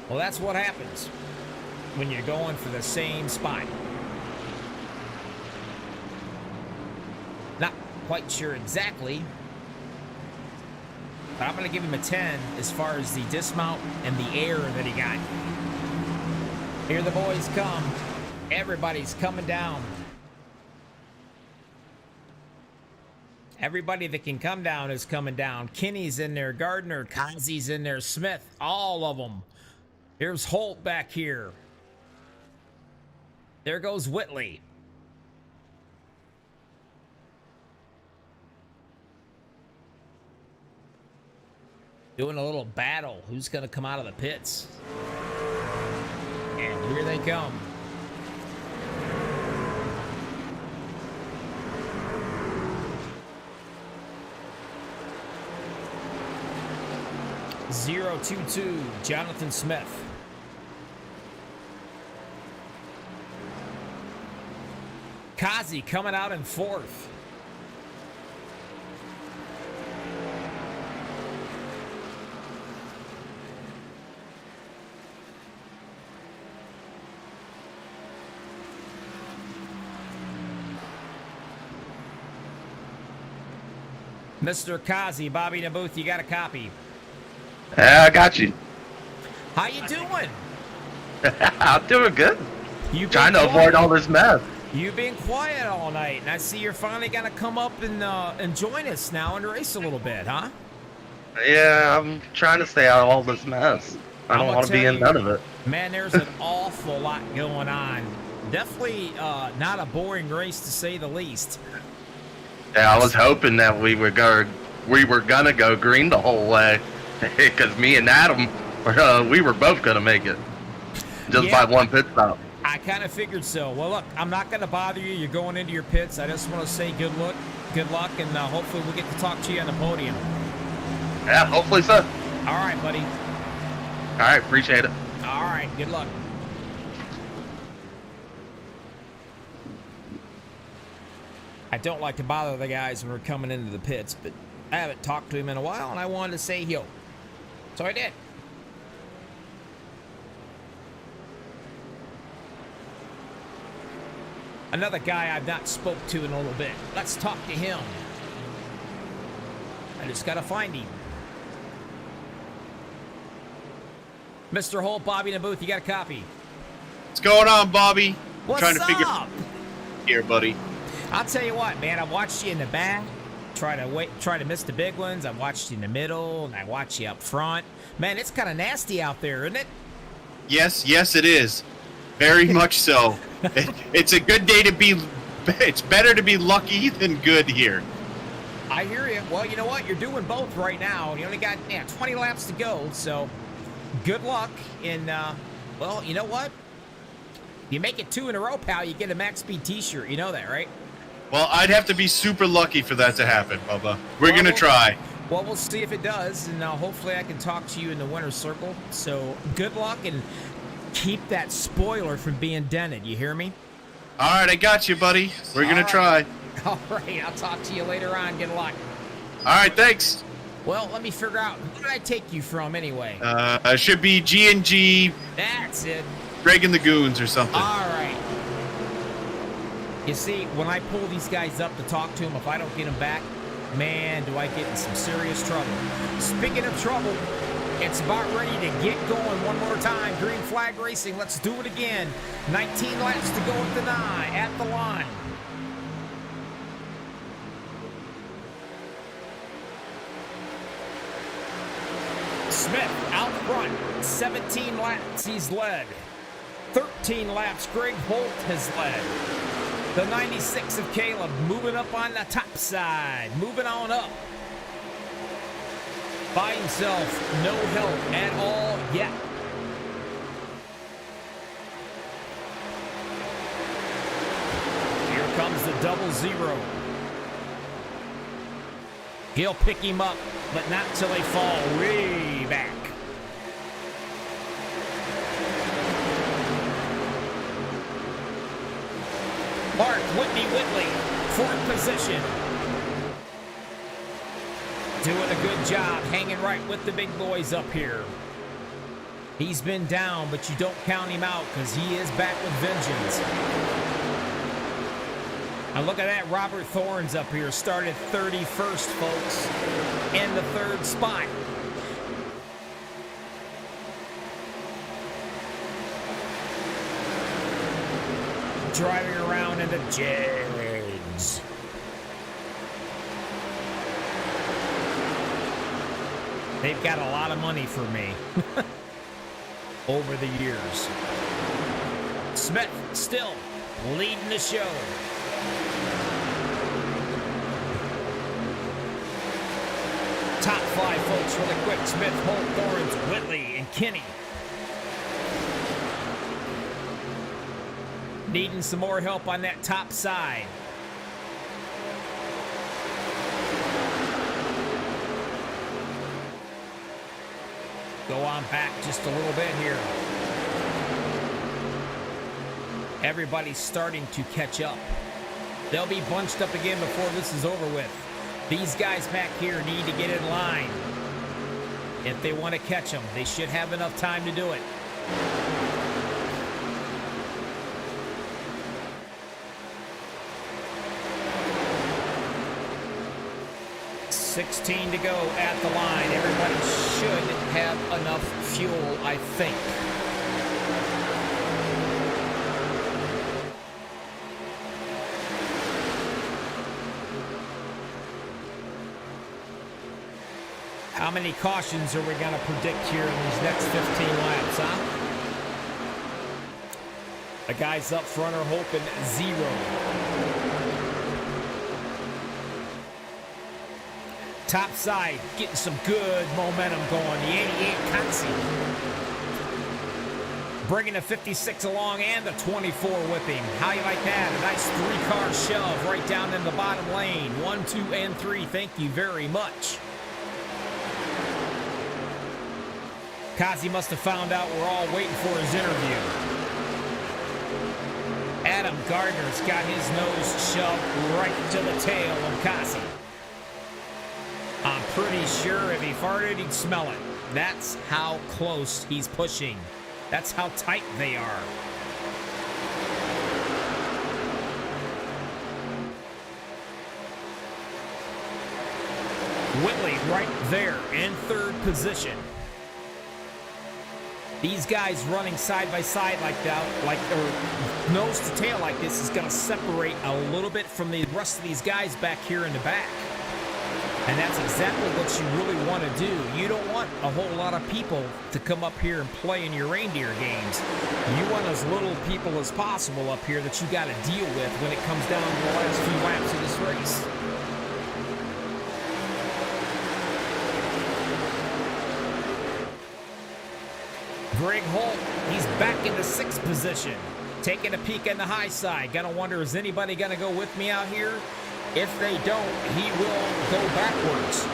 Well, that's what happens when you're going for the same spot. Not quite sure exactly, but I'm going to give him a 10 as far as the dismount and the air that he got. Here the boys come. Everybody's coming down. Everybody that can come down is coming down. Kinney's in there, Gardner, Kazi's in there, Smith, all of them. Here's Holt back here. There goes Whitley. Doing a little battle. Who's going to come out of the pits? And here they come. .022, Jonathan Smith. Kazi coming out in fourth. Mr. Kazi, Bobby in the booth, you got a copy. Yeah, I got you. How you doing? I'm doing good. You Trying to avoid all this mess. You've been quiet all night, and I see you're finally gonna come up and join us now and race a little bit, huh? Yeah, I'm trying to stay out of all this mess. I don't want to be in none of it. Man, there's an awful lot going on. Definitely not a boring race to say the least. Yeah, I was hoping that we were gonna go green the whole way, because me and Adam, we were both gonna make it, just by one pit stop. I kind of figured so. Well, look, I'm not going to bother you. You're going into your pits. I just want to say good luck, and hopefully we'll get to talk to you on the podium. Yeah, hopefully so. All right, buddy. All right, appreciate it. All right, good luck. I don't like to bother the guys when we're coming into the pits, but I haven't talked to him in a while, and I wanted to say yo. So I did. Another guy I've not spoke to in a little bit. Let's talk to him. I just got to find him. Mr. Holt, Bobby in the booth, you got a copy. What's going on, Bobby? What's trying to figure up? here, buddy. I'll tell you what, man. I watched you in the back. Try to miss the big ones. I watched you in the middle, and I watched you up front. Man, it's kind of nasty out there, isn't it? Yes, it is. Very much so. It's a good day to be. It's better to be lucky than good here. I hear you. Well, you know what? You're doing both right now. You only got 20 laps to go, so good luck. And, well, you know what? You make it 2 in a row, pal, you get a Max Speed T-shirt. You know that, right? Well, I'd have to be super lucky for that to happen, Bubba. We're going to try. Well, we'll see if it does, and hopefully I can talk to you in the winner's circle. So good luck, and keep that spoiler from being dented. You hear me? All right, I got you, buddy. We're going to try. All right, I'll talk to you later on. Good luck. All right, thanks. Well, let me figure out, who did I take you from anyway? It should be G&G, That's it. Greg and the Goons or something. All right. You see, when I pull these guys up to talk to them, if I don't get them back, man, do I get in some serious trouble. Speaking of trouble, it's about ready to get going one more time. Green flag racing, let's do it again. 19 laps to go at the line. Smith out front, 17 laps he's led. 13 laps Greg Holt has led. The 96 of Caleb moving up on the top side, moving on up. By himself, no help at all yet. Here comes the 00. He'll pick him up, but not till they fall way back. Mark Whitley, fourth position. Doing a good job hanging right with the big boys up here. He's been down, but you don't count him out because he is back with vengeance. Now look at that, Robert Thorns up here started 31st, folks, in the third spot. Driving around in the Jags. They've got a lot of money for me over the years. Smith still leading the show. Top five, folks, really quick. Smith, Holt, Thorns, Whitley, and Kinney. Needing some more help on that top side. Go on back just a little bit here. Everybody's starting to catch up. They'll be bunched up again before this is over with. These guys back here need to get in line. If they want to catch them, they should have enough time to do it. $16 to go at the line. Everybody should have enough fuel, I think. How many cautions are we going to predict here in these next 15 laps, huh? The guys up front are hoping 0. Top side, getting some good momentum going. The 88 Kansi. Bringing the 56 along and the 24 with him. How you like that? A nice 3-car shove right down in the bottom lane. 1, 2, and 3. Thank you very much. Kazi must have found out we're all waiting for his interview. Adam Gardner's got his nose shoved right to the tail of Kazi. I'm pretty sure if he farted, he'd smell it. That's how close he's pushing. That's how tight they are. Whitley right there in third position. These guys running side by side like that, or nose to tail like this, is going to separate a little bit from the rest of these guys back here in the back. And that's exactly what you really want to do. You don't want a whole lot of people to come up here and play in your reindeer games. You want as little people as possible up here that you got to deal with when it comes down to the last few laps of this race. Greg Holt, he's back in the 6th position. Taking a peek in the high side. Gonna wonder, is anybody gonna go with me out here? If they don't, he will go backwards.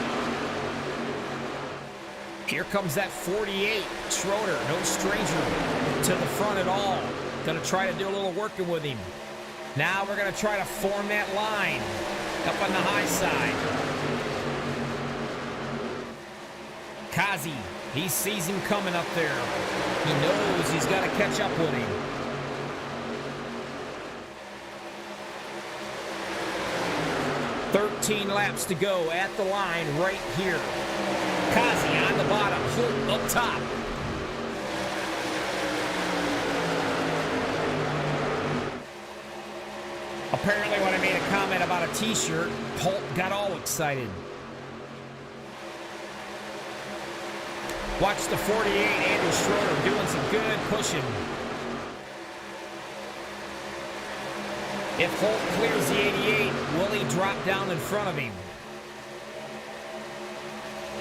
Here comes that 48, Schroeder, no stranger to the front at all. Gonna try to do a little working with him. Now we're gonna try to form that line up on the high side. Kazi, he sees him coming up there. He knows he's got to catch up with him. 13 laps to go at the line right here. Kazi on the bottom, Holt up top. Apparently when I made a comment about a T-shirt, Holt got all excited. Watch the 48, Andrew Schroeder doing some good pushing. If Holt clears the 88, will he drop down in front of him?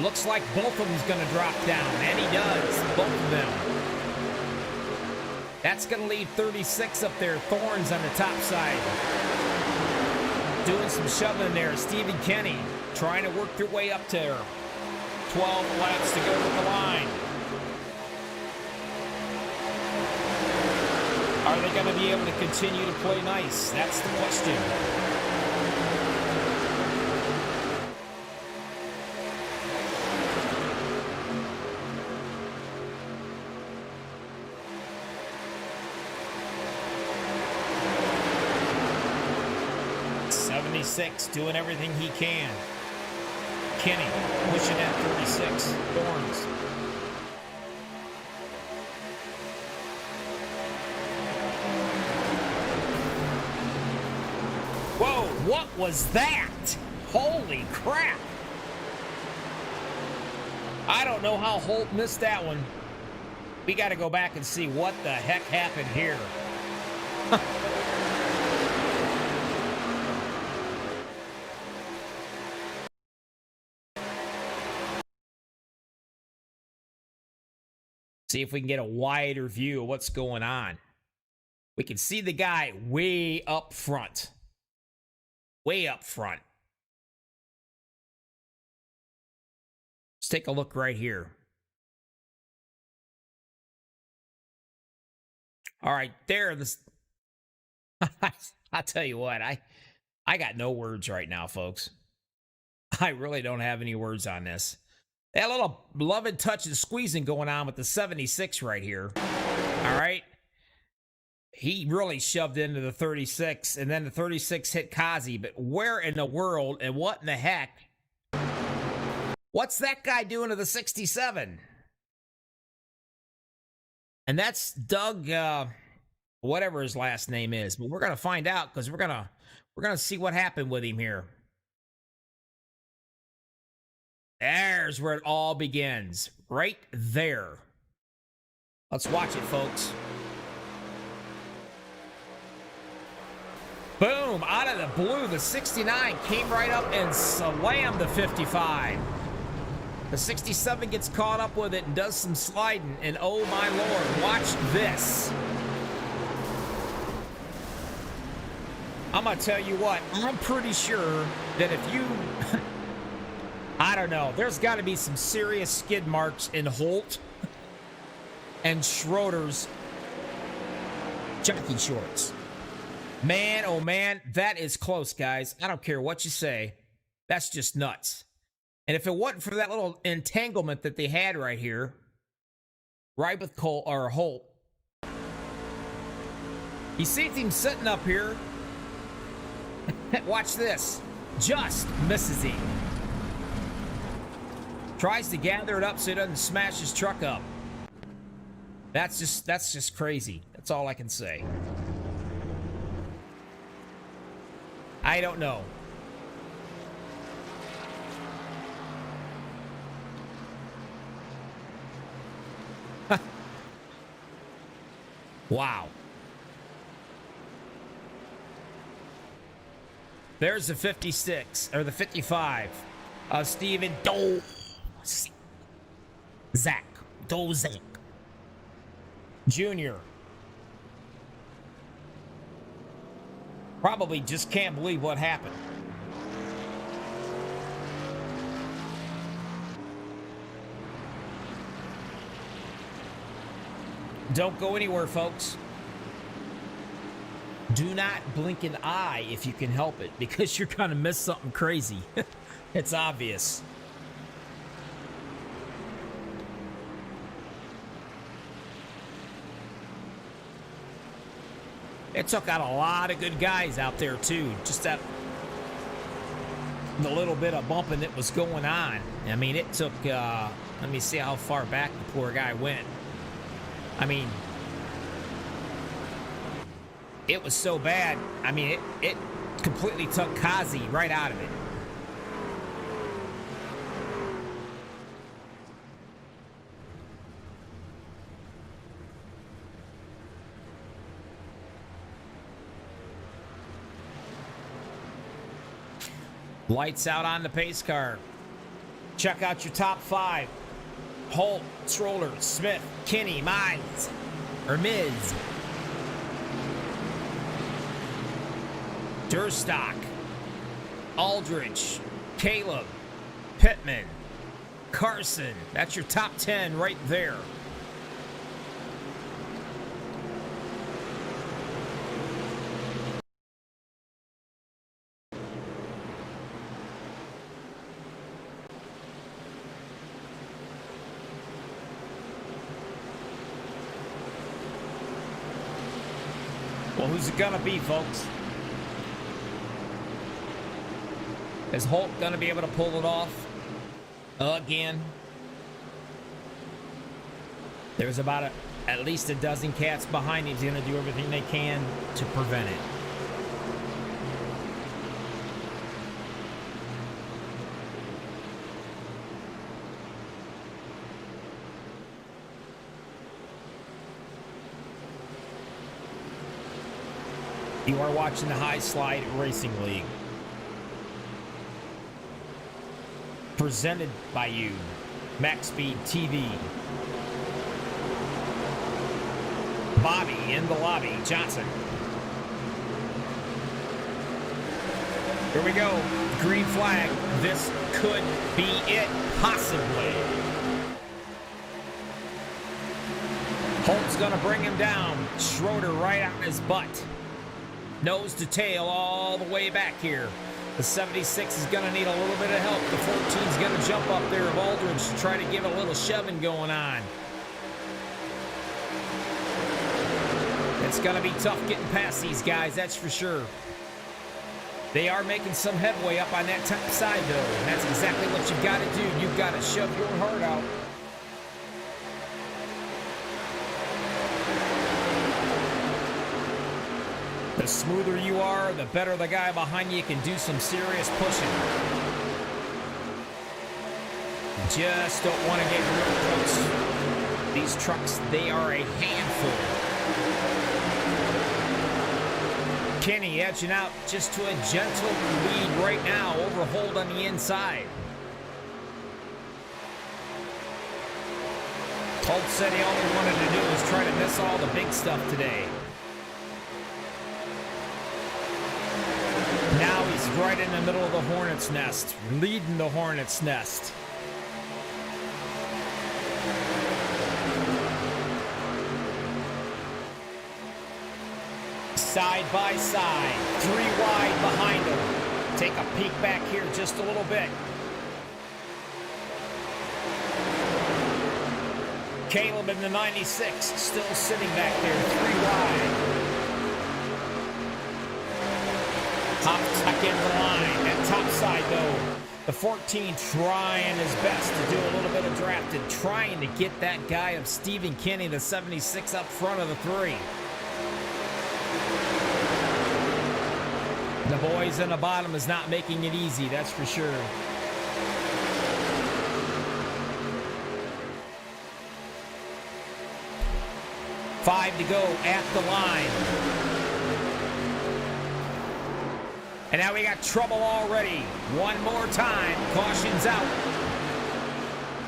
Looks like both of them's going to drop down, and he does, both of them. That's going to leave 36 up there, Thorns on the top side. Doing some shoving there, Stephen Kenny trying to work their way up there. 12 laps to go to the line. Are they going to be able to continue to play nice? That's the question. Doing everything he can. Kenny pushing at 36. Thorns. Whoa, what was that? Holy crap. I don't know how Holt missed that one. We got to go back and see what the heck happened here. See if we can get a wider view of what's going on. We can see the guy way up front. Way up front. Let's take a look right here. All right, there. This. I'll tell you what, I got no words right now, folks. I really don't have any words on this. That little loving touch and squeezing going on with the 76 right here. All right. He really shoved into the 36, and then the 36 hit Kazi. But where in the world and what in the heck? What's that guy doing to the 67? And that's Doug, whatever his last name is. But we're gonna find out because we're gonna see what happened with him here. There's where it all begins. Right there. Let's watch it, folks. Boom! Out of the blue, the 69 came right up and slammed the 55. The 67 gets caught up with it and does some sliding. And oh my lord, watch this. I'm gonna tell you what, I'm pretty sure that if you... I don't know. There's got to be some serious skid marks in Holt and Schroeder's jockey shorts. Man, oh man, that is close, guys. I don't care what you say. That's just nuts. And if it wasn't for that little entanglement that they had right here, right with Cole or Holt, you see him sitting up here. Watch this. Just misses him. Tries to gather it up so he doesn't smash his truck up. That's just crazy. That's all I can say. I don't know. Wow. There's the 56 or the 55 of Steven Zach Jr. Probably just can't believe what happened. Don't go anywhere, folks. Do not blink an eye if you can help it, because you're gonna miss something crazy. It's obvious. It took out a lot of good guys out there too. Just that the little bit of bumping that was going on. I mean, it took, let me see how far back the poor guy went. I mean, it was so bad. I mean, it completely took Kazi right out of it. Lights out on the pace car. Check out your top 5. Holt, Stroller, Smith, Kinney, Mize, or Miz. Durstock, Aldrich, Caleb, Pittman, Carson. That's your top 10 right there. Well, who's it gonna be, folks? Is Holt gonna be able to pull it off again? There's about at least a dozen cats behind him. He's gonna do everything they can to prevent it. You are watching the High Slide Racing League. Presented by you, MaxspeedTV. Bobby in the lobby, Johnson. Here we go, green flag. This could be it, possibly. Holt's gonna bring him down. Schroeder right on his butt. Nose to tail all the way back here. The 76 is going to need a little bit of help. The 14 is going to jump up there of Aldridge to try to give a little shoving going on. It's going to be tough getting past these guys, that's for sure. They are making some headway up on that top side, though. And that's exactly what you've got to do. You've got to shove your heart out. The smoother you are, the better the guy behind you can do some serious pushing. Just don't want to get real close. These trucks, they are a handful. Kenny edging out just to a gentle lead right now over Holt on the inside. Holt said he only wanted to do was try to miss all the big stuff today. Now he's right in the middle of the Hornet's nest, leading the Hornet's nest. Side by side, 3 wide behind him. Take a peek back here just a little bit. Caleb in the 96, still sitting back there, 3 wide. Top tuck in the line. That top side, though, the 14 trying his best to do a little bit of drafting, trying to get that guy of Stephen Kinney, the 76, up front of the 3. The boys in the bottom is not making it easy, that's for sure. Five to go at the line. And now we got trouble already. One more time. Caution's out.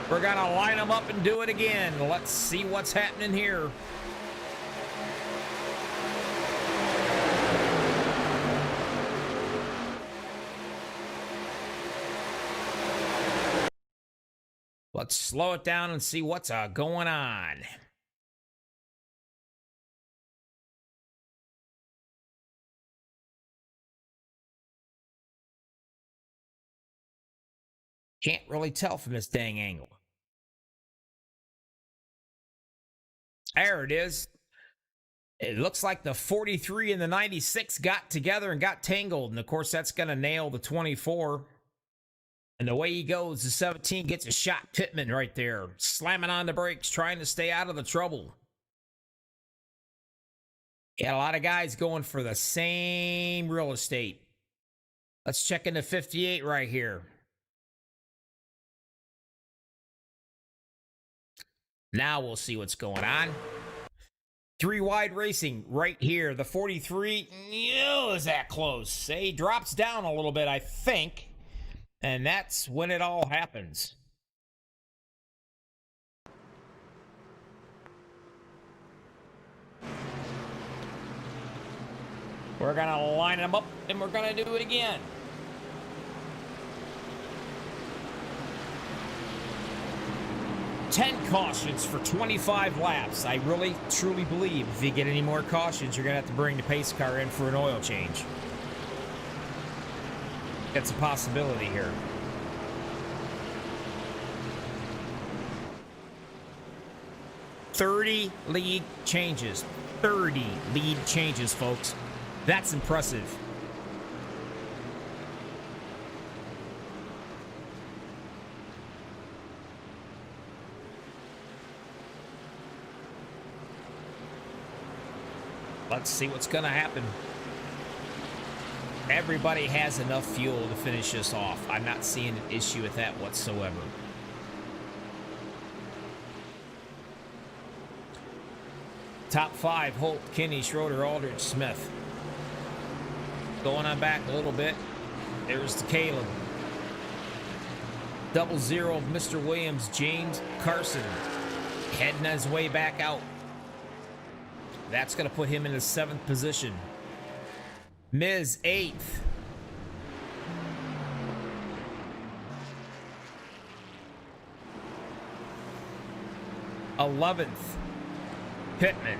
We're going to line them up and do it again. Let's see what's happening here. Let's slow it down and see what's going on. Can't really tell from this dang angle. There it is. It looks like the 43 and the 96 got together and got tangled. And, of course, that's going to nail the 24. And the way he goes, the 17 gets a shot. Pittman right there, slamming on the brakes, trying to stay out of the trouble. Got a lot of guys going for the same real estate. Let's check into 58 right here. Now we'll see what's going on. 3 wide racing right here. The 43, is that close? He drops down a little bit, I think. And that's when it all happens. We're going to line them up, and we're going to do it again. Ten cautions for 25 laps. I really, truly believe if you get any more cautions, you're going to have to bring the pace car in for an oil change. That's a possibility here. $30 lead changes. 30 lead changes, folks. That's impressive. Let's see what's going to happen. Everybody has enough fuel to finish this off. I'm not seeing an issue with that whatsoever. Top 5, Holt, Kinney, Schroeder, Aldridge, Smith. Going on back a little bit. There's the Caleb. 00 of Mr. Williams, James Carson. Heading his way back out. That's going to put him in the 7th position. Miz, 8th. Pittman.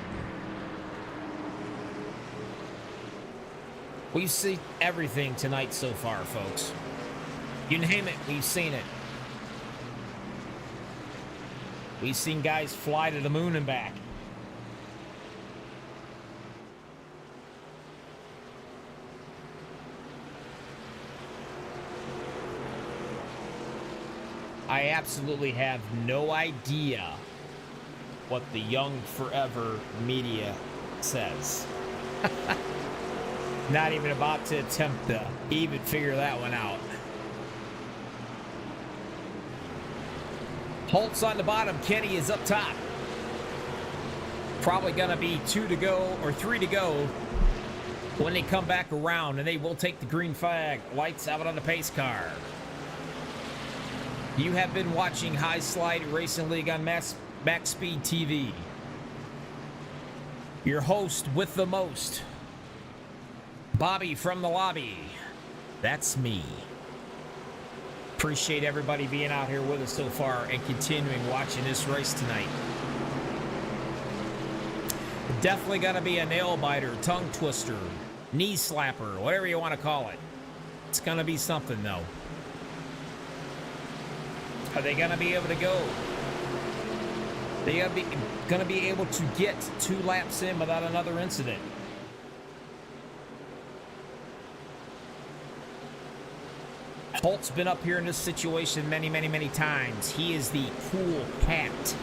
We've seen everything tonight so far, folks. You name it, we've seen it. We've seen guys fly to the moon and back. I absolutely have no idea what the Young Forever media says. Not even about to attempt to even figure that one out. Holt's on the bottom. Kenny is up top. Probably going to be 2 to go or 3 to go when they come back around, and they will take the green flag. Lights out on the pace car. You have been watching High Slide Racing League on MaxspeedTV. Your host with the most, Bobby from the lobby. That's me. Appreciate everybody being out here with us so far and continuing watching this race tonight. Definitely going to be a nail biter, tongue twister, knee slapper, whatever you want to call it. It's going to be something, though. Are they going to be able to go? They are going to be able to get 2 laps in without another incident. Holt's been up here in this situation many, many, many times. He is the cool cat.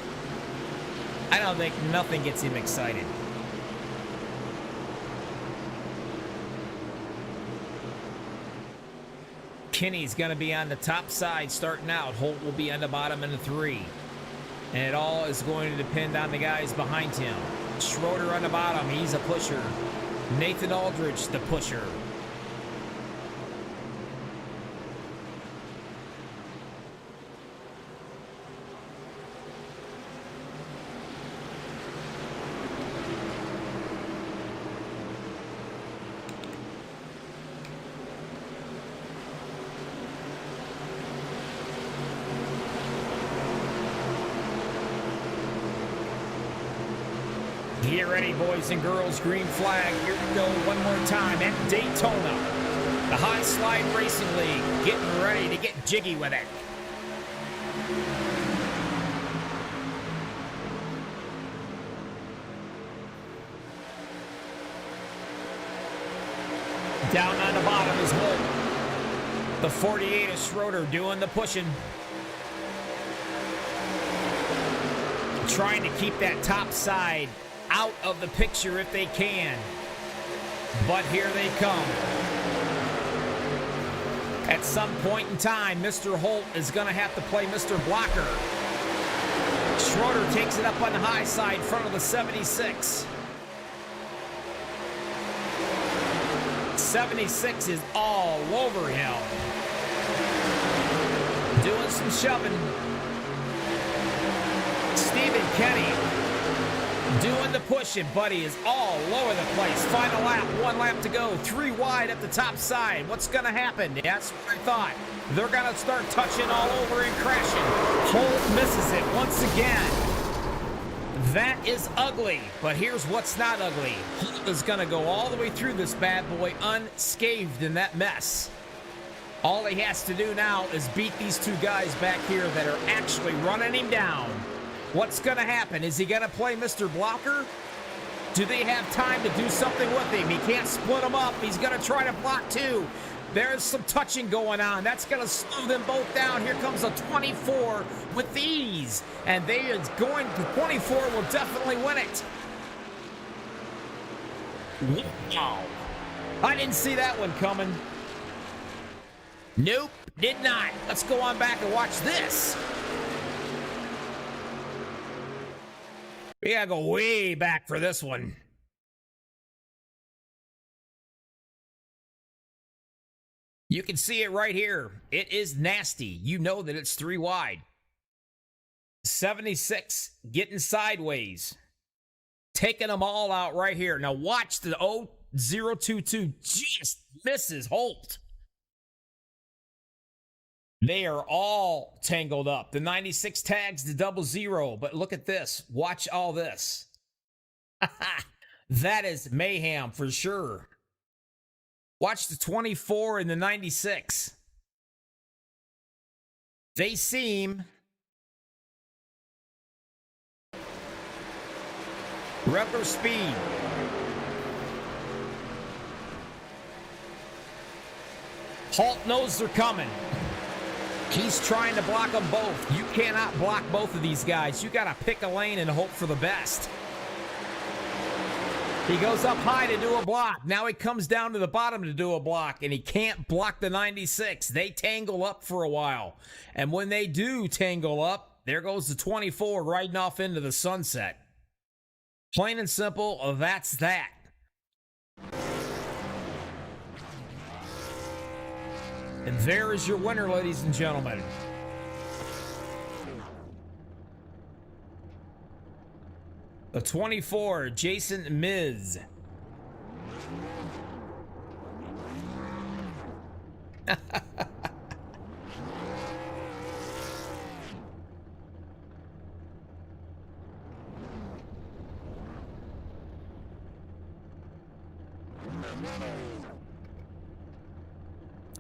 I don't think nothing gets him excited. Kinney's going to be on the top side starting out. Holt will be on the bottom in the 3. And it all is going to depend on the guys behind him. Schroeder on the bottom. He's a pusher. Nathan Aldridge, the pusher. Get ready, boys and girls. Green flag. Here we go one more time at Daytona. The High Slide Racing League getting ready to get jiggy with it. Down on the bottom is Holt. The 48 is Schroeder doing the pushing. Trying to keep that top side out of the picture if they can. But here they come. At some point in time, Mr. Holt is going to have to play Mr. Blocker. Schroeder takes it up on the high side in front of the 76. 76 is all over him. Doing some shoving. Stephen Kenny doing the pushing. Buddy is all over the place. Final lap, 1 lap to go. 3 wide at the top side. What's going to happen? That's what I thought. They're going to start touching all over and crashing. Holt misses it once again. That is ugly, but here's what's not ugly. Holt is going to go all the way through this bad boy unscathed in that mess. All he has to do now is beat these 2 guys back here that are actually running him down. What's going to happen? Is he going to play Mr. Blocker? Do they have time to do something with him? He can't split them up. He's going to try to block 2. There's some touching going on. That's going to slow them both down. Here comes a 24 with ease. And they is going to 24 will definitely win it. Wow. I didn't see that one coming. Nope, did not. Let's go on back and watch this. We gotta go way back for this one. You can see it right here. It is nasty. You know that it's 3 wide. 76 getting sideways. Taking them all out right here. Now watch the 022 just misses Holt. They are all tangled up. The 96 tags the 00, but look at this. Watch all this. That is mayhem for sure. Watch the 24 and the 96. They seem rubber speed. Holt knows they're coming. He's trying to block them both. You cannot block both of these guys. You got to pick a lane and hope for the best. He goes up high to do a block. Now he comes down to the bottom to do a block, and he can't block the 96. They tangle up for a while. And when they do tangle up, there goes the 24 riding off into the sunset. Plain and simple, that's that. And there is your winner, ladies and gentlemen. The 24, Jason Miz.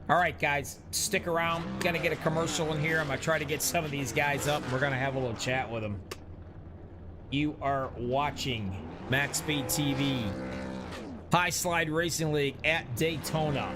All right, guys, stick around. Gonna get a commercial in here. I'm gonna try to get some of these guys up. We're gonna have a little chat with them. You are watching MaxspeedTV High Slide Racing League at Daytona.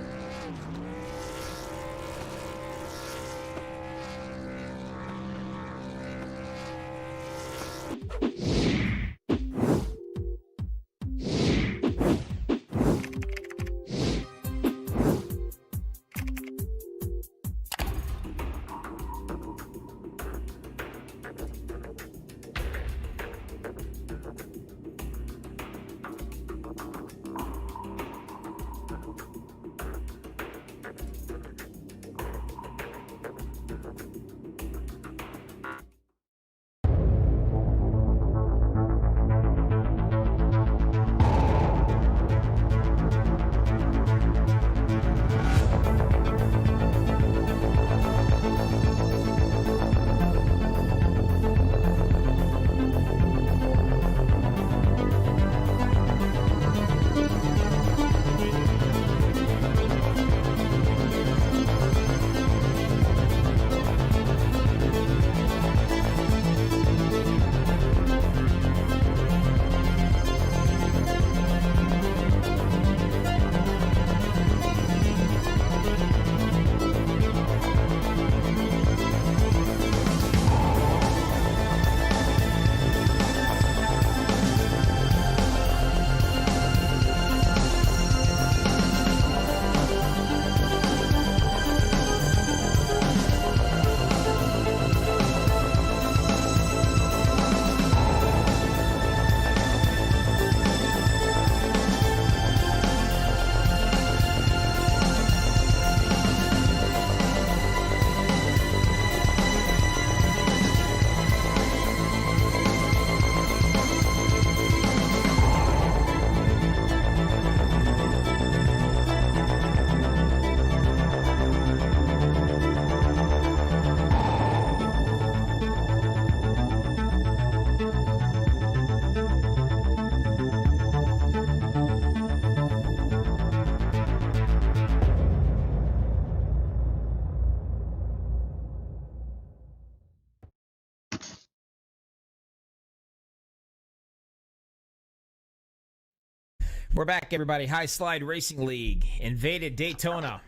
We're back, everybody. High Slide Racing League invaded Daytona.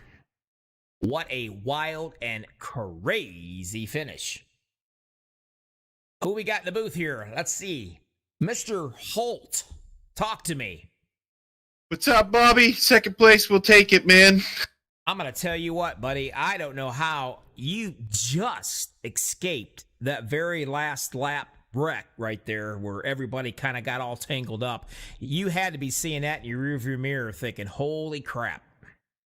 What a wild and crazy finish. Who we got in the booth here? Let's see. Mr. Holt, talk to me. What's up, Bobby? Second place, we'll take it, man. I'm going to tell you what, buddy. I don't know how you just escaped that very last lap wreck right there where everybody kind of got all tangled up. You had to be seeing that in your rearview mirror thinking, holy crap.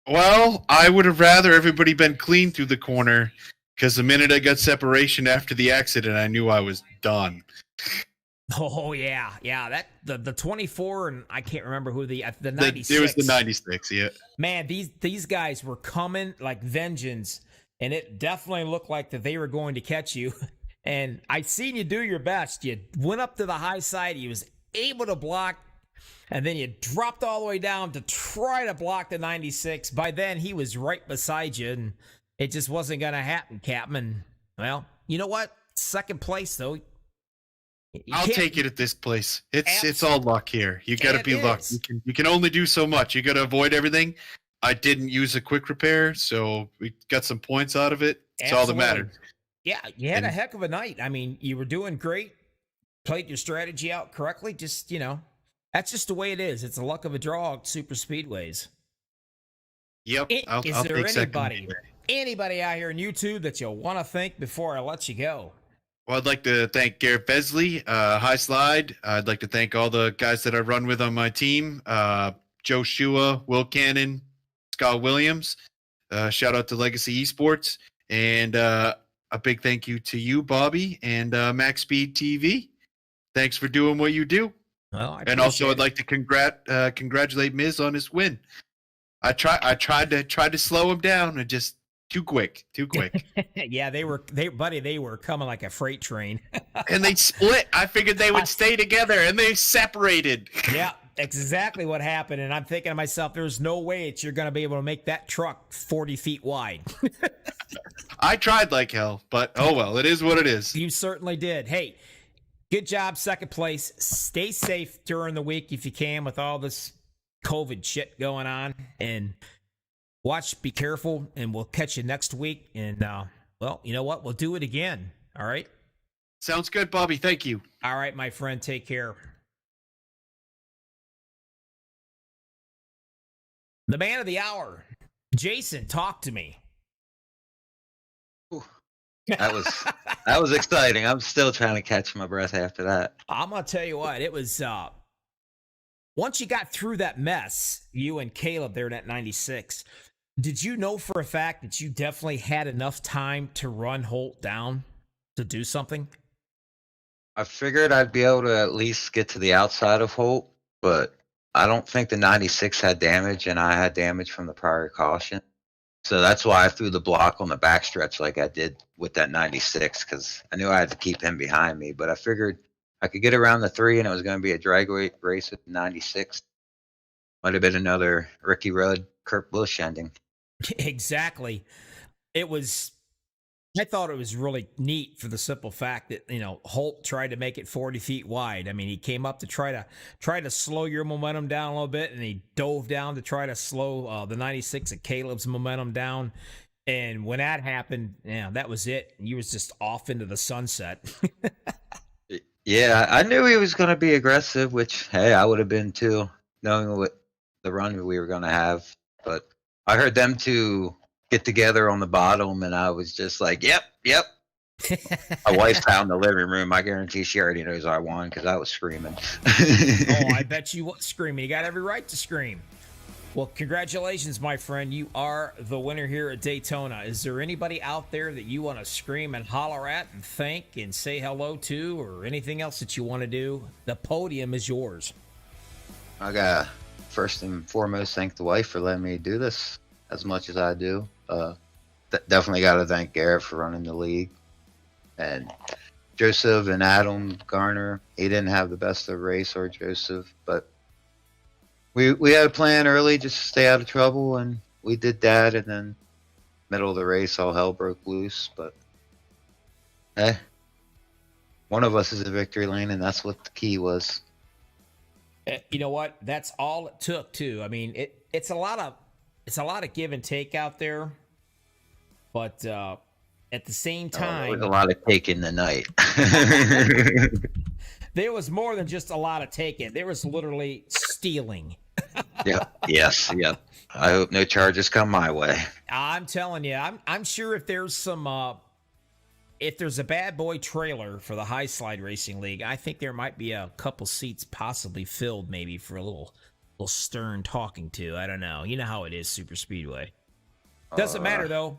Well, I would have rather everybody been clean through the corner, because the minute I got separation after the accident, I knew I was done. Oh, yeah. That the 24, and I can't remember who the 96. It was the 96, yeah. Man, these guys were coming like vengeance, and it definitely looked like that they were going to catch you. And I seen you do your best. You went up to the high side. You was able to block, and then you dropped all the way down to try to block the 96. By then, he was right beside you, and it just wasn't going to happen, Captain. And, well, you know what? Second place, though. I'll take it at this place. It's all luck here. You got to be lucky. You can only do so much. You got to avoid everything. I didn't use a quick repair, so we got some points out of it. It's all that matters. Yeah, you had a heck of a night. I mean, you were doing great. Played your strategy out correctly. Just, that's just the way it is. It's the luck of a draw at super speedways. Yep. Is there anybody out here on YouTube that you'll want to thank before I let you go? Well, I'd like to thank Garrett Besley, High Slide. I'd like to thank all the guys that I run with on my team. Joe Shua, Will Cannon, Scott Williams. Shout out to Legacy Esports. And a big thank you to you, Bobby, and MaxspeedTV. Thanks for doing what you do. Well, and also, I'd like to congratulate Miz on his win. I tried to slow him down, and just too quick. Yeah, they were coming like a freight train. And they split. I figured they would stay together, and they separated. Yeah, exactly what happened. And I'm thinking to myself, there's no way that you're going to be able to make that truck 40 feet wide. I tried like hell, but oh well, it is what it is. You certainly did. Hey, good job, second place. Stay safe during the week if you can with all this COVID shit going on. And be careful, and we'll catch you next week. And, well, you know what? We'll do it again. All right? Sounds good, Bobby. Thank you. All right, my friend. Take care. The man of the hour, Jason, talk to me. That was exciting. I'm still trying to catch my breath after that. I'm going to tell you what. It was, once you got through that mess, you and Caleb there in that 96, did you know for a fact that you definitely had enough time to run Holt down to do something? I figured I'd be able to at least get to the outside of Holt, but I don't think the 96 had damage, and I had damage from the prior caution. So that's why I threw the block on the backstretch like I did with that 96, because I knew I had to keep him behind me. But I figured I could get around the 3, and it was going to be a drag race with the 96. Might have been another Ricky Rudd, Kurt Busch ending. Exactly. I thought it was really neat for the simple fact that, Holt tried to make it 40 feet wide. I mean, he came up to try to slow your momentum down a little bit, and he dove down to try to slow the 96 at Caleb's momentum down. And when that happened, that was it. You was just off into the sunset. Yeah, I knew he was going to be aggressive, which, hey, I would have been too, knowing what the run we were going to have. But I heard them two get together on the bottom, and I was just like, yep. My wife's out in the living room. I guarantee she already knows I won because I was screaming. Oh, I bet you was screaming. You got every right to scream. Well, congratulations, my friend. You are the winner here at Daytona. Is there anybody out there that you want to scream and holler at and thank and say hello to, or anything else that you want to do? The podium is yours. I got first and foremost thank the wife for letting me do this as much as I do. Definitely got to thank Garrett for running the league, and Joseph and Adam Garner. He didn't have the best of race, or Joseph, but we had a plan early just to stay out of trouble, and we did that. And then middle of the race, all hell broke loose. But hey, one of us is a victory lane, and that's what the key was. You know what? That's all it took too. I mean, it's a lot of give and take out there, but at the same There time, was a lot of taking the night. there was more than just a lot of taking. There was literally stealing. Yep. Yes. Yep. I hope no charges come my way. I'm telling you, I'm sure if there's a bad boy trailer for the High Slide Racing League, I think there might be a couple seats possibly filled, maybe for a little stern talking to. I don't know. You know how it is, Super Speedway. Doesn't matter though.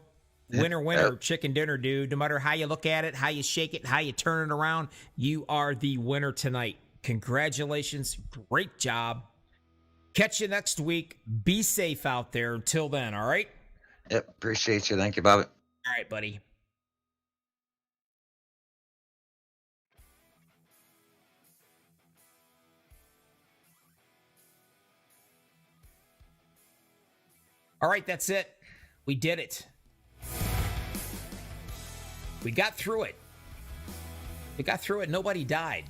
Winner, chicken dinner, dude. No matter how you look at it, how you shake it, how you turn it around, you are the winner tonight. Congratulations. Great job. Catch you next week. Be safe out there until then, all right? Yep. Appreciate you. Thank you, Bobby. All right, buddy. All right, that's it. We did it. We got through it. We got through it. Nobody died.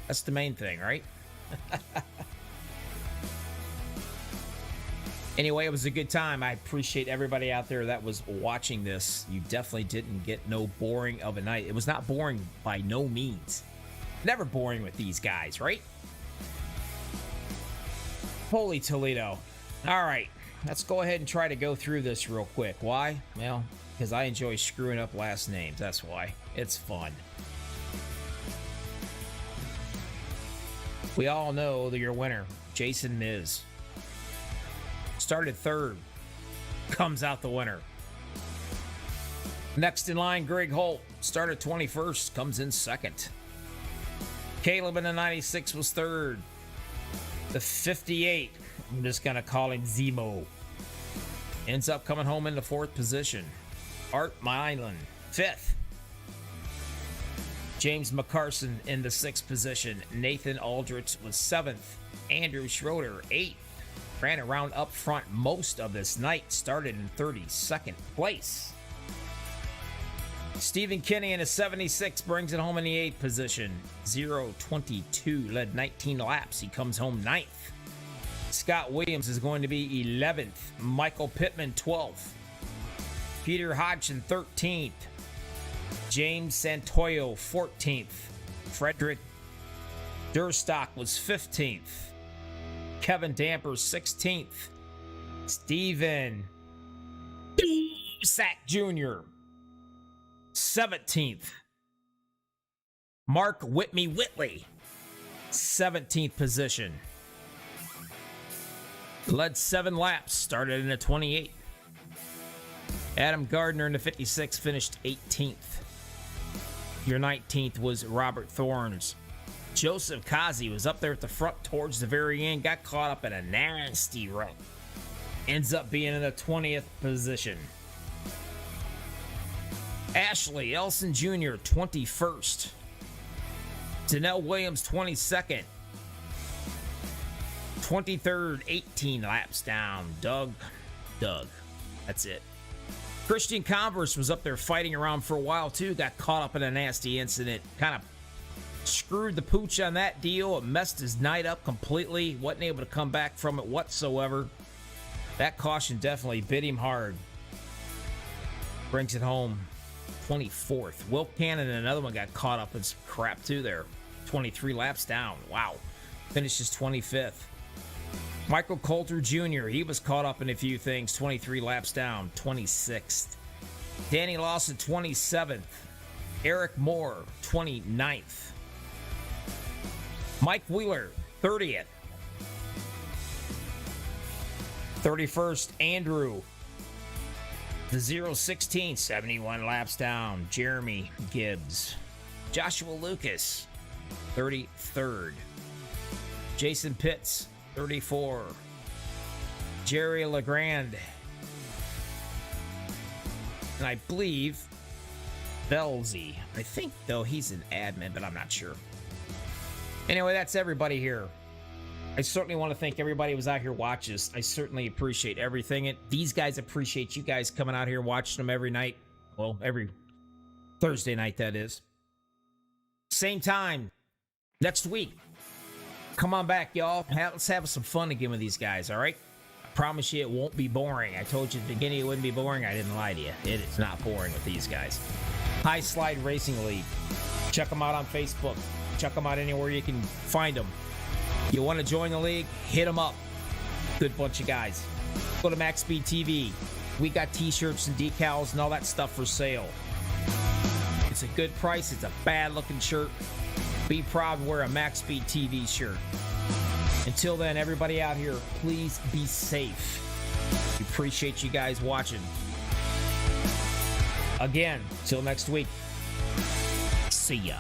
That's the main thing, right? Anyway, it was a good time. I appreciate everybody out there that was watching this. You definitely didn't get no boring of a night. It was not boring by no means. Never boring with these guys, right? Holy Toledo. All right, let's go ahead and try to go through this real quick. Why? Well, because I enjoy screwing up last names. That's why. It's fun. We all know that your winner, Jason Miz. Started third. Comes out the winner. Next in line, Greg Holt. Started 21st. Comes in second. Caleb in the 96 was third. The 58, I'm just going to call him Zemo, ends up coming home in the fourth position. Art Mylan, fifth. James McCarson in the sixth position. Nathan Aldrich was seventh. Andrew Schroeder, eighth. Ran around up front most of this night. Started in 32nd place. Stephen Kinney in a 76 brings it home in the 8th position. 0:22, led 19 laps. He comes home 9th. Scott Williams is going to be 11th. Michael Pittman 12th. Peter Hodgson 13th. James Santoyo 14th. Frederick Durstock was 15th. Kevin Damper 16th. Steven Sack Jr. 17th. Mark Whitney Whitley, 17th position. Led 7 laps, started in the 28th. Adam Gardner in the 56 finished 18th. Your 19th was Robert Thorns. Joseph Kazi was up there at the front towards the very end, got caught up in a nasty wreck. Ends up being in the 20th position. Ashley Elson Jr., 21st. Danelle Williams, 22nd. 23rd, 18 laps down. Doug. That's it. Christian Converse was up there fighting around for a while, too. Got caught up in a nasty incident. Kind of screwed the pooch on that deal. It messed his night up completely. Wasn't able to come back from it whatsoever. That caution definitely bit him hard. Brings it home. 24th. Will Cannon, another one, got caught up in some crap too there. 23 laps down. Wow. Finishes 25th. Michael Coulter Jr., he was caught up in a few things. 23 laps down. 26th. Danny Lawson, 27th. Eric Moore, 29th. Mike Wheeler, 30th. 31st, Andrew. The 0-16, 71 laps down. Jeremy Gibbs. Joshua Lucas, 33rd. Jason Pitts, 34. Jerry LeGrand. And I believe Belzy. I think, though, he's an admin, but I'm not sure. Anyway, that's everybody here. I certainly want to thank everybody who was out here watching us. I certainly appreciate everything. These guys appreciate you guys coming out here and watching them every night. Well, every Thursday night, that is. Same time next week. Come on back, y'all. Let's have some fun again with these guys, all right? I promise you it won't be boring. I told you at the beginning it wouldn't be boring. I didn't lie to you. It is not boring with these guys. High Slide Racing League. Check them out on Facebook. Check them out anywhere you can find them. You want to join the league? Hit them up. Good bunch of guys. Go to MaxspeedTV. We got T-shirts and decals and all that stuff for sale. It's a good price. It's a bad-looking shirt. Be proud to wear a MaxspeedTV shirt. Until then, everybody out here, please be safe. We appreciate you guys watching. Again, till next week. See ya.